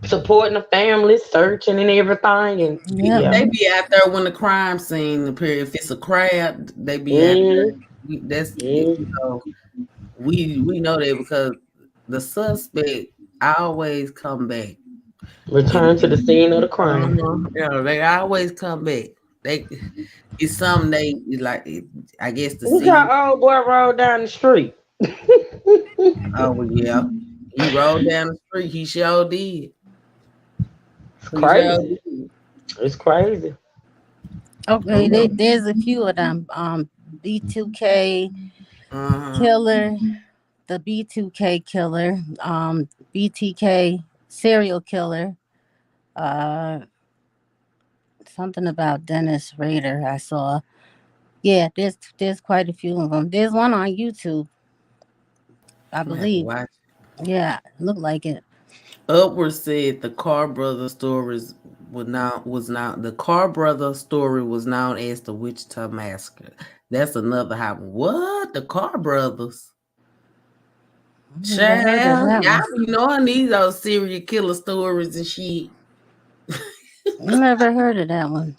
H: supporting the family, searching and everything, and
E: they be out there when the crime scene appears. If it's a crowd, they be out there. We know that because the suspect always come back.
H: Return to the scene of the crime.
E: They always come back. It's something they like. I guess the
H: Look
E: scene.
H: how old boy rolled down the street.
E: Oh yeah, he rolled down the street. He sure did.
H: It's crazy. It's crazy.
I: Okay, there's a few of them. B2K killer, the B2K killer, BTK serial killer, something about Dennis Rader I saw. Yeah, there's quite a few of them. There's one on YouTube, I believe. Yeah, looked like it.
E: Upward said the Carr brother stories the Carr brother story was known as the Wichita Massacre. That's another hot one. What? The Carr brothers? Child, y'all be knowing those serial killer stories and shit.
I: Never heard of that one.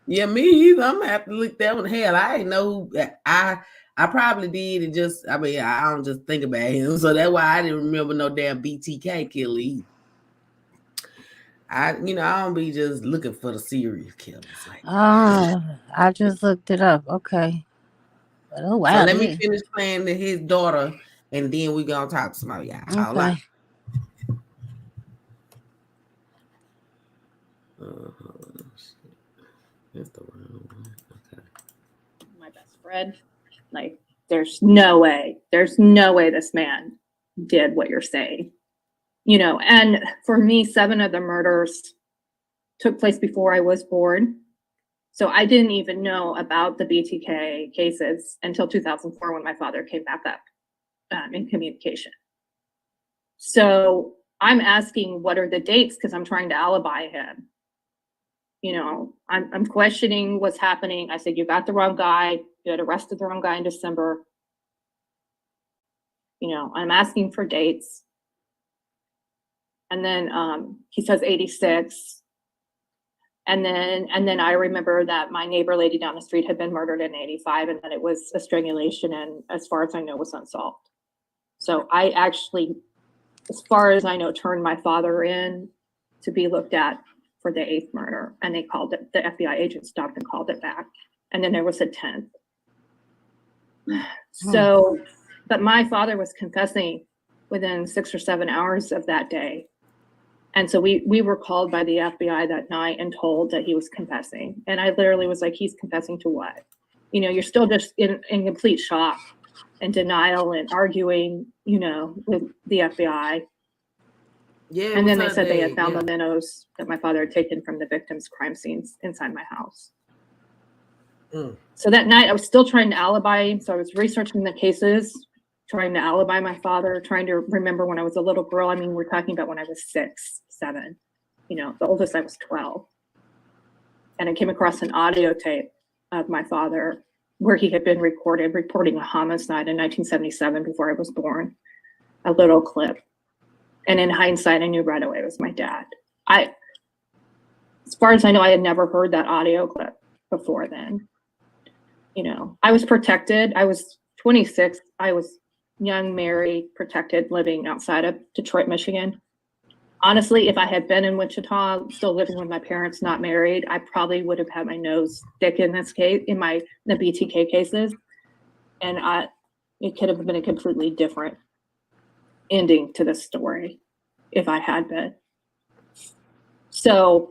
E: Yeah, me either. I'm gonna have to look that one. Hell, I ain't know who I probably did and I don't just think about him. So that's why I didn't remember no damn BTK killer either. I don't be just looking for the serial killers.
I: I just looked it up. Okay. Oh wow.
E: So let me finish playing to his daughter, and then we gonna talk some more, y'all.
I: Okay.
E: All right. That's the wrong one. Okay.
A: My best friend, there's no way this man did what you're saying. And for me, 7 of the murders took place before I was born. So I didn't even know about the BTK cases until 2004 when my father came back up in communication. So I'm asking what are the dates because I'm trying to alibi him. I'm questioning what's happening. I said, you got the wrong guy. You had arrested the wrong guy in December. I'm asking for dates. And then he says 86. And then I remember that my neighbor lady down the street had been murdered in 85, and that it was a strangulation, and as far as I know, was unsolved. So I actually, as far as I know, turned my father in to be looked at for the 8th murder, and they called it, the FBI agent stopped and called it back. And then there was a 10th. So, but my father was confessing within 6 or 7 hours of that day. And so we were called by the FBI that night and told that he was confessing. And I literally was like, he's confessing to what? You're still just in complete shock and denial and arguing, with the FBI.
E: Yeah.
A: And then they said they had found mementos that my father had taken from the victim's crime scenes inside my house. So that night I was still trying to alibi him. So I was researching the cases, trying to alibi my father, trying to remember when I was a little girl. I mean, we're talking about when I was 6, 7, the oldest I was 12. And I came across an audio tape of my father where he had been recorded reporting a homicide in 1977 before I was born, a little clip. And in hindsight, I knew right away it was my dad. As far as I know, I had never heard that audio clip before then. I was protected. I was 26. I was young, married, protected, living outside of Detroit, Michigan. Honestly, if I had been in Wichita, still living with my parents, not married, I probably would have had my nose stick in this case, in the BTK cases. And it could have been a completely different ending to this story if I had been. So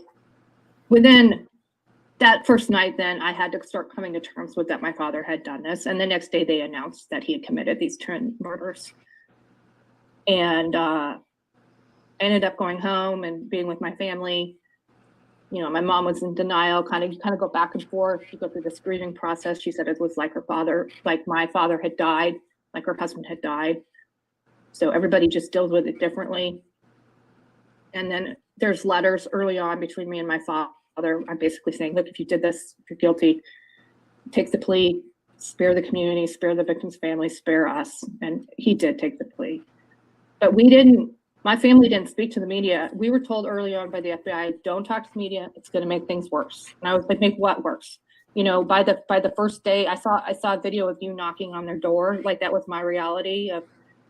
A: within that first night, then I had to start coming to terms with that my father had done this. And the next day they announced that he had committed these 10 murders. And I ended up going home and being with my family. My mom was in denial, kind of go back and forth. She go through this grieving process. She said it was like her father, like my father had died, like her husband had died. So everybody just deals with it differently. And then there's letters early on between me and my father. I'm basically saying, look, if you did this, if you're guilty, take the plea, spare the community, spare the victim's family, spare us. And he did take the plea. But my family didn't speak to the media. We were told early on by the FBI, don't talk to the media. It's going to make things worse. And I was like, make what worse? By the first day, I saw a video of you knocking on their door. Like that was my reality of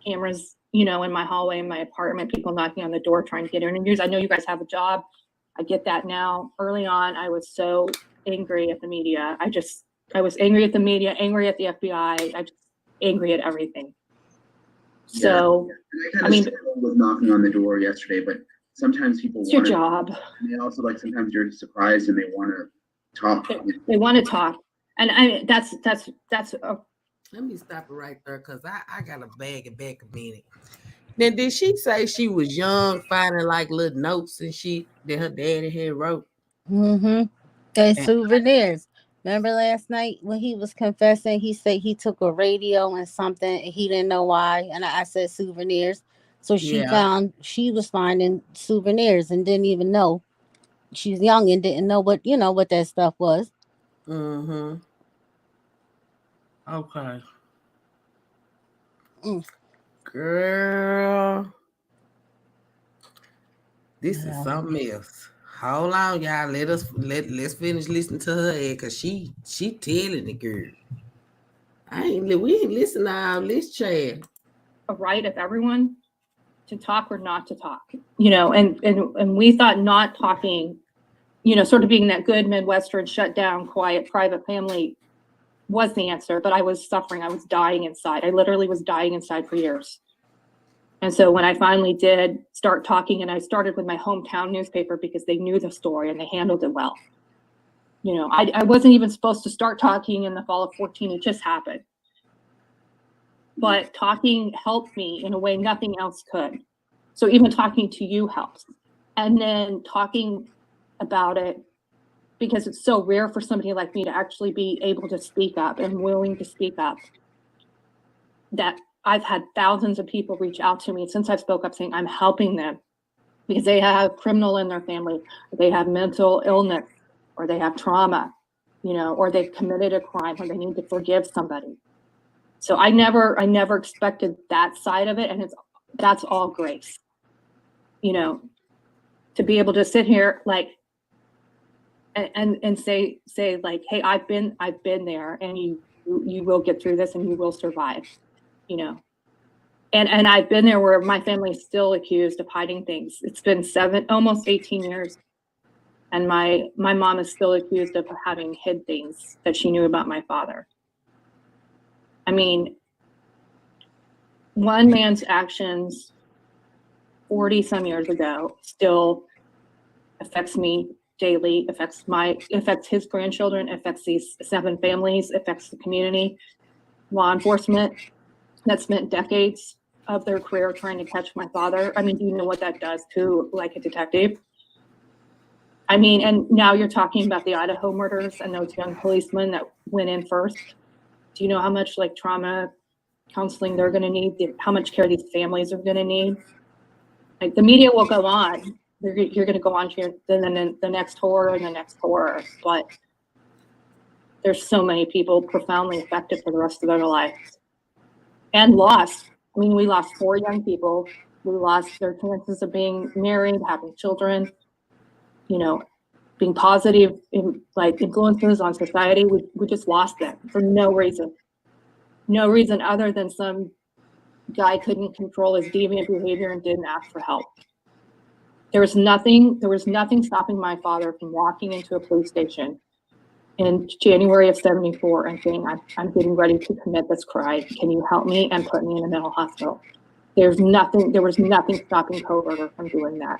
A: cameras, in my hallway, in my apartment, people knocking on the door, trying to get interviews. I know you guys have a job. I get that now. Early on, I was so angry at the media. I was angry at the media, angry at the FBI. I just angry at everything. So,
G: I mean, was knocking on the door yesterday, but sometimes people
A: it's your job.
G: And they also sometimes you're surprised and they want to talk.
A: They want to talk, and that's.
E: Let me stop it right there because I got a bag of minute. Then did she say she was young, finding like little notes and shit that her daddy had wrote?
I: And souvenirs. Remember last night when he was confessing, he said he took a radio and something and he didn't know why. And I said souvenirs. So she was finding souvenirs and didn't even know. She's young and didn't know what that stuff was.
E: Okay. Girl. This is something else. Hold on, y'all. Let's finish listening to her because she telling the girl. We ain't listening to all this chat.
A: A right of everyone to talk or not to talk, and we thought not talking, sort of being that good Midwestern shut down, quiet, private family was the answer, but I was suffering. I was dying inside. I literally was dying inside for years. And so when I finally did start talking, and I started with my hometown newspaper because they knew the story and they handled it well. I wasn't even supposed to start talking in the fall of 14. It just happened. But talking helped me in a way nothing else could. So even talking to you helps. And then talking about it, because it's so rare for somebody like me to actually be able to speak up and willing to speak up, that I've had thousands of people reach out to me since I spoke up saying I'm helping them because they have criminal in their family, they have mental illness, or they have trauma, or they've committed a crime, or they need to forgive somebody. So I never expected that side of it, and that's all grace. To be able to sit here like and say like, hey, I've been there, and you will get through this, and you will survive. And I've been there where my family is still accused of hiding things. It's been almost 18 years. And my mom is still accused of having hid things that she knew about my father. I mean, one man's actions 40 some years ago still affects me daily, affects his grandchildren, affects these 7 families, affects the community. Law enforcement that spent decades of their career trying to catch my father. I mean, do you know what that does to like a detective? I mean, and now you're talking about the Idaho murders and those young policemen that went in first. Do you know how much like trauma counseling they're going to need? How much care these families are going to need? Like the media will go on. You're going to go on to the next horror and the next horror, but there's so many people profoundly affected for the rest of their lives and lost. I mean, we lost 4 young people. We lost their chances of being married, having children, being positive influences on society. We just lost them for no reason other than some guy couldn't control his deviant behavior and didn't ask for help. There was nothing stopping my father from walking into a police station in January of '74 and saying, I'm getting ready to commit this crime. Can you help me and put me in a mental hospital? There was nothing stopping Kohberger from doing that.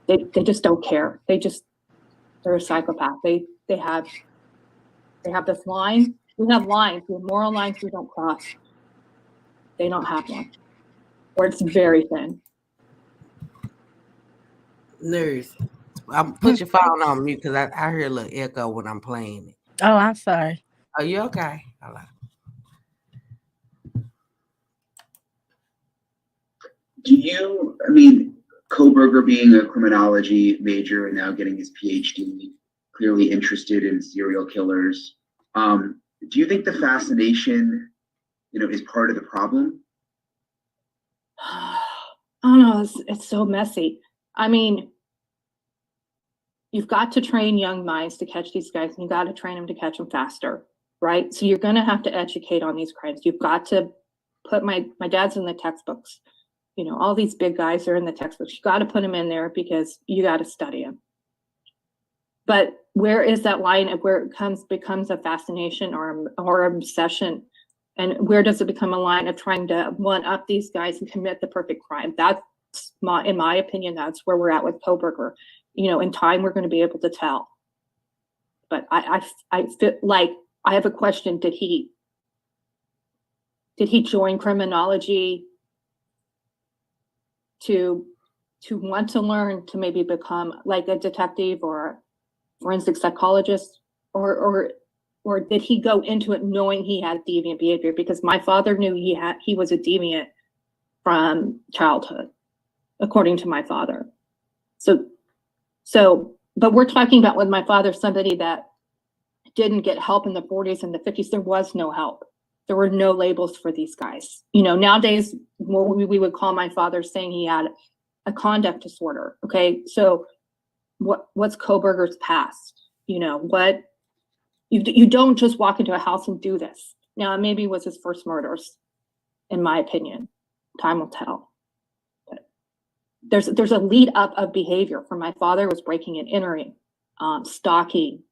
A: They just don't care. They're a psychopath. They have this line. We have lines. We have moral lines we don't cross. They don't have one. Or it's very thin.
E: Nurse, put your phone on mute because I hear a little echo when I'm playing it.
I: Oh, I'm sorry.
E: Are you okay? Hello.
G: Kohberger being a criminology major and now getting his PhD, clearly interested in serial killers. Do you think the fascination, is part of the problem?
A: I don't know. It's so messy. I mean, you've got to train young minds to catch these guys, and you got to train them to catch them faster, right? So you're going to have to educate on these crimes. You've got to put my dad's in the textbooks. All these big guys are in the textbooks. You got to put them in there because you got to study them. But where is that line of where it becomes a fascination or obsession? And where does it become a line of trying to one up these guys and commit the perfect crime? In my opinion, that's where we're at with Kohberger. In time, we're going to be able to tell. But I feel like I have a question. Did he join criminology to want to learn to maybe become like a detective or a forensic psychologist, or did he go into it knowing he had deviant behavior? Because my father knew he was a deviant from childhood, according to my father. But we're talking about with my father, somebody that didn't get help in the 40s and the 50s. There was no help. There were no labels for these guys. Nowadays, what we would call my father saying he had a conduct disorder. Okay, so what's Kohberger's past? What you don't just walk into a house and do this. Now, it maybe was his first murders, in my opinion. Time will tell. But there's a lead up of behavior. For my father was breaking and entering, stalking,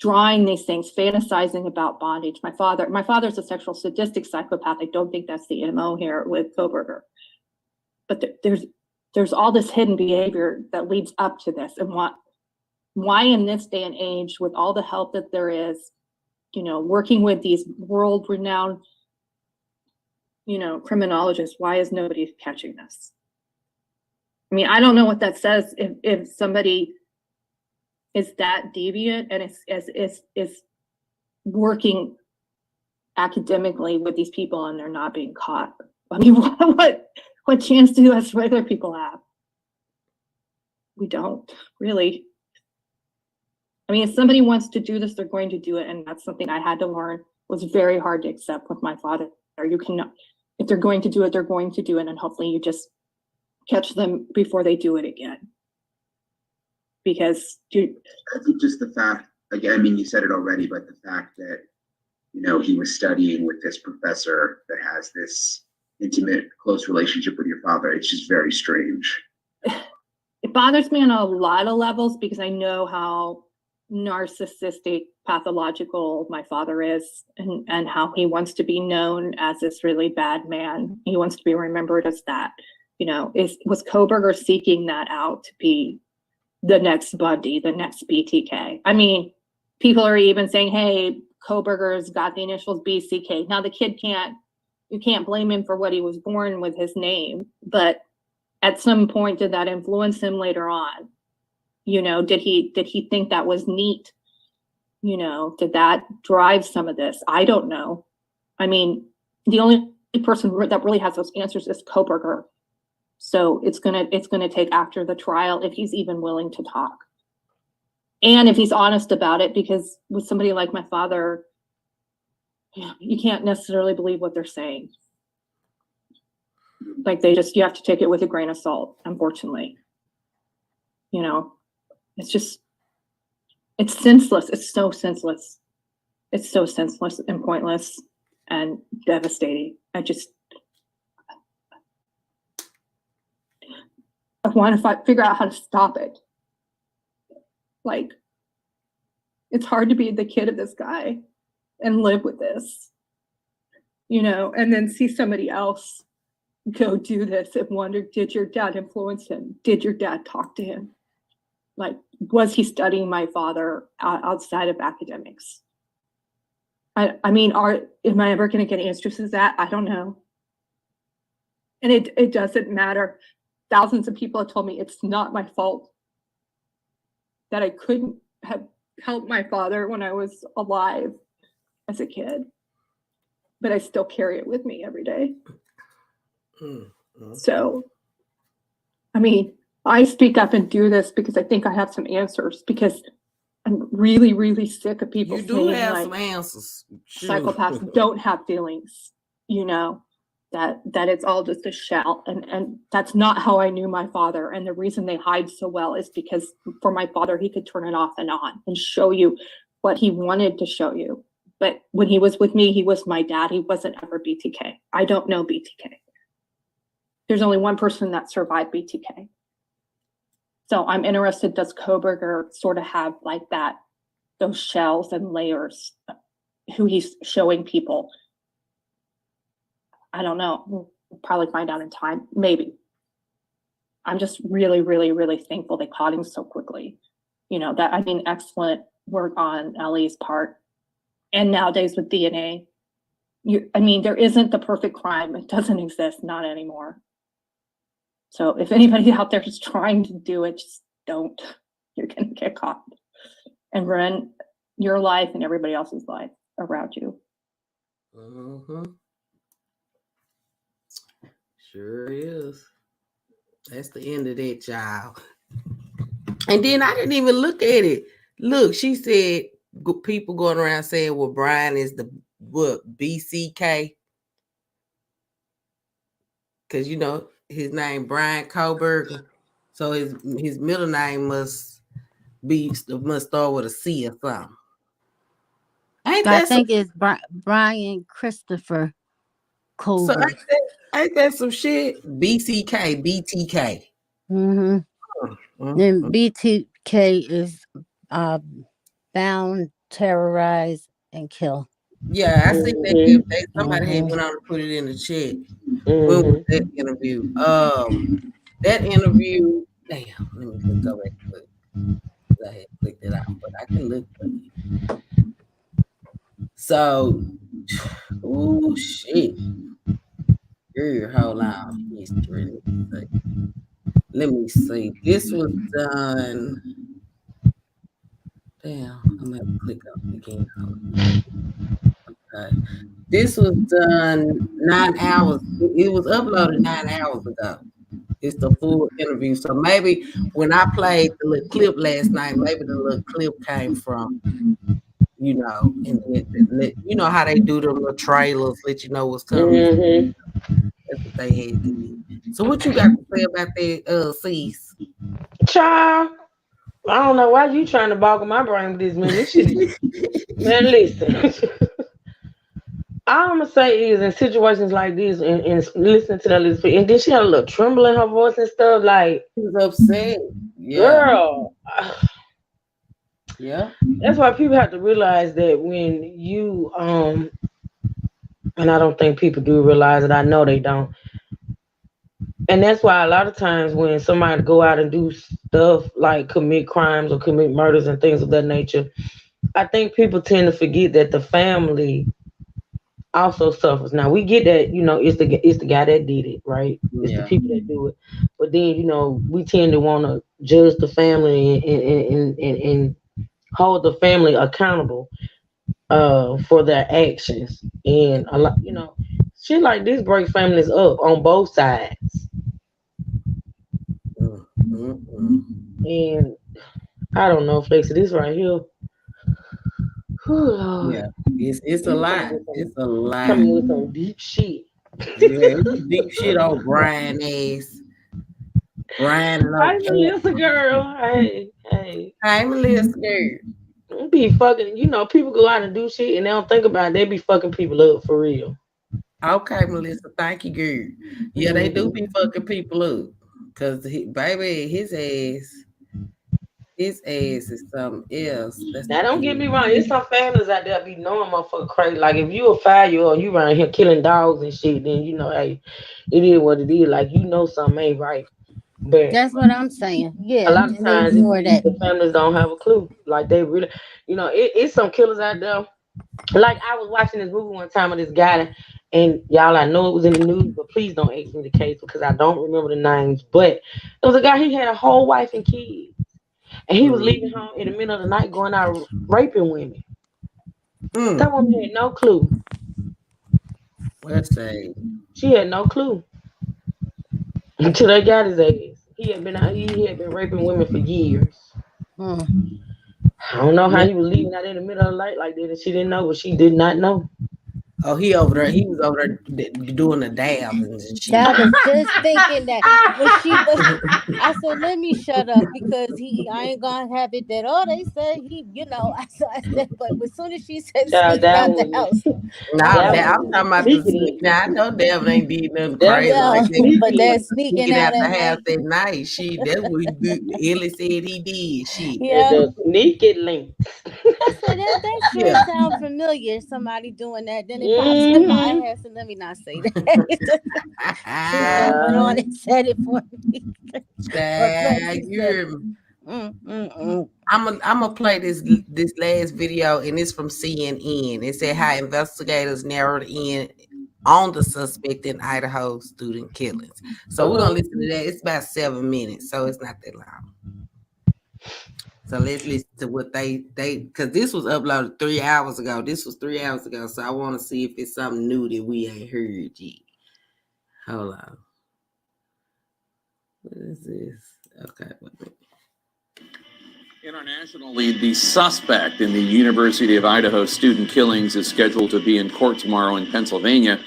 A: drawing these things, fantasizing about bondage. My father's a sexual sadistic psychopath. I don't think that's the MO here with Kohberger. But there's all this hidden behavior that leads up to this. And why in this day and age, with all the help that there is, working with these world-renowned, criminologists, why is nobody catching this? I mean, I don't know what that says if somebody is that deviant and is working academically with these people and they're not being caught. I mean, What chance do us regular people have? We don't, really. I mean, if somebody wants to do this, they're going to do it. And that's something I had to learn. It was very hard to accept with my father. You cannot, if they're going to do it, they're going to do it. And hopefully you just catch them before they do it again. Because
G: I think just the fact, again, I mean, you said it already, but the fact that, you know, he was studying with this professor that has this intimate, close relationship with your father, it's just very strange.
A: It bothers me on a lot of levels because I know how narcissistic, pathological my father is, and how he wants to be known as this really bad man. He wants to be remembered as that. You know, was Kohberger seeking that out to be the next Bundy, the next BTK? I mean, people are even saying, hey, Kohberger's got the initials BCK. Now the kid you can't blame him for what he was born with his name, but at some point, did that influence him later on? You know, did he think that was neat? You know, did that drive some of this? I don't know. I mean, the only person that really has those answers is Kohberger. So it's gonna take after the trial if he's even willing to talk. And if he's honest about it, because with somebody like my father, you can't necessarily believe what they're saying. Like you have to take it with a grain of salt, unfortunately. You know, it's senseless. It's so senseless. It's so senseless and pointless and devastating. I want to figure out how to stop it. Like, it's hard to be the kid of this guy and live with this, you know, and then see somebody else go do this and wonder, did your dad influence him? Did your dad talk to him? Like, was he studying my father outside of academics? I mean, am I ever going to get answers to that? I don't know. And it doesn't matter. Thousands of people have told me it's not my fault that I couldn't have helped my father when I was alive as a kid, but I still carry it with me every day. So, I mean, I speak up and do this because I think I have some answers, because I'm really, really sick of people saying,
E: have
A: like,
E: some answers.
A: Psychopaths don't have feelings, you know, that it's all just a shell. And that's not how I knew my father. And the reason they hide so well is because for my father, he could turn it off and on and show you what he wanted to show you. But when he was with me, he was my dad. He wasn't ever BTK. I don't know BTK. There's only one person that survived BTK. So I'm interested, does Kohberger sort of have like that, those shells and layers, who he's showing people? I don't know. We'll probably find out in time, maybe. I'm just really, really, really thankful they caught him so quickly. You know, that, I mean, excellent work on Ellie's part. And nowadays with DNA, I mean, there isn't the perfect crime. It doesn't exist, not anymore. So if anybody out there is trying to do it, just don't. You're going to get caught and ruin your life and everybody else's life around you.
E: Sure is. That's the end of that, child. And then I didn't even look at it. Look, she said people going around saying, well, Brian is the BCK. Because, you know, his name Brian Kohberger. So his middle name must start with a C or something.
I: I think it's Brian Christopher Kohberger.
E: So ain't that some shit? BCK, BTK.
I: Then BTK is bound, terrorize, and kill.
E: Yeah, I think they somebody had went on to put it in the chat. When was that interview? That interview. Damn, let me just go back and look. I had clicked it out, but I can look for you. So, oh shit. Here, hold on. History. Let me see. This was done. Damn, I'm gonna click on it again. This was done 9 hours. It was uploaded 9 hours ago. It's the full interview. So maybe when I played the little clip last night, maybe the little clip came from, you know, and you know how they do the little trailers, let you know what's coming.
H: Mm-hmm.
E: That's what they had to do. So what you got to say about that, Cease?
H: Child, I don't know why you trying to boggle my brain with this, man. This shit is, man, listen. All I'm gonna say is in situations like this and listening to that little and then she had a little tremble in her voice and stuff, like
E: she was upset. Yeah.
H: Girl.
E: Yeah.
H: That's why people have to realize that when you and I don't think people do realize it, I know they don't. And that's why a lot of times when somebody go out and do stuff like commit crimes or commit murders and things of that nature, I think people tend to forget that the family also suffers. Now we get that, you know, it's the guy that did it, right? It's the people that do it. But then, you know, we tend to want to judge the family and hold the family accountable for their actions. And a lot, you know, shit like this breaks families up on both sides. And I don't know, Flexi, this right here.
E: Yeah, it's a lot. It's a lot.
H: Coming with some deep shit.
E: Yeah, deep shit on Brian ass. Brian,
H: hi Melissa girl. Hey.
E: Hi Melissa girl.
H: Be fucking, you know, people go out and do shit and they don't think about it. They be fucking people up for real.
E: Okay, Melissa, thank you, girl. Yeah, they do be fucking people up. Cause baby, his ass is something else.
H: Now don't get me wrong, there's some families out there be knowing motherfucker crazy. Like if you a 5-year-old, you around here killing dogs and shit, then you know, hey, it is what it is. Like you know something ain't right. But
I: that's what I'm saying. Yeah,
H: a lot of times
I: that.
H: the families don't have a clue. Like they really, you know, it's some killers out there. Like I was watching this movie one time with this guy, and y'all, I know it was in the news, but please don't ask me the case because I don't remember the names. But there was a guy, he had a whole wife and kids, and he was leaving home in the middle of the night going out raping women. That woman had no clue.
E: Let's say
H: she had no clue until they got his ass. He had been raping women for years. I don't know how he was leaving out in the middle of the night like that, and she didn't know, but she did not know.
E: Oh, he was over there doing the dabs and shit.
I: I was just thinking that when I said, let me shut up because I ain't gonna have it that they said he, you know. I said, but as soon as she said sneak out the house.
E: I'm talking about the sneak. Now I know Devin ain't did nothing crazy like that.
I: But that sneaking out
E: the house at night. That's what Ellie said he did. Shit.
I: Yeah.
H: The sneaking link.
I: I said that sure sounds familiar. Somebody doing that. Then it pops in my head. So let me not say that. She went on and said it for me.
E: I'm gonna play this last video, and it's from CNN. It said how investigators narrowed in on the suspect in Idaho student killings. So we're gonna listen to that. It's about 7 minutes, so it's not that long. So let's listen to what they because this was uploaded 3 hours ago. This was 3 hours ago. So I want to see if it's something new that we ain't heard yet. Hold on. What is this? Okay, wait a minute.
B: Internationally, the suspect in the University of Idaho student killings is scheduled to be in court tomorrow in Pennsylvania,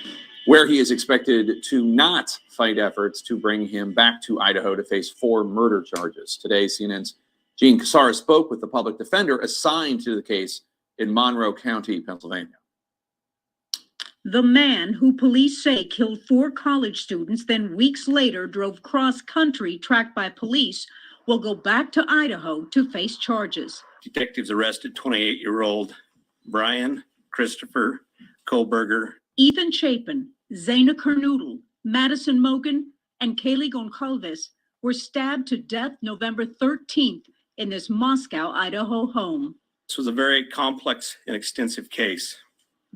B: where he is expected to not fight efforts to bring him back to Idaho to face 4 murder charges. Today, CNN's Gene Cassara spoke with the public defender assigned to the case in Monroe County, Pennsylvania.
D: The man who police say killed 4 college students, then weeks later drove cross-country tracked by police, will go back to Idaho to face charges.
W: Detectives arrested 28-year-old Brian Christopher Kohlberger,
D: Ethan Chapin, Zaina Kernoodle, Madison Mogan, and Kaylee Goncalves were stabbed to death November 13th in this Moscow, Idaho home.
W: This was a very complex and extensive case.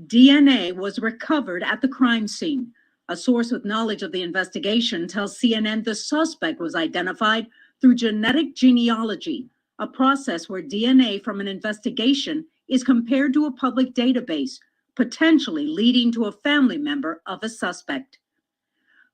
D: DNA was recovered at the crime scene. A source with knowledge of the investigation tells CNN the suspect was identified through genetic genealogy, a process where DNA from an investigation is compared to a public database, potentially leading to a family member of a suspect.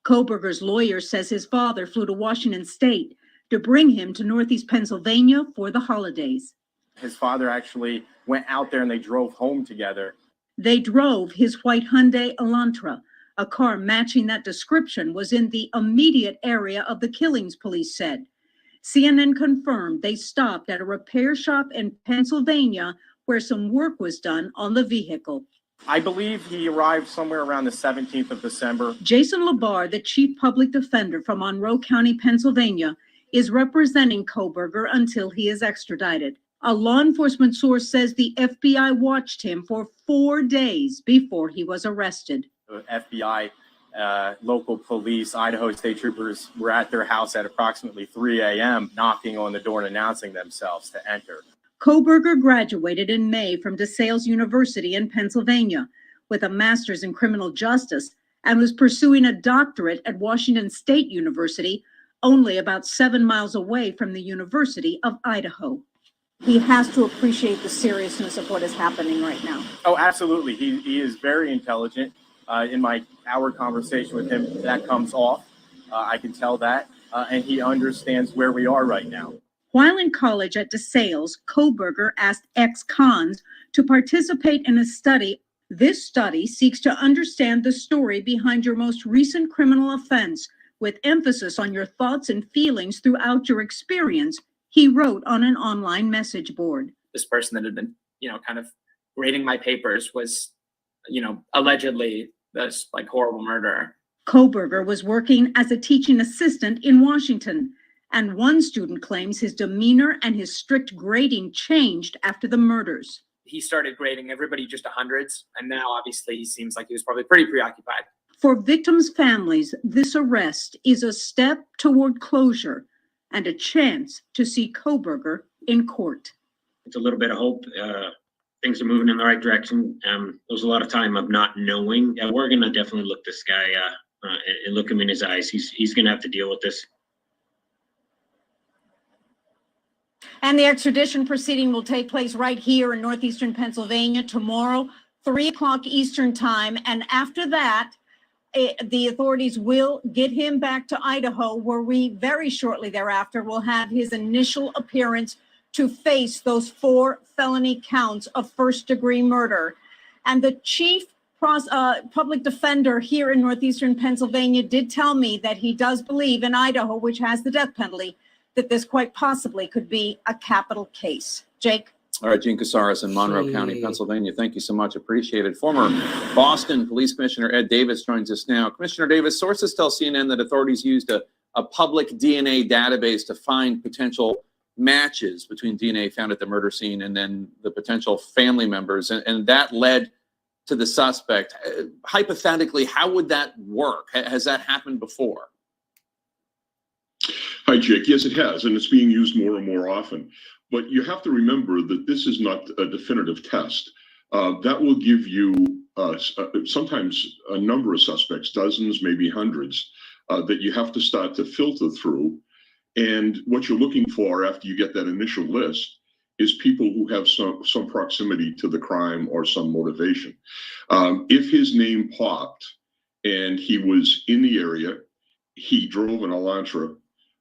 D: Koberger's lawyer says his father flew to Washington State to bring him to Northeast Pennsylvania for the holidays.
T: His father actually went out there and they drove home together.
D: They drove his white Hyundai Elantra. A car matching that description was in the immediate area of the killings, police said. CNN confirmed they stopped at a repair shop in Pennsylvania where some work was done on the vehicle.
T: I believe he arrived somewhere around the 17th of December.
D: Jason Labar, the chief public defender from Monroe County, Pennsylvania, is representing Koberger until he is extradited. A law enforcement source says the FBI watched him for 4 days before he was arrested.
T: The FBI, local police, Idaho state troopers were at their house at approximately 3 a.m. knocking on the door and announcing themselves to enter.
D: Koberger graduated in May from DeSales University in Pennsylvania with a master's in criminal justice and was pursuing a doctorate at Washington State University, only about 7 miles away from the University of Idaho. He has to appreciate the seriousness of what is happening right now.
T: Oh, absolutely. He is very intelligent. In my hour conversation with him, that comes off. I can tell that. And he understands where we are right now.
D: While in college at DeSales, Koberger asked ex-cons to participate in a study. This study seeks to understand the story behind your most recent criminal offense, with emphasis on your thoughts and feelings throughout your experience, he wrote on an online message board.
C: This person that had been, kind of grading my papers was, allegedly this horrible murderer.
D: Koberger was working as a teaching assistant in Washington, and one student claims his demeanor and his strict grading changed after the murders.
C: He started grading everybody just 100s, and now obviously he seems like he was probably pretty preoccupied.
D: For victims' families, this arrest is a step toward closure and a chance to see Koberger in court.
F: It's a little bit of hope. Things are moving in the right direction. There was a lot of time of not knowing. We're going to definitely look this guy and look him in his eyes. He's going to have to deal with this.
D: And the extradition proceeding will take place right here in northeastern Pennsylvania tomorrow, 3 o'clock Eastern time. And after that, the authorities will get him back to Idaho, where we very shortly thereafter will have his initial appearance to face those 4 felony counts of first-degree murder. And the chief public defender here in northeastern Pennsylvania did tell me that he does believe in Idaho, which has the death penalty, that this quite possibly could be a capital case. Jake?
B: All right, Gene Casares in Monroe County, Pennsylvania. Thank you so much. Appreciate it. Former Boston Police Commissioner Ed Davis joins us now. Commissioner Davis, sources tell CNN that authorities used a public DNA database to find potential matches between DNA found at the murder scene and then the potential family members, and that led to the suspect. Hypothetically, how would that work? Has that happened before?
K: Hi, Jake. Yes, it has, and it's being used more and more often. But you have to remember that this is not a definitive test. That will give you sometimes a number of suspects, dozens, maybe hundreds, that you have to start to filter through. And what you're looking for after you get that initial list is people who have some proximity to the crime or some motivation. If his name popped and he was in the area, he drove an Elantra,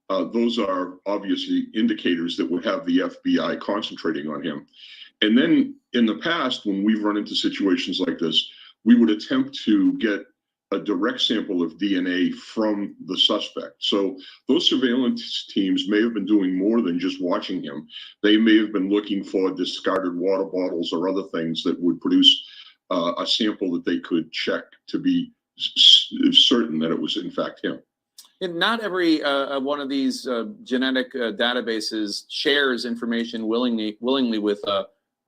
K: those are obviously indicators that would have the FBI concentrating on him. And then in the past, when we've run into situations like this, we would attempt to get a direct sample of DNA from the suspect. So those surveillance teams may have been doing more than just watching him. They may have been looking for discarded water bottles or other things that would produce a sample that they could check to be certain that it was in fact him.
B: And not every one of these genetic databases shares information willingly with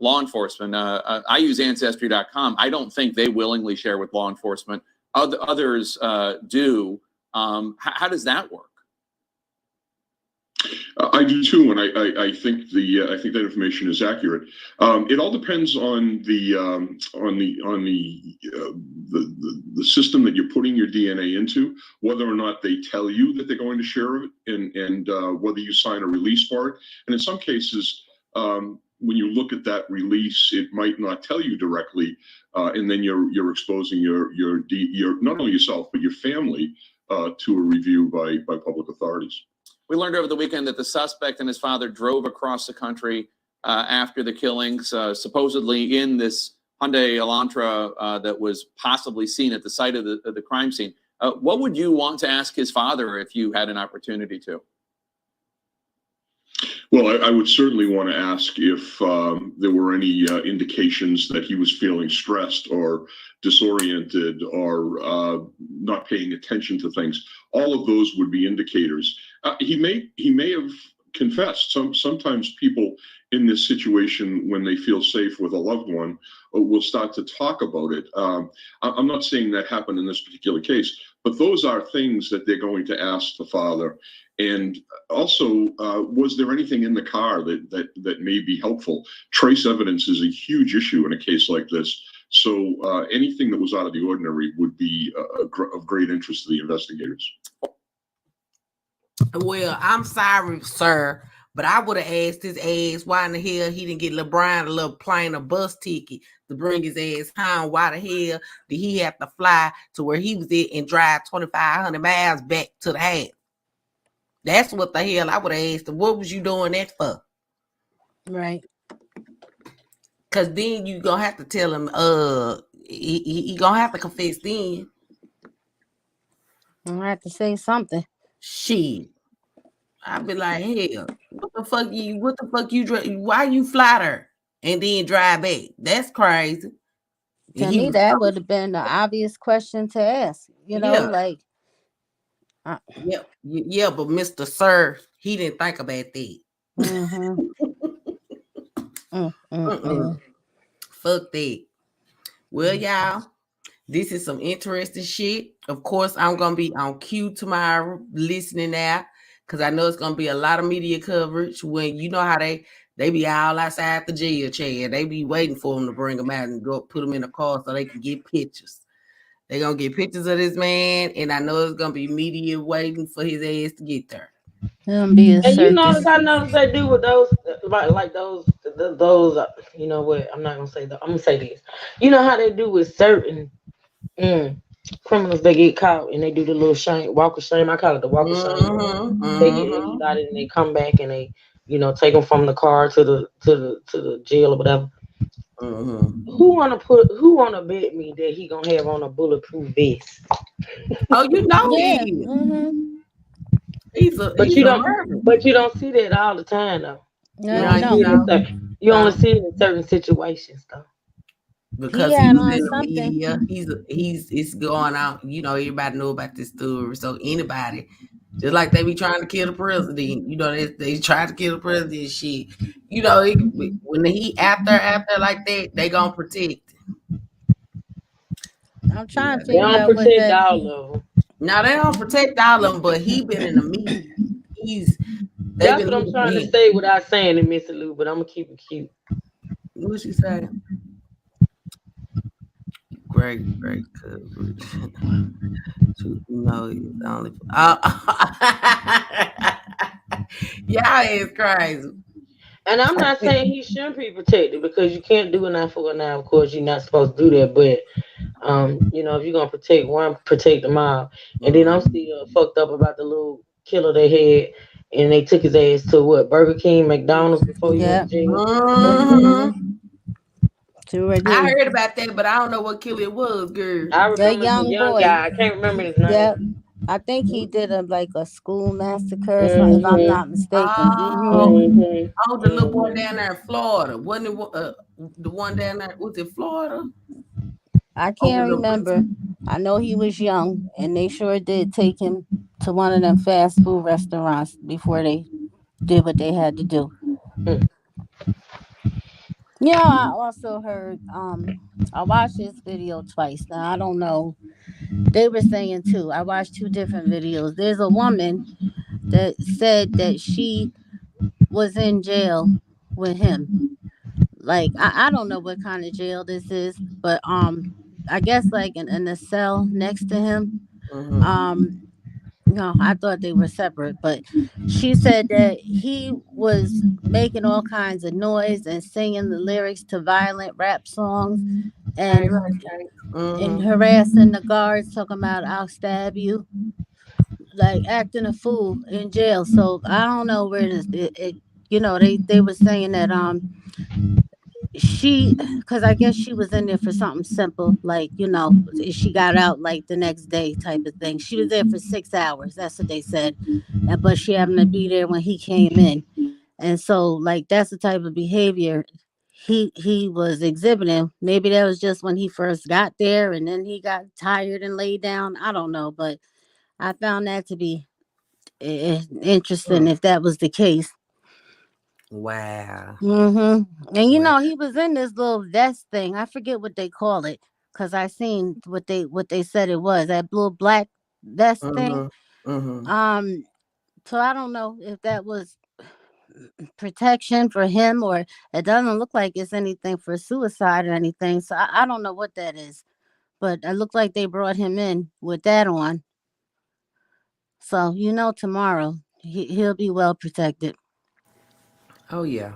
B: law enforcement. I use Ancestry.com. I don't think they willingly share with law enforcement. Others do. How does that work?
K: I do too, and I think that information is accurate. It all depends on the system that you're putting your DNA into, whether or not they tell you that they're going to share it, and whether you sign a release for it. And in some cases, when you look at that release, it might not tell you directly, and then you're exposing your not only yourself but your family to a review by public authorities.
B: We learned over the weekend that the suspect and his father drove across the country after the killings, supposedly in this Hyundai Elantra that was possibly seen at the site of the crime scene. What would you want to ask his father if you had an opportunity to?
K: Well, I would certainly want to ask if there were any indications that he was feeling stressed or disoriented or not paying attention to things. All of those would be indicators. He may have confessed. Sometimes people in this situation, when they feel safe with a loved one, will start to talk about it. I'm not saying that happened in this particular case, but those are things that they're going to ask the father. And also, was there anything in the car that may be helpful? Trace evidence is a huge issue in a case like this. So anything that was out of the ordinary would be of great interest to the investigators.
E: Well, I'm sorry, sir, but I would have asked his ass why in the hell he didn't get LeBron a little plane or bus ticket to bring his ass home. Why the hell did he have to fly to where he was at and drive 2,500 miles back to the house? That's what the hell I would have asked him. What was you doing that for?
I: Right.
E: Because then you gonna have to tell him, he gonna have to confess then.
I: I have to say something.
E: Shit. I'd be like, hell, what the fuck you why you fly there and then drive back? That's crazy.
I: To me, that would have been the obvious question to ask. You know, like.
E: Yeah, but Mr. Sir, he didn't think about that. Fuck that. Well, y'all, this is some interesting shit. Of course, I'm gonna be on cue tomorrow, listening out, because I know it's gonna be a lot of media coverage. When you know how they be all outside the jail chair, they be waiting for them to bring them out and go put them in a car so they can get pictures. They're going to get pictures of this man, and I know it's going to be media waiting for his ass to get there.
H: And you notice, I noticed they do with those, like those, you know what, I'm not going to say that. I'm going to say this. You know how they do with certain criminals that get caught, and they do the little walk of shame. I call it the walk of shame. They get extradited, and they come back, and they, you know, take them from the car to the jail or whatever. Who wanna bet me that he gonna have on a bulletproof vest?
E: Oh, you know he.
H: But you don't see that all the time though. You only see it in certain situations though.
E: Because he was in the media, it's going out. You know, everybody know about this story. So anybody, just like they be trying to kill the president, you know, they try to kill the president. Shit, you know, when he after like that, they gonna protect.
I: I'm trying to
H: figure out. They don't protect all of them.
E: No, they don't protect all of them, but he been in the media.
H: That's what I'm trying to say without saying it, Mr. Lou. But I'm gonna keep it cute.
E: What she say? Great coverage. No, it's only. Y'all is crazy.
H: And I'm not saying he shouldn't be protected because you can't do an eye for an eye. Of course, you're not supposed to do that. But you know, if you're gonna protect one, protect them all. And then I'm still fucked up about the little killer they had, and they took his ass to what, Burger King, McDonald's before he went to jail.
E: I heard about that, but I don't know what killer it was, girl.
H: I remember the young guy. I can't remember his name.
I: Yep. I think he did a school massacre, if I'm not mistaken.
E: Oh, the little boy down there in Florida. Wasn't it the one down there? Was it Florida?
I: I can't remember. I know he was young, and they sure did take him to one of them fast food restaurants before they did what they had to do. You know, I also heard, I watched this video twice. Now, I don't know. They were saying too, I watched two different videos. There's a woman that said that she was in jail with him. Like, I don't know what kind of jail this is, but I guess like in the cell next to him. No, I thought they were separate, but she said that he was making all kinds of noise and singing the lyrics to violent rap songs and harassing the guards, talking about "I'll stab you," like acting a fool in jail. So I don't know where they were saying that she, because I guess she was in there for something simple, like she got out like the next day type of thing. She was there for 6 hours. That's what they said, but she happened to be there when he came in, and so like that's the type of behavior he was exhibiting. Maybe that was just when he first got there, and then he got tired and laid down. I don't know, but I found that to be interesting if that was the case.
E: Wow.
I: And he was in this little vest thing. I forget what they call it because I seen what they said it was, that little black vest thing. So I don't know if that was protection for him, or it doesn't look like it's anything for suicide or anything. So I don't know what that is, but it looked like they brought him in with that on. So tomorrow he'll be well protected.
E: Oh yeah.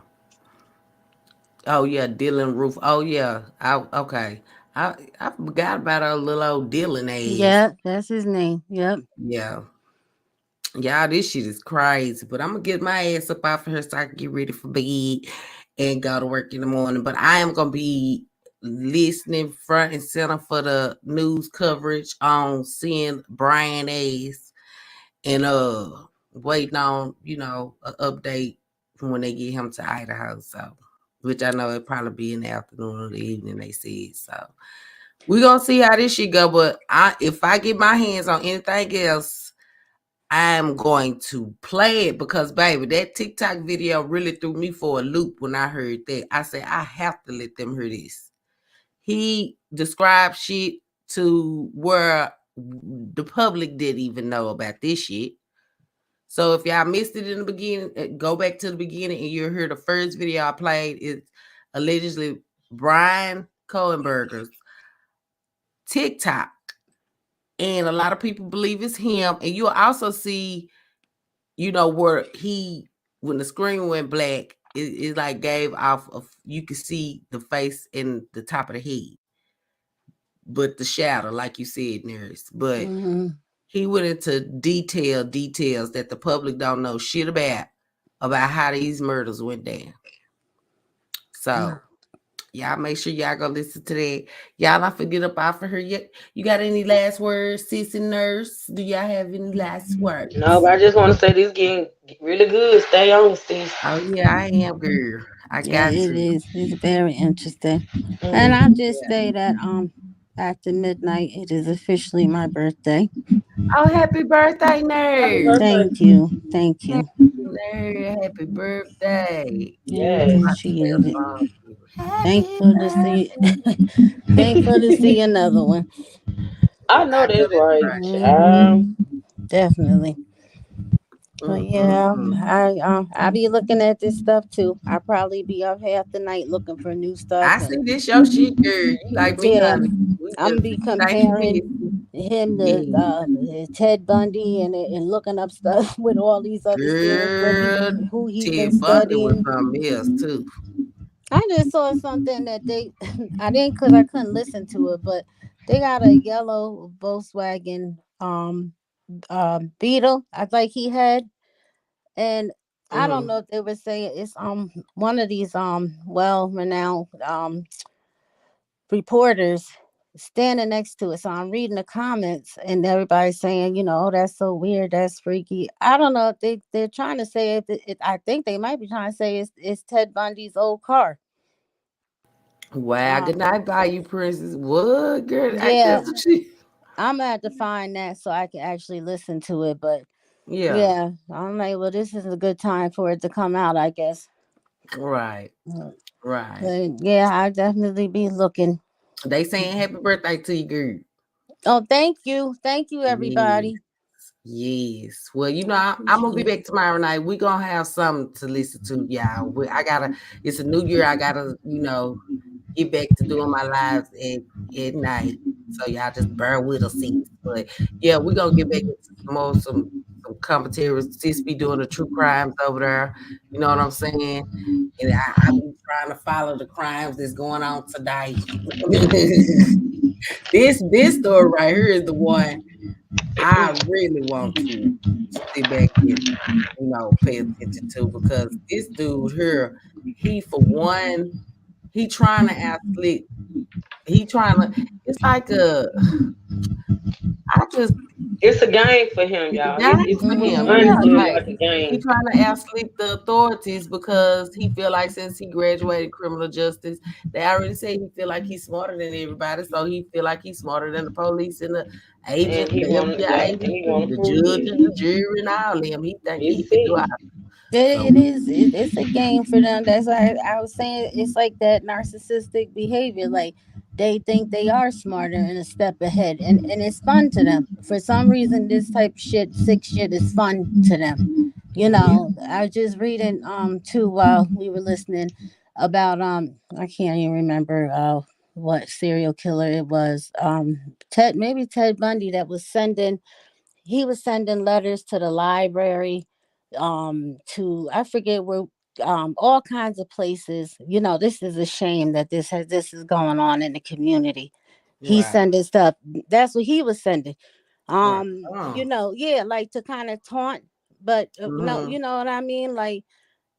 E: Dylan Roof. Oh yeah. Okay. I forgot about our little old Dylan ass.
I: Yeah, that's his name. Yep.
E: Yeah. Y'all, this shit is crazy. But I'm gonna get my ass up off of here so I can get ready for bed and go to work in the morning. But I am gonna be listening front and center for the news coverage on seeing Brian ass and waiting on an update from when they get him to Idaho. So, which I know it'll probably be in the afternoon or the evening, they said. So we're gonna see how this shit go. But if I get my hands on anything else, I'm going to play it because, baby, that TikTok video really threw me for a loop when I heard that. I said, I have to let them hear this. He described shit to where the public didn't even know about this shit. So if y'all missed it in the beginning, go back to the beginning and you'll hear the first video I played. It's allegedly Brian Cohenberger's TikTok. And a lot of people believe it's him. And you'll also see, where when the screen went black, it like gave off you could see the face and the top of the head. But the shadow, like you said, Nurse. But he went into details that the public don't know shit about how these murders went down. So y'all make sure y'all go listen to that. Y'all not forget about for her yet. You got any last words, sis and Nurse? Do y'all have any last words?
H: No, but I just want to say this getting really good. Stay on, sis.
E: Oh yeah, I am, girl. I got
I: it
E: you.
I: is. It's very interesting. And I'll just say that after midnight, it is officially my birthday.
E: Oh, happy birthday, Nurse.
I: Thank you.
E: Happy birthday.
H: Yes.
I: Appreciate it. Thankful to see thankful to see another one.
H: I know that's right.
I: Definitely. But yeah, I be looking at this stuff too. I probably be up half the night looking for new stuff.
E: I see this your shit, girl. You like me, honey.
I: I'm be comparing him to Ted Bundy and looking up stuff with all these other things. Who he's been studying.
E: Was something else too.
I: I just saw something that I didn't because I couldn't listen to it, but they got a yellow Volkswagen Beetle. I think he had, and I don't know if they were saying it's one of these well-renowned reporters standing next to it. So I'm reading the comments and everybody's saying, oh, that's so weird, that's freaky. I don't know if they're trying to say I think they might be trying to say it's Ted Bundy's old car.
E: Wow, good night, Bayou Princess. What, girl?
I: Yeah, I'm gonna have to find that so I can actually listen to it. But yeah, I'm like, well, this is a good time for it to come out, I guess.
E: Right.
I: But yeah, I definitely be looking.
E: They saying happy birthday to you, girl.
I: Oh, thank you, everybody.
E: Yes. Well, I'm gonna be back tomorrow night. We're gonna have something to listen to, y'all. It's a new year. I gotta, get back to doing my lives at night. So y'all just bear with us, sis. But yeah, we're gonna get back into some commentaries. Sis be doing the true crimes over there. You know what I'm saying? And I be trying to follow the crimes that's going on today. This story right here is the one I really want to sit back and pay attention to, because this dude here, he for one, he trying to act slick. He trying to. It's like
H: It's a game for him,
E: It's a
H: y'all.
E: game
H: It's
E: for him. Yeah,
H: honestly
E: like
H: like a game.
E: he trying to outsleep the authorities because he feel like since he graduated criminal justice, they already say he feel like he's smarter than everybody. So he feel like he's smarter than the police and the agent,
H: And
E: the
H: he wanna,
E: FBI
H: yeah,
E: agent,
H: and he wanna
E: the
H: prove
E: judge,
H: it.
E: and the jury, and all them. He think he
H: It's
E: can do
H: it.
E: it. So
I: It's a game for them. That's why I was saying it's like that narcissistic behavior. Like they think they are smarter and a step ahead, and it's fun to them. For some reason, this type of shit, sick shit, is fun to them. You know, I was just reading too while we were listening about I can't even remember what serial killer it was. Ted Bundy, that was sending, he was sending letters to the library, to, I forget where, all kinds of places. You know, this is a shame that this is going on in the community. He's
E: Right.
I: sending stuff. That's what he was sending.
E: Right.
I: You know, yeah, like to kind of taunt, but no,
E: Mhm.
I: you know what I mean? Like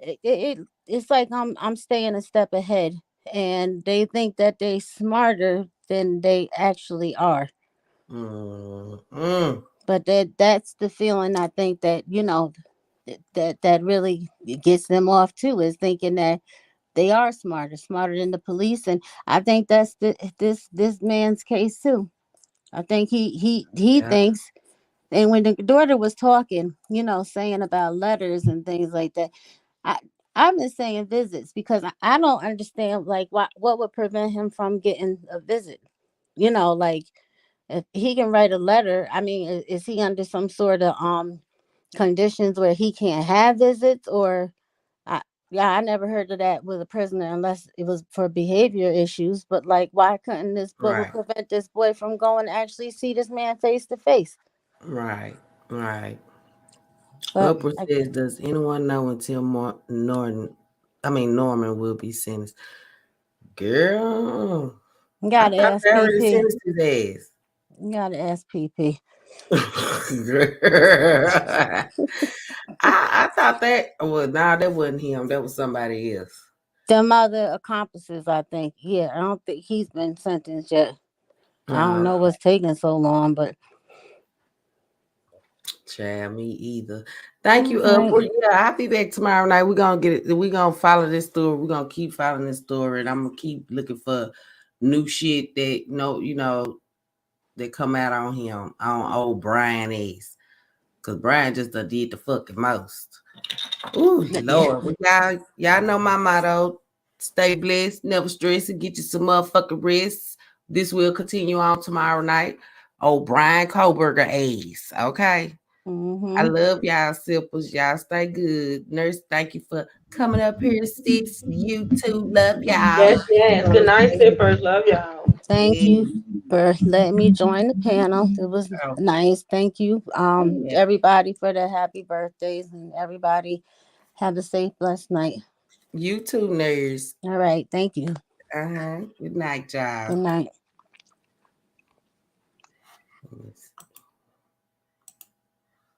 I: it's like I'm staying a step ahead, and they think that they smarter than they actually are. But that's the feeling, I think, that that really gets them off too, is thinking that they are smarter than the police. And I think that's this man's case too. I think he
E: Yeah.
I: thinks. And when the daughter was talking, saying about letters and things like that, I I've been saying visits because I don't understand, like, what would prevent him from getting a visit. Like, if he can write a letter, I mean, is he under some sort of conditions where he can't have visits? Or I yeah, I never heard of that with a prisoner unless it was for behavior issues. But like, why couldn't what would
E: Right.
I: prevent this boy from going to actually see this man face to face?
E: Right. Right.
I: But
E: Upper says, does anyone know until Norman will be sentenced? Girl,
I: you
E: I
I: gotta
E: thought
I: ask
E: they already
I: PP.
E: sentenced his ass.
I: You gotta ask PP.
E: I thought that, well, nah, that wasn't him. That was somebody else.
I: Them other accomplices, I think. Yeah, I don't think he's been sentenced yet. I don't know what's taking so long, but
E: Child, me either. Thank you,
I: right.
E: Well, yeah, I'll be back tomorrow night. We're gonna get it. We're gonna follow this story. We're gonna keep following this story, and I'm gonna keep looking for new shit that that come out on him, on old Brian ass. Cause Brian just done did the fucking most. Ooh, Lord. Well, y'all know my motto. Stay blessed, never stress, and get you some motherfucking rest. This will continue on tomorrow night. Oh, Brian Koberger ass. Okay. I love y'all, sippers. Y'all stay good. Nurse, thank you for coming up here, sis. You too. Love y'all.
H: Yes. Good night, sippers. Love y'all.
I: Thank you for letting me join the panel. It was
E: Oh.
I: nice. Thank you,
E: Yeah.
I: everybody, for the happy birthdays, and everybody have a safe, blessed night.
E: You too, nurse.
I: All right. Thank you.
E: Good night, y'all.
I: Good night.
E: Yes.